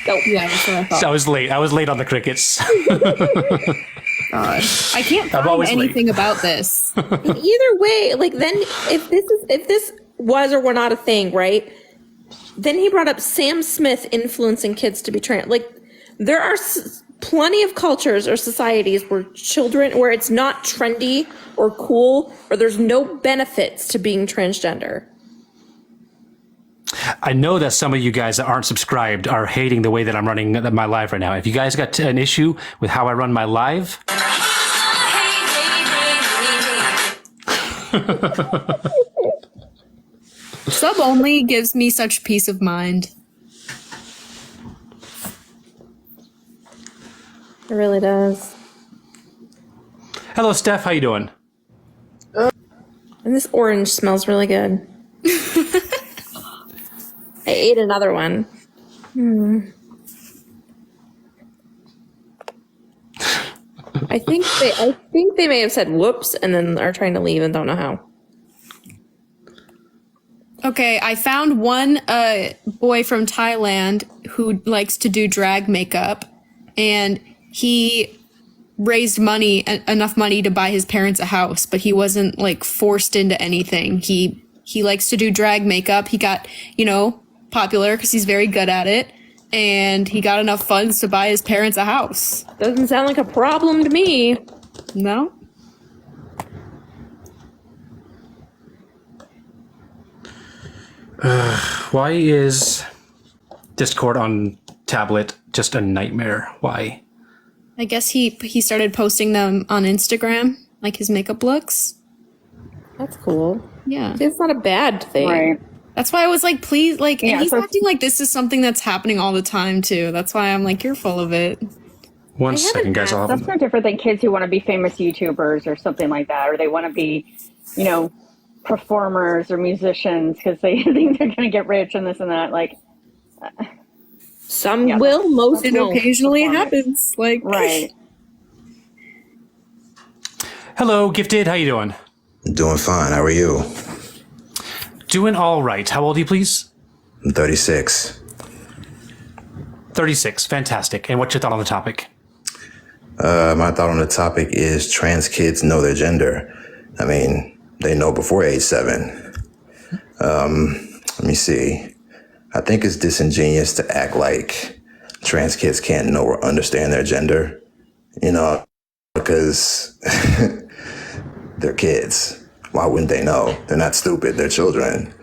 S16: Go.
S3: Yeah, that's what I thought.
S2: I was late. I was late on the crickets.
S3: God. I can't
S2: I'm
S3: find
S2: always late.
S3: anything about this.
S16: Either way, like then if this was or were not a thing, right? Then he brought up Sam Smith influencing kids to be trans. Like there are plenty of cultures or societies where it's not trendy or cool, or there's no benefits to being transgender.
S2: I know that some of you guys that aren't subscribed are hating the way that I'm running my live right now. If you guys got an issue with how I run my live,
S3: Sub only gives me such peace of mind.
S16: It really does.
S2: hello, Steph. How you doing?
S16: And this orange smells really good. I ate another one. I think they may have said whoops and then are trying to leave and don't know how.
S3: Okay, I found one boy from Thailand who likes to do drag makeup, and he raised enough money to buy his parents a house, but he wasn't like forced into anything. He likes to do drag makeup. He got, popular because he's very good at it. and he got enough funds to buy his parents a house.
S8: Doesn't sound like a problem to me.
S3: No?
S2: Why is Discord on tablet just a nightmare? Why?
S3: I guess he started posting them on Instagram, like his makeup looks.
S8: That's cool.
S3: Yeah.
S8: It's not a bad thing.
S3: Right. That's why I was like, please, like,
S13: Yeah,
S3: and he's
S13: so-
S3: acting like this is something that's happening all the time, too. That's why I'm like, you're full of it.
S2: One second, guys. I'll
S13: That's no different than kids who want to be famous YouTubers or something like that, or they want to be, you know, performers or musicians because they think they're going to get rich and this and that. Like,
S8: some will, most
S3: and
S8: won't.
S3: occasionally it happens. Like,
S13: right.
S2: Hello, Gifted. How you doing?
S4: Doing fine. How are you?
S2: Doing all right. How old are you, please?
S4: I'm 36.
S2: 36. Fantastic. And what's your thought on the topic?
S4: My thought on the topic is trans kids know their gender. I mean, they know before age 7. Let me see. I think it's disingenuous to act like trans kids can't know or understand their gender, you know, because they're kids. Why wouldn't they know? They're not stupid. They're children.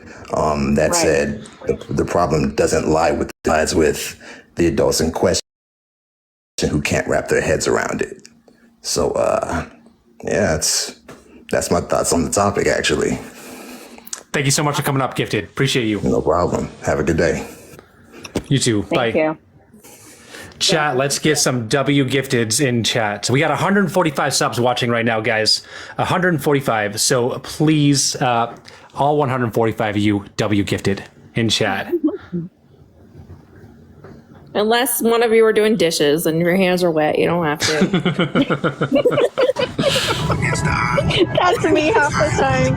S4: That said, the problem doesn't lie with the adults in question who can't wrap their heads around it. So, yeah, that's my thoughts on the topic, actually.
S2: Thank you so much for coming up, Gifted. Appreciate you.
S4: No problem. Have a good day.
S2: You too. Bye.
S13: Thank you.
S2: Chat, let's get some W Gifteds in chat. We got 145 subs watching right now, guys. 145. So please, all 145 of you W Gifted in chat.
S8: Unless one of you are doing dishes and your hands are wet, you don't have to.
S13: That's me half the time.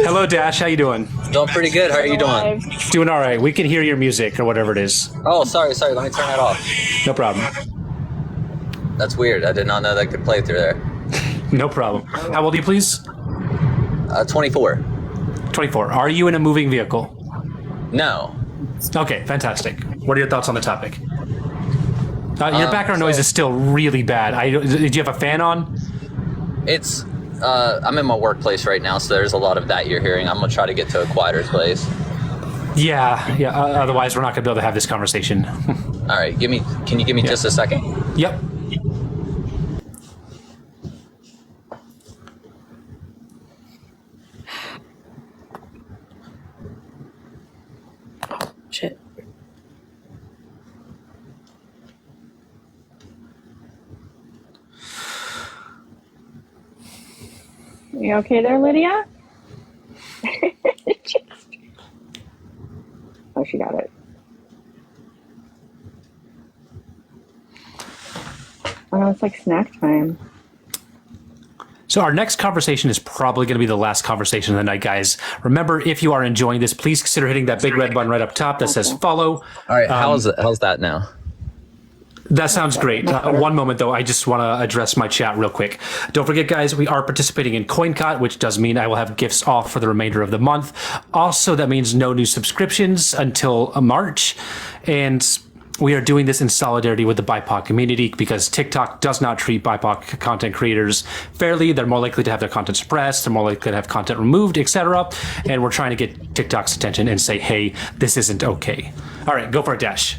S2: Hello, Dash. How you doing?
S5: Doing pretty good. How are you doing?
S2: Doing all right. We can hear your music or whatever it is.
S5: Oh, sorry. Let me turn that off.
S2: No problem.
S5: That's weird. I did not know that could play through there.
S2: No problem. How old are you, please?
S5: 24.
S2: 24. Are you in a moving vehicle?
S5: No.
S2: Okay, fantastic. What are your thoughts on the topic? Your background noise is still really bad. Did you have a fan on?
S5: It's, I'm in my workplace right now, so there's a lot of that you're hearing. I'm going to try to get to a quieter place.
S2: Yeah. Otherwise, we're not going to be able to have this conversation.
S5: All right, can you give me just a second?
S2: Yep.
S8: Shit.
S13: You okay there, Lydia? Oh, she got it. Oh, it's like snack time.
S2: So our next conversation is probably going to be the last conversation of the night, guys. Remember, if you are enjoying this, please consider hitting that big red button right up top that says follow.
S5: All right, how's that now?
S2: That sounds great. One moment, though. I just want to address my chat real quick. Don't forget, guys, we are participating in CoinCot, which does mean I will have gifts off for the remainder of the month. Also, that means no new subscriptions until March. And we are doing this in solidarity with the BIPOC community because TikTok does not treat BIPOC content creators fairly. They're more likely to have their content suppressed. They're more likely to have content removed, etc. And we're trying to get TikTok's attention and say, hey, this isn't okay. All right, go for it, Dash.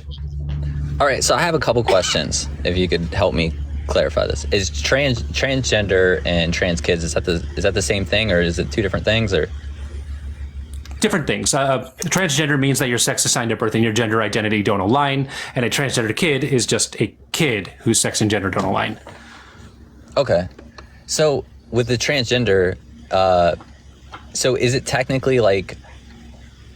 S5: All right, so I have a couple questions. If you could help me clarify this: is transgender and trans kids is that the same thing, or is it two different things, or
S2: different things? Transgender means that your sex assigned at birth and your gender identity don't align, and a transgender kid is just a kid whose sex and gender don't align.
S5: Okay, so with the transgender, so is it technically like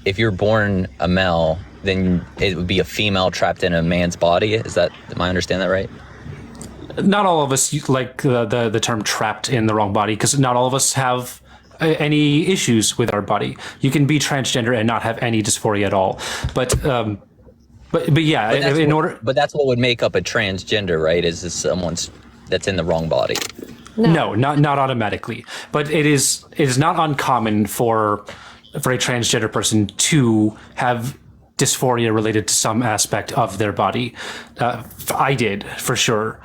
S5: if you're born a male, then it would be a female trapped in a man's body? Am I understand that right?
S2: Not all of us like the term trapped in the wrong body, because not all of us have any issues with our body. You can be transgender and not have any dysphoria at all. But yeah,
S5: but that's what would make up a transgender, right? Is this someone's that's in the wrong body?
S2: No, not automatically. But it is not uncommon for a transgender person to have dysphoria related to some aspect of their body. I did, for sure.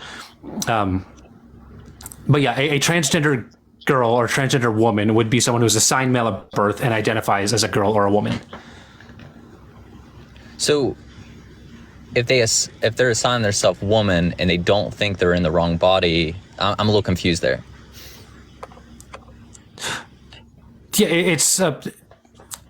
S2: But yeah, a transgender girl or transgender woman would be someone who's assigned male at birth and identifies as a girl or a woman.
S5: So if they're assigning themselves woman and they don't think they're in the wrong body, I'm a little confused there.
S2: Yeah, it's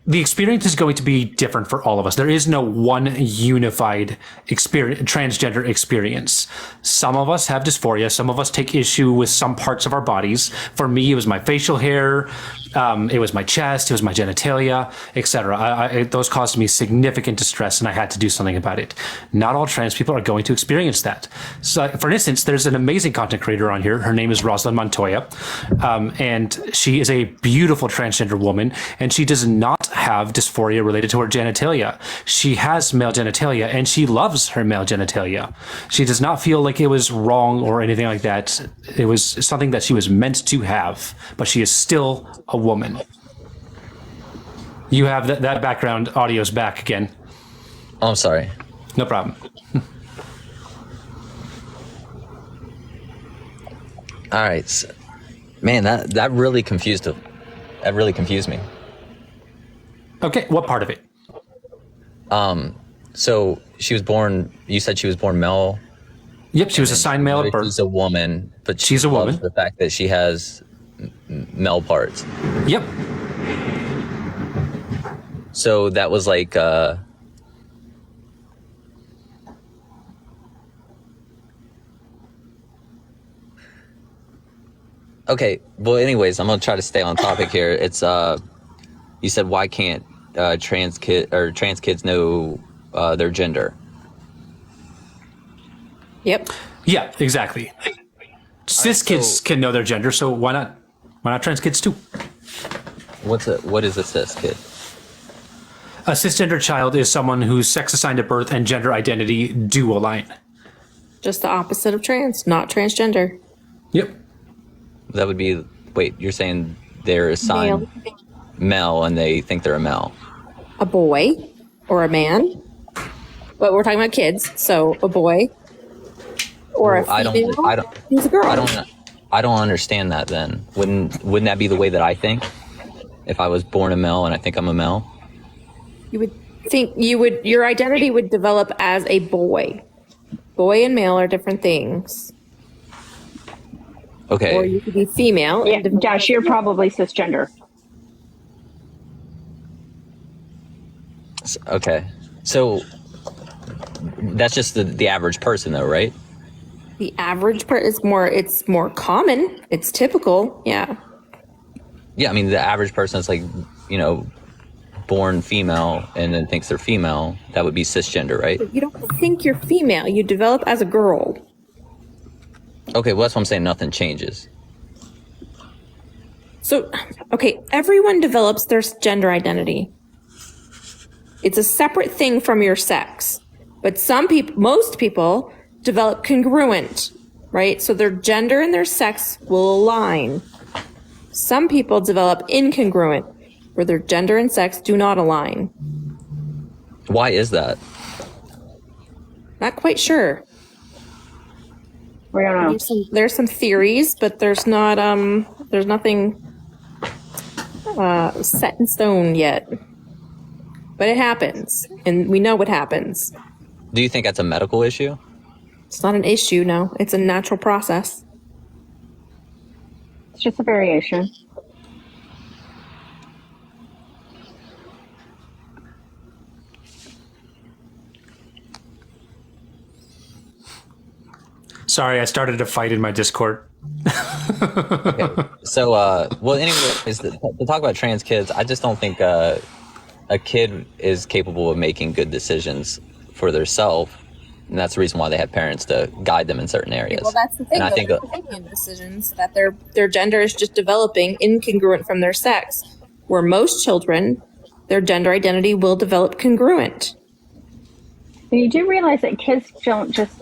S2: the experience is going to be different for all of us. There is no one unified transgender experience. Some of us have dysphoria. Some of us take issue with some parts of our bodies. For me, it was my facial hair. It was my chest. It was my genitalia, etc. Those caused me significant distress, and I had to do something about it. Not all trans people are going to experience that. So, for instance, there's an amazing content creator on here. Her name is Rosalind Montoya, and she is a beautiful transgender woman, and she does not have dysphoria related to her genitalia. She has male genitalia, and she loves her male genitalia. She does not feel like it was wrong or anything like that. It was something that she was meant to have, but she is still a woman. You have that background audio's back again.
S5: Oh, I'm sorry.
S2: No problem.
S5: All right. So, man, that really confused me.
S2: Okay, what part of it?
S5: So she was born, you said she was born male?
S2: Yep, she was assigned male at birth.
S5: She's a woman, but
S2: she's a woman.
S5: The fact that she has male parts.
S2: Yep.
S5: So that was like, okay, well, anyways, I'm gonna try to stay on topic here. It's, you said, why can't trans kids know their gender?
S8: Yep.
S2: Yeah, exactly. Cis kids can know their gender, so why not? Why not trans kids too?
S5: What is a cis kid?
S2: A cisgender child is someone whose sex assigned at birth and gender identity do align.
S8: Just the opposite of trans, not transgender.
S2: Yep.
S5: That would be, wait, you're saying they're assigned male and they think they're a male?
S8: A boy or a man. But we're talking about kids, so a boy or a female. Who's a girl.
S5: I don't understand that then. Wouldn't that be the way that I think? If I was born a male and I think I'm a male?
S8: You would think your identity would develop as a boy. Boy and male are different things.
S5: Okay.
S8: Or you could be female.
S13: Yeah, Josh, you're probably cisgender.
S5: Okay. So that's just the average person though, right?
S8: The average part is it's more common. It's typical. Yeah.
S5: Yeah, I mean, the average person is like, born female and then thinks they're female. That would be cisgender, right?
S8: You don't think you're female. You develop as a girl.
S5: Okay, well, that's what I'm saying. Nothing changes.
S8: So, okay, everyone develops their gender identity. It's a separate thing from your sex. But most people develop congruent, right? So their gender and their sex will align. Some people develop incongruent, where their gender and sex do not align.
S5: Why is that?
S8: Not quite sure.
S13: We don't know.
S8: There's some theories, but there's not there's nothing set in stone yet. But it happens, and we know what happens.
S5: Do you think that's a medical issue?
S8: It's not an issue, no. It's a natural process.
S13: It's just a variation.
S2: Sorry, I started a fight in my Discord.
S5: Okay. So, well, anyways, to talk about trans kids, I just don't think a kid is capable of making good decisions for themselves, and that's the reason why they have parents to guide them in certain areas.
S8: Well, that's the thing.
S5: And I think
S8: they're making decisions that their gender is just developing incongruent from their sex. Where most children, their gender identity will develop congruent.
S13: And you do realize that kids don't just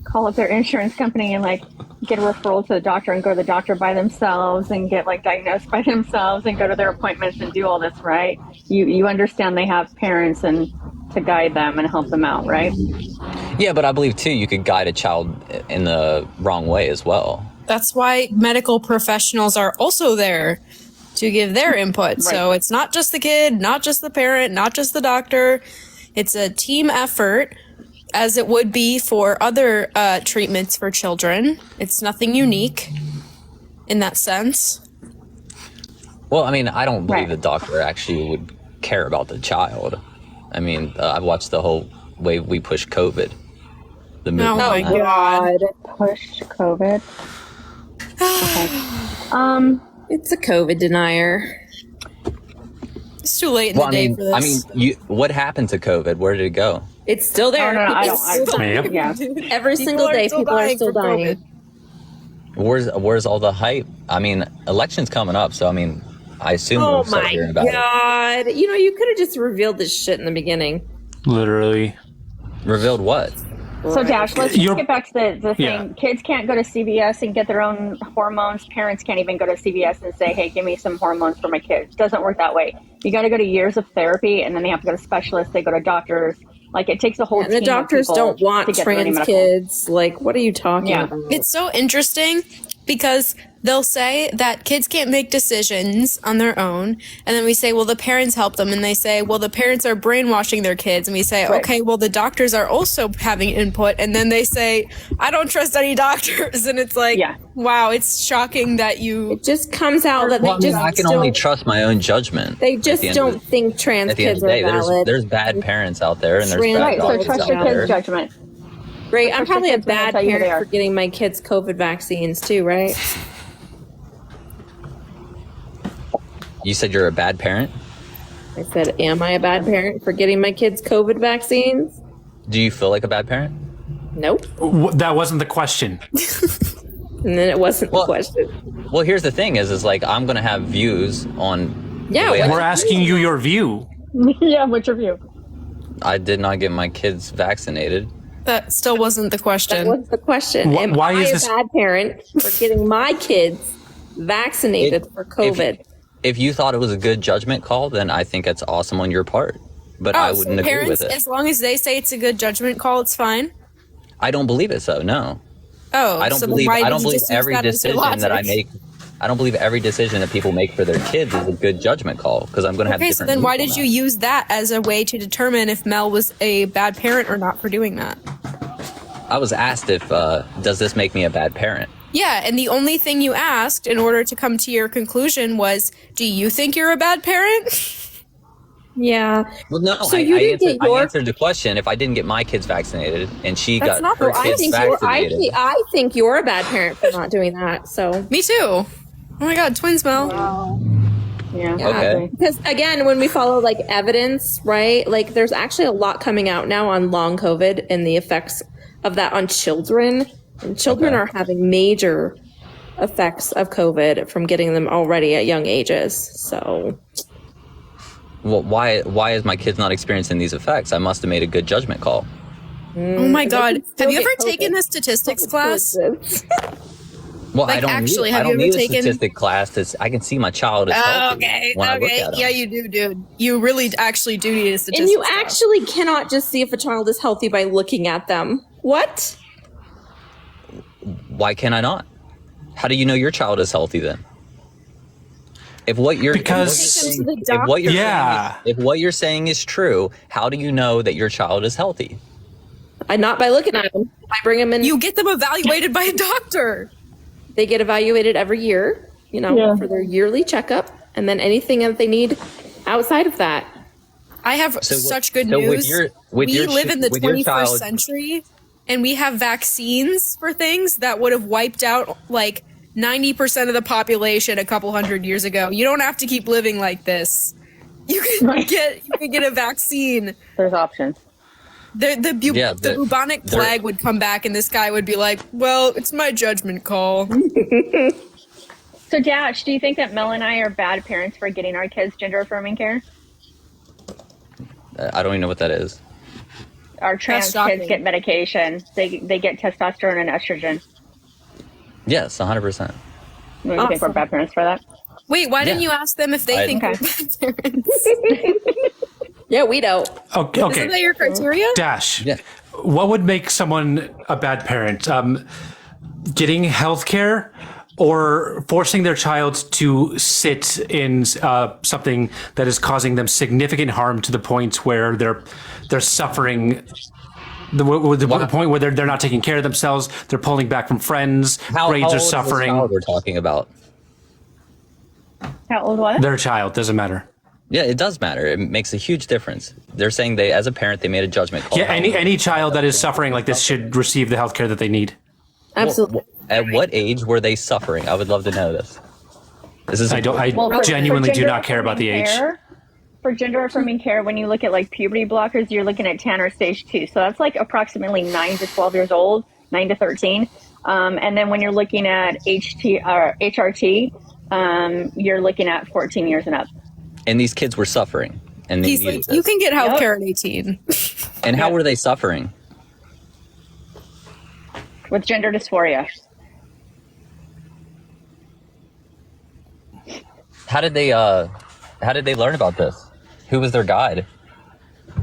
S14: call up their insurance company and like get a referral to the doctor and go to the doctor by themselves and get like diagnosed by themselves and go to their appointments and do all this, right? You understand they have parents and to guide them and help them out, right?
S5: Yeah, but I believe too you could guide a child in the wrong way as well.
S3: That's why medical professionals are also there to give their input. Right. So it's not just the kid, not just the parent, not just the doctor. It's a team effort, as it would be for other treatments for children. It's nothing unique in that sense.
S5: Well, I mean, I don't believe the doctor actually would care about the child. I mean, I've watched the whole way we push COVID. The movie.
S3: Oh my God.
S14: Push COVID. Okay.
S15: It's a COVID denier.
S3: It's too late in the day for this.
S5: I mean, what happened to COVID? Where did it go?
S15: It's still there.
S14: No, I don't.
S15: Yeah. Every single day, people are still dying.
S5: Where's all the hype? I mean, election's coming up, so I mean, I assume
S15: Oh
S5: we'll start
S15: my
S5: hearing about it.
S15: God. You know, you could have just revealed this shit in the beginning.
S2: Literally.
S5: Revealed what?
S14: So Dash, let's just get back to the thing.
S2: Yeah.
S14: Kids can't go to CVS and get their own hormones. Parents can't even go to CVS and say, hey, give me some hormones for my kids. It doesn't work that way. You got to go to years of therapy, and then they have to go to specialists. They go to doctors. Like, it takes a whole team
S15: And the doctors
S14: of
S15: don't
S14: people
S15: want
S14: to get the
S15: trans
S14: medical.
S15: kids. Like, what are you talking about?
S3: It's so interesting because they'll say that kids can't make decisions on their own. And then we say, well, the parents help them. And they say, well, the parents are brainwashing their kids. And we say, okay, well, the doctors are also having input. And then they say, I don't trust any doctors. And it's like, wow, it's shocking that you...
S15: It just comes out that
S5: Well,
S15: they just
S5: I can only trust my own judgment.
S15: They just don't think trans
S5: At the end
S15: kids
S5: of the day,
S15: are valid.
S5: there's bad parents out there, and there's bad
S14: Right, so
S5: doctors
S14: trust
S5: out
S14: your
S5: there.
S14: kids' judgment.
S15: Right, I'm
S14: Trust your
S15: probably a
S14: kids when they
S15: bad
S14: tell you who they
S15: parent
S14: are.
S15: for getting my kids COVID vaccines too, right?
S5: You said you're a bad parent?
S15: I said, am I a bad parent for getting my kids COVID vaccines?
S5: Do you feel like a bad parent?
S15: Nope.
S2: That wasn't the question.
S15: And then it wasn't the question.
S5: Well, here's the thing is like I'm going to have views on
S15: Yeah,
S5: the way
S2: we're asking you your view.
S14: Yeah, what's your view?
S5: I did not get my kids vaccinated.
S3: That still wasn't the question.
S15: What's the question? Am
S2: why
S15: I
S2: is
S15: a
S2: this-
S15: bad parent for getting my kids vaccinated for COVID?
S5: If you thought it was a good judgment call, then I think that's awesome on your part. But I wouldn't agree
S3: parents,
S5: with it.
S3: as long as they say it's a good judgment call, it's fine.
S5: I don't believe it. So no,
S3: Oh,
S5: I don't
S3: so
S5: believe.
S3: why
S5: I
S3: did
S5: don't
S3: you
S5: believe
S3: just use
S5: every
S3: that as your
S5: decision that I
S3: logic?
S5: make. I don't believe every decision that people make for their kids is a good judgment call because I'm going to have
S3: Okay,
S5: different.
S3: so then why
S5: views
S3: did
S5: on
S3: you use that as a way to determine if Mel was a bad parent or not for doing that?
S5: that. I was asked if does this make me a bad parent?
S3: Yeah, and the only thing you asked in order to come to your conclusion was, do you think you're a bad parent?
S15: Yeah.
S5: Well, no,
S15: So
S5: I,
S15: you
S5: I,
S15: didn't
S5: answered,
S15: get your-
S5: I answered the question. If I didn't get my kids vaccinated and she
S15: That's
S5: got
S15: not
S5: her
S15: the. I
S5: kids
S15: think
S5: vaccinated,
S15: I think you're a bad parent for not doing that. So
S3: Me too. Oh my god, twins, Mel.
S14: Yeah.
S5: Okay.
S15: Because again, when we follow like evidence, right? Like there's actually a lot coming out now on long COVID and the effects of that on children. And children are having major effects of COVID from getting them already at young ages. So
S5: well, why is my kids not experiencing these effects? I must have made a good judgment call.
S3: Oh my god.
S15: still
S3: Have you
S15: get
S3: ever
S15: COVID.
S3: taken a statistics class?
S5: Well,
S3: Like,
S5: I don't
S3: actually,
S5: need,
S3: have
S5: I don't
S3: you ever
S5: need a
S3: taken-
S5: statistic class. I can see my child is healthy
S3: Okay,
S5: when I look
S3: okay.
S5: at them.
S3: Yeah, you do, dude. You really actually do need a statistics
S15: and you
S3: class.
S15: actually cannot just see if a child is healthy by looking at them. What?
S5: Why can I not? How do you know your child is healthy then? If what you're
S2: Because-
S15: Take them to the
S5: if what you're
S2: Yeah.
S5: saying, if what you're saying is true, how do you know that your child is healthy?
S15: Not by looking at them. I bring them in.
S3: You get them evaluated by a doctor.
S15: They get evaluated every year, for their yearly checkup, and then anything that they need outside of that.
S3: I have
S5: So what-
S3: such good
S5: so with
S3: news.
S5: your- with
S3: we
S5: your
S3: live
S5: chi-
S3: in the
S5: with your
S3: 21st
S5: child-
S3: century, and we have vaccines for things that would have wiped out like 90% of the population a couple hundred years ago. You don't have to keep living like this. You can get a vaccine.
S14: There's options.
S3: The bubonic plague would come back, and this guy would be like, "Well, it's my judgment call."
S14: So, Dash, do you think that Mel and I are bad parents for getting our kids gender affirming care?
S5: I don't even know what that is.
S14: our trans kids get medication. They get testosterone and estrogen.
S5: Yes, 100%.
S14: Do you think we're bad parents for that?
S3: Wait, why didn't you ask them if they think we're bad parents?
S15: Yeah, we don't.
S2: Okay.
S3: Isn't that your criteria?
S2: Dash. Yeah. What would make someone a bad parent? Getting health care or forcing their child to sit in something that is causing them significant harm to the point where they're suffering. The point where they're not taking care of themselves, they're pulling back from friends, grades are suffering.
S5: How old we're talking about?
S14: How old was?
S2: Their child, doesn't matter.
S5: Yeah, it does matter. It makes a huge difference. They're saying as a parent, they made a judgment call.
S2: Yeah, any child that is suffering like this should receive the health care that they need.
S15: Absolutely.
S5: At what age were they suffering? I would love to know this.
S2: I genuinely do not care about the age.
S14: For gender affirming care, when you look at like puberty blockers, you're looking at Tanner stage 2. So that's like approximately 9 to 12 years old, 9 to 13. And then when you're looking at HRT, you're looking at 14 years and up.
S5: And these kids were suffering. And they needed this.
S3: You can get health care at 18.
S5: And how were they suffering?
S14: With gender dysphoria.
S5: How did they learn about this? Who was their guide?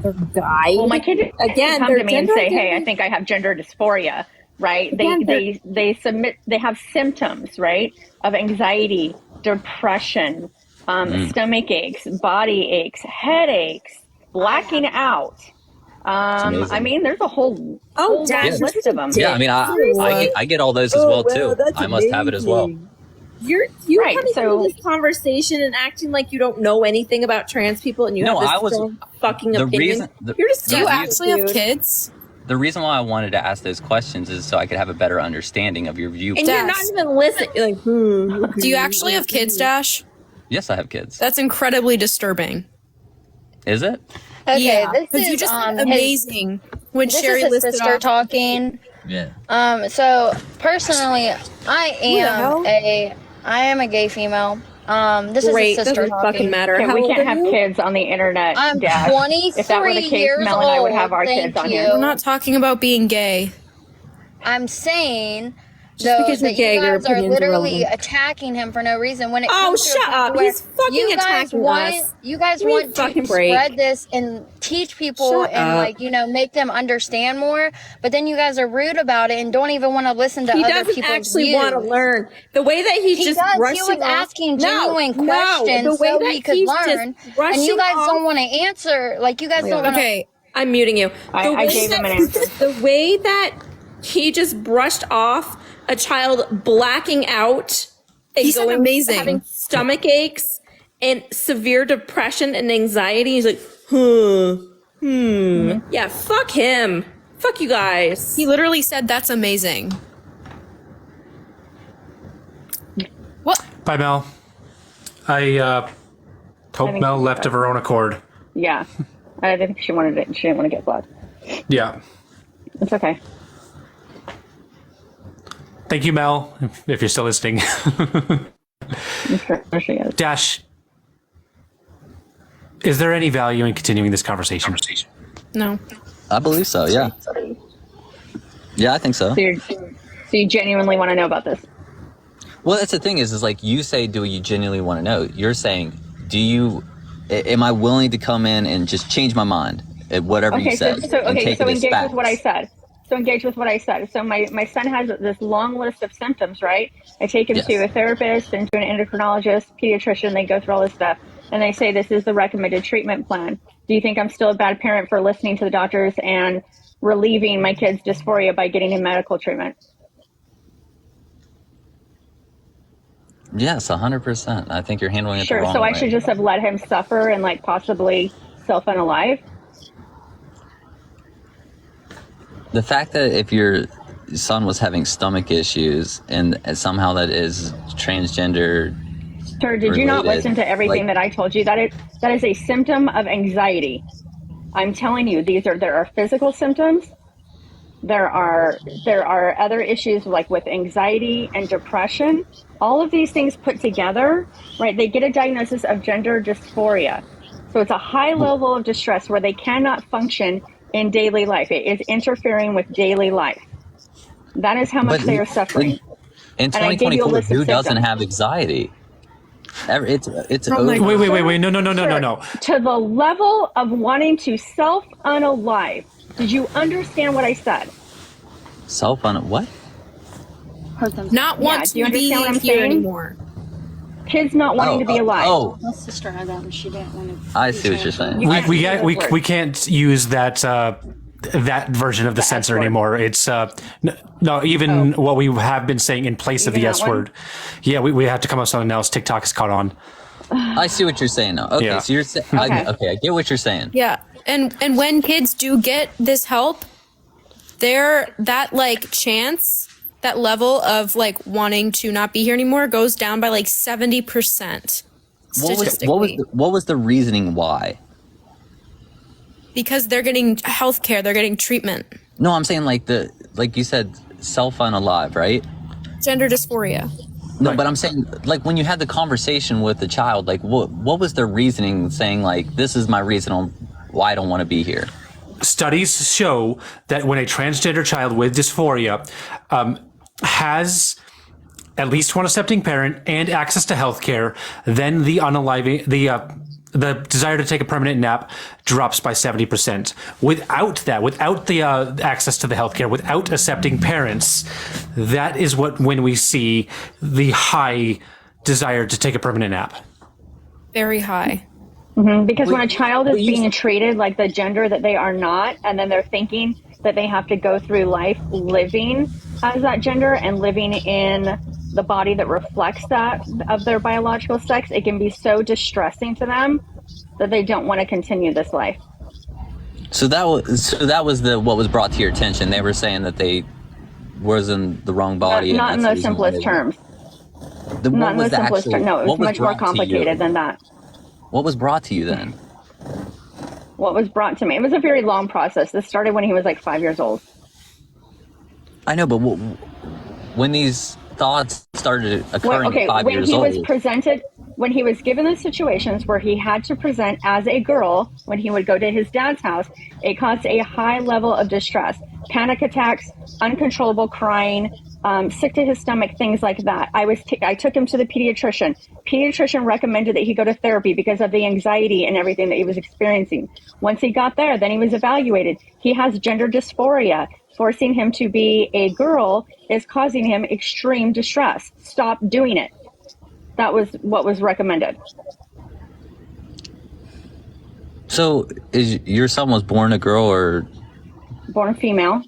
S8: Their guide?
S14: Well, my kid
S8: again
S14: come to me and say, "Hey, I think I have gender dysphoria." Right? They have symptoms, right, of anxiety, depression, stomach aches, body aches, headaches, blacking out. I mean, there's a whole list of them.
S5: Yeah, I mean, I get all those as well too. I must have it as well.
S8: You're
S14: right,
S8: coming into this conversation and acting like you don't know anything about trans people, and you have this strong fucking opinion. You're just
S3: do you actually have kids?
S5: The reason why I wanted to ask those questions is so I could have a better understanding of your viewpoint.
S8: And you're not even listening. You're like,
S3: Do you actually have kids, Dash?
S5: Yes, I have kids.
S3: That's incredibly disturbing.
S5: Is it?
S6: Okay,
S3: yeah,
S6: this
S3: because
S6: is
S3: you just amazing when
S6: this
S3: Sherry
S6: is his
S3: listed
S6: sister
S3: off.
S6: talking.
S5: Yeah.
S6: So personally, I am a gay female. This
S14: Great.
S6: is his sister
S14: Doesn't
S6: talking.
S14: fucking matter. Okay, we can't have kids on the internet.
S6: I'm
S14: Dash.
S6: 23
S14: If that were the case,
S6: years
S14: Mel and I would
S6: old,
S14: have our kids
S6: thank
S14: on
S6: you.
S14: here.
S3: We're not talking about being gay.
S6: I'm saying
S8: Just
S6: though
S8: because you're
S6: that
S8: gay,
S6: you
S8: your
S6: guys are
S8: opinion's
S6: literally
S8: irrelevant.
S6: attacking him for no reason. When it
S8: Oh,
S6: comes to a
S8: shut
S6: point
S8: up.
S6: where
S8: He's fucking
S6: you guys
S8: attacking
S6: want,
S8: us.
S6: You guys
S8: Give me a
S6: want to
S8: fucking break.
S6: spread this and teach people
S8: Shut
S6: and
S8: up.
S6: make them understand more. But then you guys are rude about it and don't even want to listen to
S8: He
S6: other
S8: doesn't
S6: people's
S8: actually
S6: views.
S8: want to learn. The way that he's
S6: He
S8: just
S6: does.
S8: brushing
S6: He was
S8: off.
S6: asking genuine questions
S8: the way
S6: so
S8: that
S6: he could
S8: he's
S6: learn,
S8: just
S6: and
S8: brushing
S6: you guys
S8: off.
S6: don't want to answer. Like you guys don't want to.
S8: Okay, I'm muting you.
S14: I gave him an answer.
S8: The way that he just brushed off a child blacking out and
S3: He said amazing.
S8: having stomach aches and severe depression and anxiety. He's like, yeah, fuck him. Fuck you guys.
S3: He literally said that's amazing. What?
S2: Bye, Mel. I hope
S14: think
S2: Mel
S14: she's
S2: left of her own accord.
S14: Yeah. I think she wanted it. She didn't want to get blood.
S2: Yeah.
S14: It's okay.
S2: Thank you, Mel, if you're still listening.
S14: There she is.
S2: Dash, is there any value in continuing this conversation?
S3: No.
S5: I believe so. Yeah. Yeah, I think so.
S14: So you genuinely want to know about this?
S5: Well, that's the thing is like you say, do you genuinely want to know? You're saying, am I willing to come in and just change my mind at whatever you said?
S14: So
S5: and take it as
S14: engage
S5: facts?
S14: with what I said. So engage with what I said. So my son has this long list of symptoms, right? I take him to a therapist and to an endocrinologist, pediatrician. They go through all this stuff, and they say this is the recommended treatment plan. Do you think I'm still a bad parent for listening to the doctors and relieving my kid's dysphoria by getting him medical treatment?
S5: Yes, 100%. I think you're handling it
S14: Sure.
S5: the wrong
S14: So
S5: way.
S14: I should just have let him suffer and like possibly self-unalive?
S5: The fact that if your son was having stomach issues and somehow that is transgender.
S14: Sir, did you not
S5: related,
S14: listen to everything that I told you? That is a symptom of anxiety. I'm telling you, there are physical symptoms. There are other issues like with anxiety and depression. All of these things put together, right? They get a diagnosis of gender dysphoria. So it's a high level of distress where they cannot function
S13: in daily life. It is interfering with daily life. That is how much
S5: But
S13: they are suffering.
S5: in
S13: And I gave you a
S5: 2024,
S13: list of
S5: who doesn't
S13: symptoms.
S5: have anxiety? It's
S13: Oh my
S5: over.
S2: Wait. No.
S13: To the level of wanting to self-unalive. Did you understand what I said?
S5: Self on what?
S3: Not want
S13: do you
S3: to be
S13: understand what I'm
S3: here
S13: saying?
S3: anymore.
S13: Kids not wanting to be alive.
S5: My
S21: sister had that and she didn't want to.
S5: I see what you're saying.
S2: We can't use that that version of the censor anymore. It's no, even what we have been saying in place of the
S13: Even
S2: S
S13: that one?
S2: word. Yeah, we have to come up with something else. TikTok has caught on.
S5: I see what you're saying now. Okay,
S2: Yeah.
S5: so you're saying,
S3: Okay.
S5: I get what you're saying.
S3: Yeah, and when kids do get this help, that like chance, that level of like wanting to not be here anymore goes down by like 70% statistically.
S5: What was the reasoning why?
S3: Because they're getting health care, they're getting treatment.
S5: No, I'm saying like you said, self-unalive, right?
S3: Gender dysphoria.
S5: No, but I'm saying like when you had the conversation with the child, like what was their reasoning saying like this is my reason on why I don't want to be here?
S2: Studies show that when a transgender child with dysphoria has at least one accepting parent and access to health care, then the unaliving the desire to take a permanent nap drops by 70%. Without that, without the access to the healthcare, without accepting parents, that is when we see the high desire to take a permanent nap.
S3: Very high.
S13: Because when a child is being treated like the gender that they are not, and then they're thinking that they have to go through life living as that gender and living in the body that reflects that of their biological sex, it can be so distressing to them that they don't want to continue this life.
S5: So that was what was brought to your attention. They were saying that they was in the wrong body.
S13: Not in
S5: the
S13: those simplest terms. Not in the simplest terms. No, it's much more complicated than that.
S5: What was brought to you then?
S13: What was brought to me? It was a very long process. This started when he was like 5 years old.
S5: I know, but when these thoughts started occurring at 5 years old.
S13: When he was given the situations where he had to present as a girl, when he would go to his dad's house, it caused a high level of distress, panic attacks, uncontrollable crying, sick to his stomach, things like that. I took him to the pediatrician. Pediatrician recommended that he go to therapy because of the anxiety and everything that he was experiencing. Once he got there, then he was evaluated. He has gender dysphoria. Forcing him to be a girl is causing him extreme distress. Stop doing it. That was what was recommended.
S5: So, your son was born a girl or?
S13: Born female.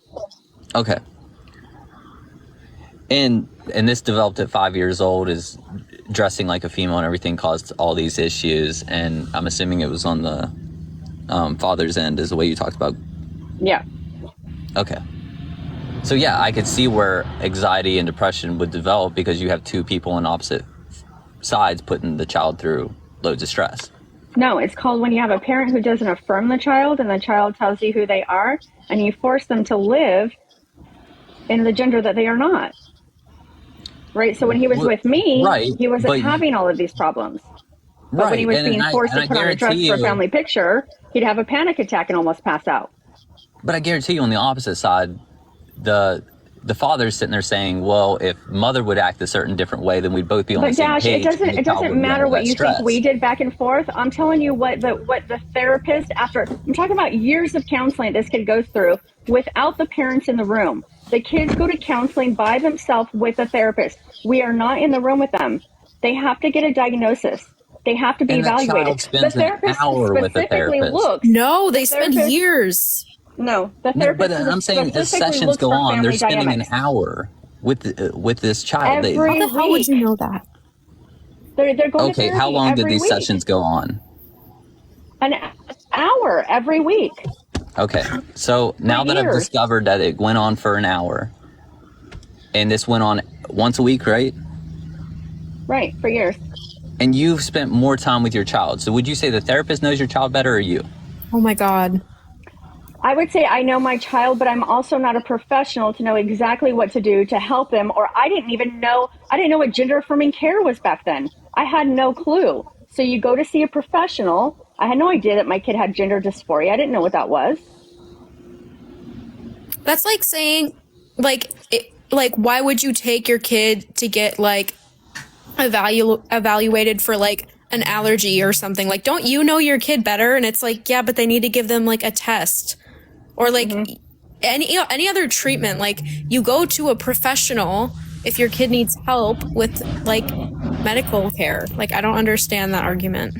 S5: Okay. And this developed at 5 years old, is dressing like a female and everything caused all these issues. And I'm assuming it was on the father's end, is the way you talked about.
S13: Yeah.
S5: Okay. So yeah, I could see where anxiety and depression would develop because you have two people on opposite sides putting the child through loads of stress.
S13: No, it's called when you have a parent who doesn't affirm the child and the child tells you who they are and you force them to live in the gender that they are not. Right? So when he was with me, he wasn't having all of these problems. But when he was being forced to put on a dress for a family picture, he'd have a panic attack and almost pass out.
S5: But I guarantee you on the opposite side, the father's sitting there saying, well, if mother would act a certain different way, then we'd both be on the same page.
S13: It doesn't matter what you think we did back and forth. I'm telling you what the therapist, I'm talking about years of counseling this kid goes through without the parents in the room. The kids go to counseling by themselves with a therapist. We are not in the room with them. They have to get a diagnosis. They have to be evaluated.
S5: The therapist specifically looks.
S3: No, they spend years.
S13: No, the therapist.
S5: But I'm saying as sessions go on, they're spending an hour with this child.
S13: How the hell would you
S3: know that?
S13: They're going to therapy
S5: how long did these
S13: week.
S5: sessions go on?
S13: An hour every week.
S5: Okay, so now that I've discovered that it went on for an hour, and this went on once a week, right?
S13: Right, for years.
S5: And you've spent more time with your child. So would you say the therapist knows your child better or you?
S3: Oh my God.
S13: I would say I know my child, but I'm also not a professional to know exactly what to do to help him. Or I didn't know what gender affirming care was back then. I had no clue. So you go to see a professional. I had no idea that my kid had gender dysphoria. I didn't know what that was.
S3: That's like saying, like why would you take your kid to get like evaluated for like an allergy or something? Like, don't you know your kid better? And it's like, yeah, but they need to give them like a test or like any other treatment. Like, you go to a professional if your kid needs help with like medical care. Like, I don't understand that argument.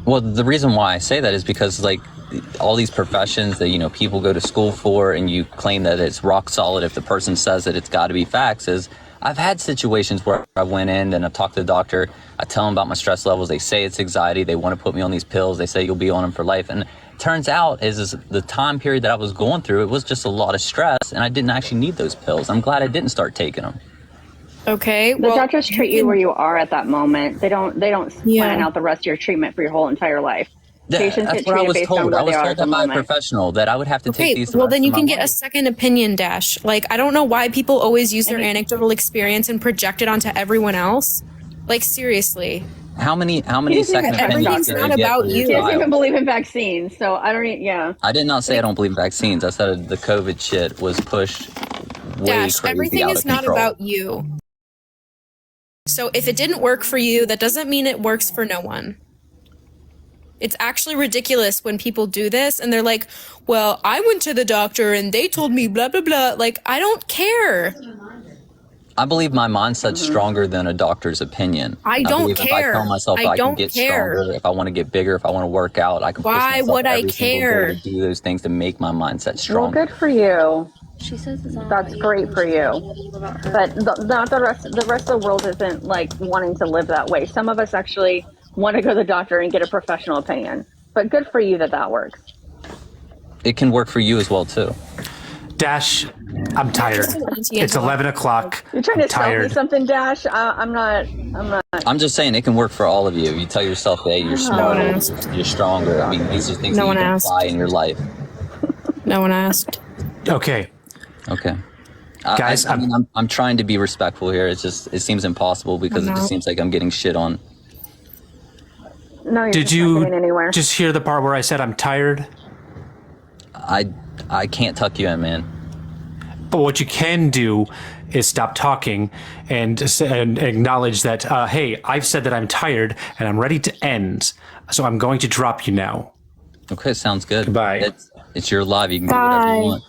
S5: Well, the reason why I say that is because like all these professions that, you know, people go to school for and you claim that it's rock solid if the person says that it's got to be facts, is I've had situations where I went in and I've talked to the doctor, I tell them about my stress levels, they say it's anxiety, they want to put me on these pills, they say you'll be on them for life. And it turns out is the time period that I was going through, it was just a lot of stress and I didn't actually need those pills. I'm glad I didn't start taking them.
S3: Okay.
S13: The doctors treat you where you are at that moment. They don't plan out the rest of your treatment for your whole entire life. Patients
S5: That's
S13: get
S5: what I
S13: treated
S5: was
S13: based on
S5: told.
S13: where
S5: I was
S13: they are
S5: told
S13: at the
S5: that by a
S13: moment.
S5: professional that I would have to take these.
S3: Well, then you can get a second opinion, Dash. Like, I don't know why people always use their anecdotal experience and project it onto everyone else. Like, seriously.
S5: How many second opinions?
S3: Everything's not about you.
S13: He doesn't even believe in vaccines, so I don't. Yeah.
S5: I did not say I don't believe in vaccines. I said the COVID shit was pushed way
S3: Dash,
S5: crazy
S3: everything
S5: out
S3: is
S5: of
S3: not
S5: control.
S3: about you. So if it didn't work for you, that doesn't mean it works for no one. It's actually ridiculous when people do this and they're like, well, I went to the doctor and they told me blah, blah, blah. Like, I don't care.
S5: I believe my mindset's stronger than a doctor's opinion.
S3: I don't
S5: believe
S3: care.
S5: If I tell myself
S3: I
S5: I can
S3: don't
S5: get
S3: care.
S5: stronger, if I want to get bigger, if I want to work out, I can push
S3: Why
S5: myself
S3: would I
S5: every single
S3: care?
S5: day to do those things to make my mindset
S13: Well,
S5: stronger.
S13: good for you. She says that's great for you. But the rest of the world isn't like wanting to live that way. Some of us actually want to go to the doctor and get a professional opinion. But good for you that works.
S5: It can work for you as well too.
S2: Dash, I'm tired. It's 11 o'clock.
S13: You're trying to
S2: I'm
S13: sell me
S2: tired.
S13: something, Dash. I'm not.
S5: I'm just saying it can work for all of you. You tell yourself, hey, you're smarter, you're stronger. I mean, these are things
S3: No
S5: that
S3: one
S5: you can
S3: asked.
S5: apply in your life.
S3: No one asked.
S2: Okay.
S5: Guys, I'm trying to be respectful here. It seems impossible because
S3: I'm
S5: it just
S3: not.
S5: seems like I'm getting shit on.
S13: No, you're
S2: Did
S13: just not getting
S2: you
S13: anywhere.
S2: just hear the part where I said I'm tired?
S5: I can't tuck you in, man.
S2: But what you can do is stop talking and acknowledge that, hey, I've said that I'm tired and I'm ready to end. So I'm going to drop you now.
S5: Okay, sounds good.
S2: Goodbye.
S5: It's your live. You can do whatever you want.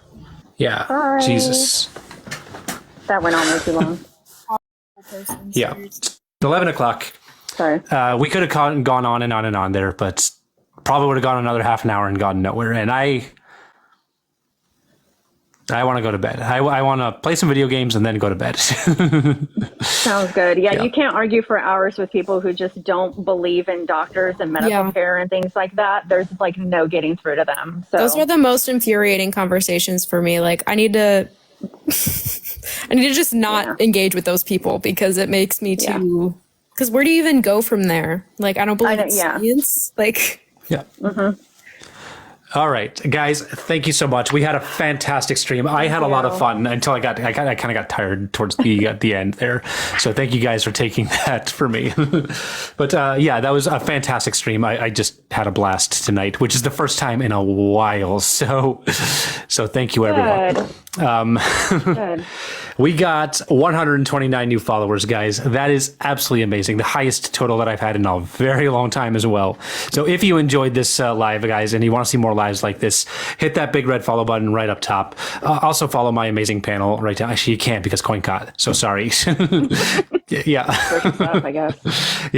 S2: Yeah.
S13: Bye.
S2: Jesus.
S13: That went on way too long.
S2: Yeah. It's 11 o'clock.
S13: Sorry.
S2: We could have gone on and on and on there, but probably would have gone another half an hour and gotten nowhere. And I want to go to bed. I want to play some video games and then go to bed.
S13: Sounds good. Yeah, you can't argue for hours with people who just don't believe in doctors and medical care and things like that. There's like no getting through to them. So
S3: Those are the most infuriating conversations for me. Like, I need to just not engage with those people because it makes me too. Because where do you even go from there? Like, I don't believe in science. Like,
S2: yeah. All right, guys, thank you so much. We had a fantastic stream. I had a lot of fun until I kind of got tired towards the end there. So thank you guys for taking that for me. But yeah, that was a fantastic stream. I just had a blast tonight, which is the first time in a while. So thank you, everyone.
S13: Good.
S2: We got 129 new followers, guys. That is absolutely amazing. The highest total that I've had in a very long time as well. So if you enjoyed this live, guys, and you want to see more lives like this, hit that big red follow button right up top. Also follow my amazing panel right now. Actually, you can't because CoinCot. So sorry. Yeah.
S13: Up, I guess.